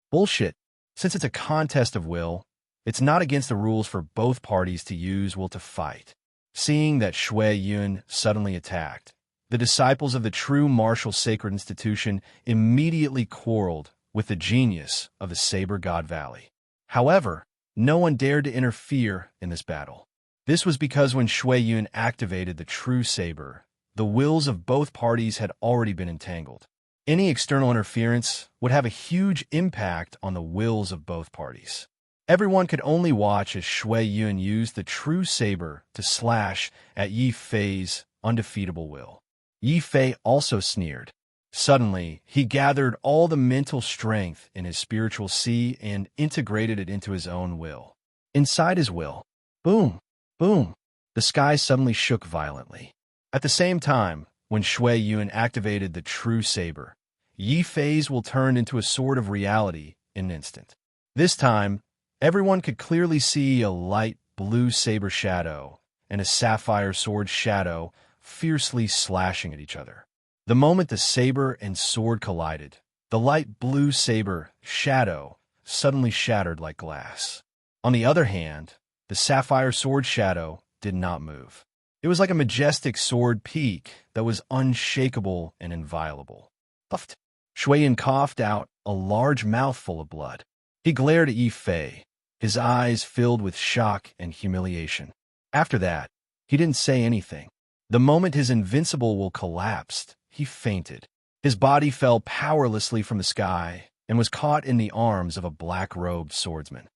Bullshit. Since it's a contest of will, it's not against the rules for both parties to use will to fight. Seeing that Shui Yun suddenly attacked, the disciples of the true martial sacred institution immediately quarreled with the genius of the Saber God Valley. However, no one dared to interfere in this battle. This was because when Shui Yun activated the true saber, the wills of both parties had already been entangled. Any external interference would have a huge impact on the wills of both parties. Everyone could only watch as Shui Yun used the true saber to slash at Yifei's undefeatable will. Yifei also sneered. Suddenly, he gathered all the mental strength in his spiritual sea and integrated it into his own will. Inside his will, boom, boom, the sky suddenly shook violently. At the same time, when Shui Yun activated the true saber, Yifei's will turned into a sword of reality in an instant. This time, everyone could clearly see a light blue saber shadow and a sapphire sword shadow fiercely slashing at each other. The moment the saber and sword collided, the light blue saber shadow suddenly shattered like glass. On the other hand, the sapphire sword shadow did not move. It was like a majestic sword peak that was unshakable and inviolable. Puffed. Shui Yun coughed out a large mouthful of blood. He glared at Yifei, his eyes filled with shock and humiliation. After that, he didn't say anything. The moment his invincible will collapsed, he fainted. His body fell powerlessly from the sky and was caught in the arms of a black-robed swordsman.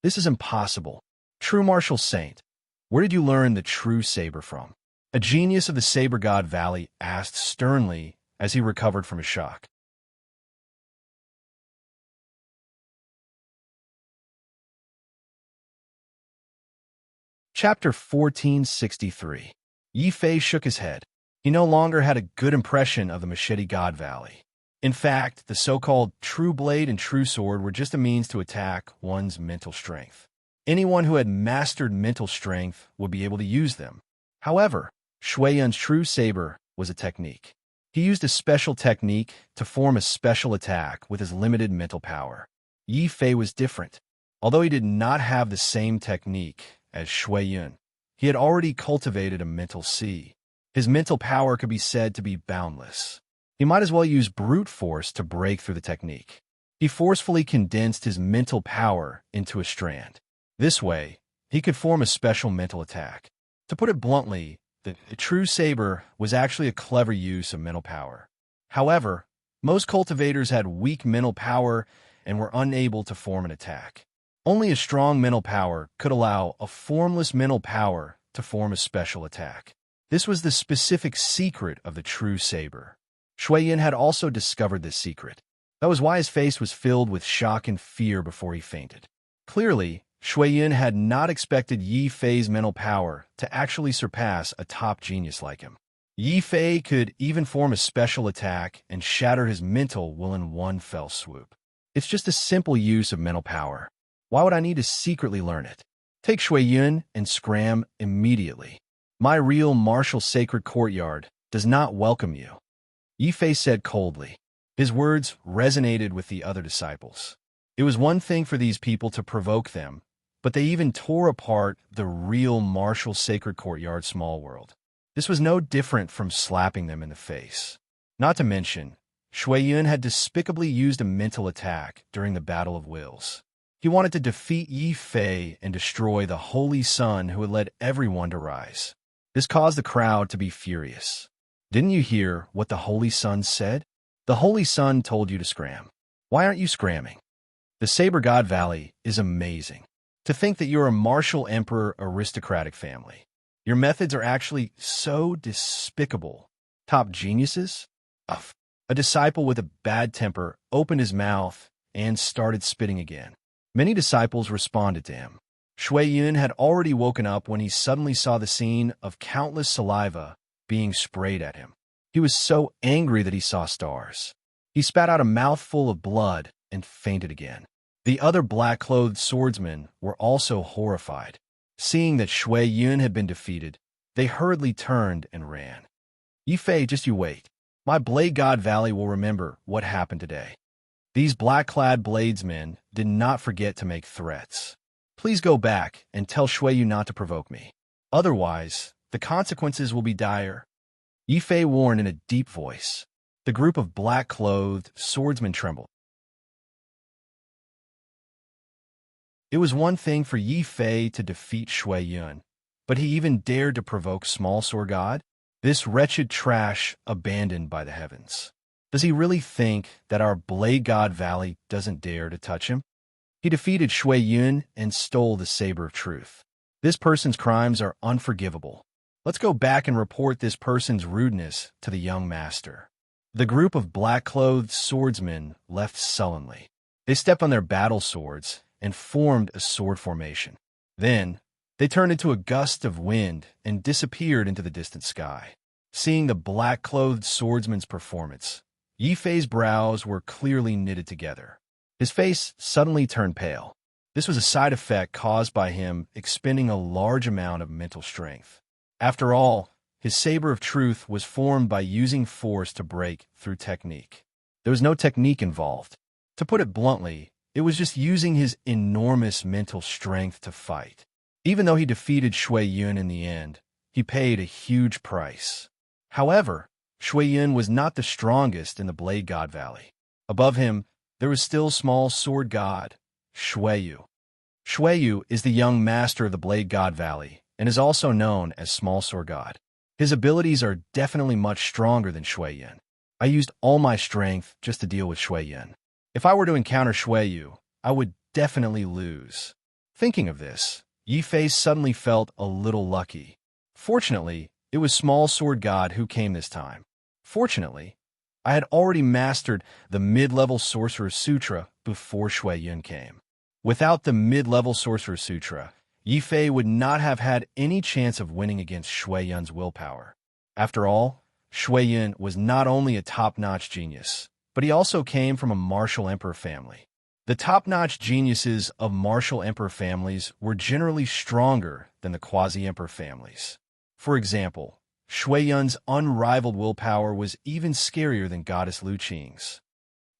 This is impossible. True martial saint, where did you learn the true saber from? A genius of the Saber God Valley asked sternly as he recovered from his shock. Chapter 1463. Yifei shook his head. He no longer had a good impression of the Machete God Valley. In fact, the so-called true blade and true sword were just a means to attack one's mental strength. Anyone who had mastered mental strength would be able to use them. However, Shui Yun's true saber was a technique. He used a special technique to form a special attack with his limited mental power. Yifei was different. Although he did not have the same technique as Shui Yun, he had already cultivated a mental sea. His mental power could be said to be boundless. He might as well use brute force to break through the technique. He forcefully condensed his mental power into a strand. This way, he could form a special mental attack. To put it bluntly, the true saber was actually a clever use of mental power. However, most cultivators had weak mental power and were unable to form an attack. Only a strong mental power could allow a formless mental power to form a special attack. This was the specific secret of the true saber. Shui Yun had also discovered this secret. That was why his face was filled with shock and fear before he fainted. Clearly, Shui Yun had not expected Yi Fei's mental power to actually surpass a top genius like him. Yi Fei could even form a special attack and shatter his mental will in one fell swoop. It's just a simple use of mental power. Why would I need to secretly learn it? Take Shui Yun and scram immediately. My real martial sacred courtyard does not welcome you, Yi Fei said coldly. His words resonated with the other disciples. It was one thing for these people to provoke them, but they even tore apart the real martial sacred courtyard small world. This was no different from slapping them in the face. Not to mention, Shui Yun had despicably used a mental attack during the Battle of Wills. He wanted to defeat Yi Fei and destroy the Holy Sun who had led everyone to rise. This caused the crowd to be furious. Didn't you hear what the Holy Sun said? The Holy Sun told you to scram. Why aren't you scramming? The Saber God Valley is amazing. To think that you're a martial emperor aristocratic family. Your methods are actually so despicable. Top geniuses? Ugh. A disciple with a bad temper opened his mouth and started spitting again. Many disciples responded to him. Shui Yun had already woken up when he suddenly saw the scene of countless saliva being sprayed at him. He was so angry that he saw stars. He spat out a mouthful of blood and fainted again. The other black-clothed swordsmen were also horrified. Seeing that Shui Yun had been defeated, they hurriedly turned and ran. Yi Fei, just you wait. My Blade God Valley will remember what happened today. These black-clad bladesmen did not forget to make threats. Please go back and tell Shui Yun not to provoke me. Otherwise, the consequences will be dire. Yi Fei warned in a deep voice. The group of black-clothed swordsmen trembled. It was one thing for Yi Fei to defeat Shui Yun, but he even dared to provoke Small Sword God? This wretched trash abandoned by the heavens. Does he really think that our Blade God Valley doesn't dare to touch him? He defeated Shui Yun and stole the Saber of Truth. This person's crimes are unforgivable. Let's go back and report this person's rudeness to the young master. The group of black-clothed swordsmen left sullenly. They stepped on their battle swords and formed a sword formation. Then, they turned into a gust of wind and disappeared into the distant sky. Seeing the black-clothed swordsman's performance, Yi Fei's brows were clearly knitted together. His face suddenly turned pale. This was a side effect caused by him expending a large amount of mental strength. After all, his Saber of Truth was formed by using force to break through technique. There was no technique involved. To put it bluntly, it was just using his enormous mental strength to fight. Even though he defeated Shui Yun in the end, he paid a huge price. However, Shui Yun was not the strongest in the Blade God Valley. Above him, there was still Small Sword God, Shui Yu. Shui Yu is the young master of the Blade God Valley and is also known as Small Sword God. His abilities are definitely much stronger than Shui Yun. I used all my strength just to deal with Shui Yun. If I were to encounter Shui Yu, I would definitely lose. Thinking of this, Yi Fei suddenly felt a little lucky. Fortunately, it was Small Sword God who came this time. Fortunately, I had already mastered the mid-level Sorcerer Sutra before Shui Yun came. Without the mid-level Sorcerer Sutra, Yi Fei would not have had any chance of winning against Shui Yun's willpower. After all, Shui Yun was not only a top-notch genius, but he also came from a martial emperor family. The top-notch geniuses of martial emperor families were generally stronger than the quasi-emperor families. For example, Shui Yun's unrivaled willpower was even scarier than Goddess Lu Qing's.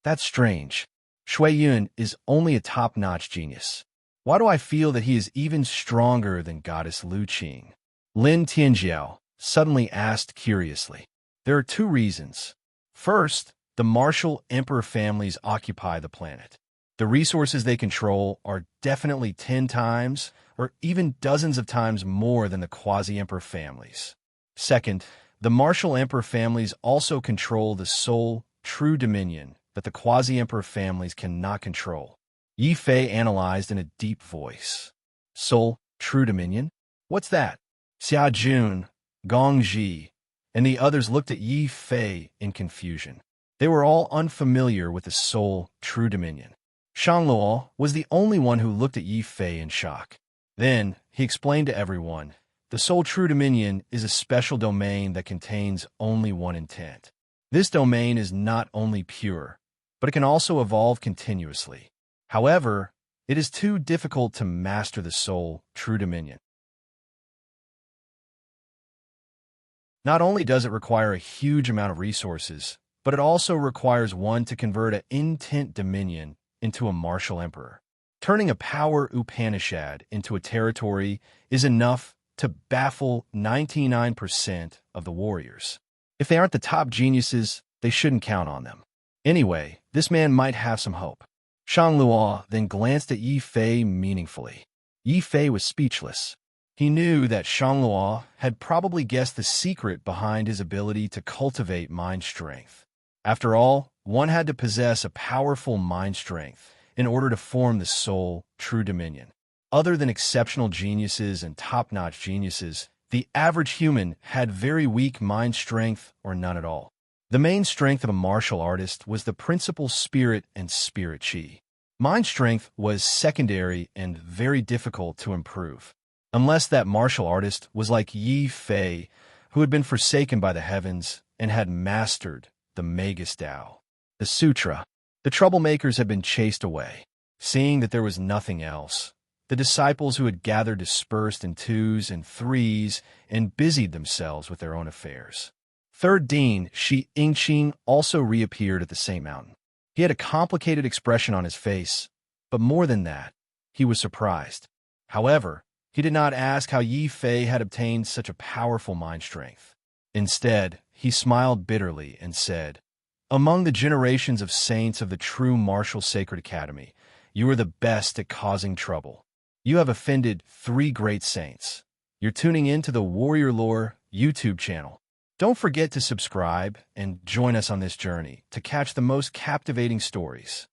That's strange. Shui Yun is only a top-notch genius. Why do I feel that he is even stronger than Goddess Lu Qing? Lin Tianjiao suddenly asked curiously. There are two reasons. First, the martial emperor families occupy the planet. The resources they control are definitely 10 times or even dozens of times more than the quasi-emperor families. Second, the martial emperor families also control the sole, true dominion that the quasi-emperor families cannot control. Yi Fei analyzed in a deep voice. Sole, true dominion? What's that? Xia Jun, Gong Ji, and the others looked at Yi Fei in confusion. They were all unfamiliar with the soul true dominion. Shangluo was the only one who looked at Yi Fei in shock. Then, he explained to everyone, the soul true dominion is a special domain that contains only one intent. This domain is not only pure, but it can also evolve continuously. However, it is too difficult to master the soul true dominion. Not only does it require a huge amount of resources, but it also requires one to convert an intent dominion into a martial emperor. Turning a power Upanishad into a territory is enough to baffle 99% of the warriors. If they aren't the top geniuses, they shouldn't count on them. Anyway, this man might have some hope. Shangluo then glanced at Yi Fei meaningfully. Yi Fei was speechless. He knew that Shangluo had probably guessed the secret behind his ability to cultivate mind strength. After all, one had to possess a powerful mind strength in order to form the soul true dominion. Other than exceptional geniuses and top-notch geniuses, the average human had very weak mind strength or none at all. The main strength of a martial artist was the principal spirit and spirit chi. Mind strength was secondary and very difficult to improve. Unless that martial artist was like Yi Fei, who had been forsaken by the heavens and had mastered the Magus Tao. The Sutra. The troublemakers had been chased away. Seeing that there was nothing else, the disciples who had gathered dispersed in twos and threes and busied themselves with their own affairs. Third Dean, Shi Yingqing, also reappeared at the same mountain. He had a complicated expression on his face, but more than that, he was surprised. However, he did not ask how Yi Fei had obtained such a powerful mind strength. Instead, he smiled bitterly and said, "Among the generations of saints of the true martial sacred academy, you are the best at causing trouble. You have offended 3 great saints. You're tuning in to the Warrior Lore YouTube channel. Don't forget to subscribe and join us on this journey to catch the most captivating stories.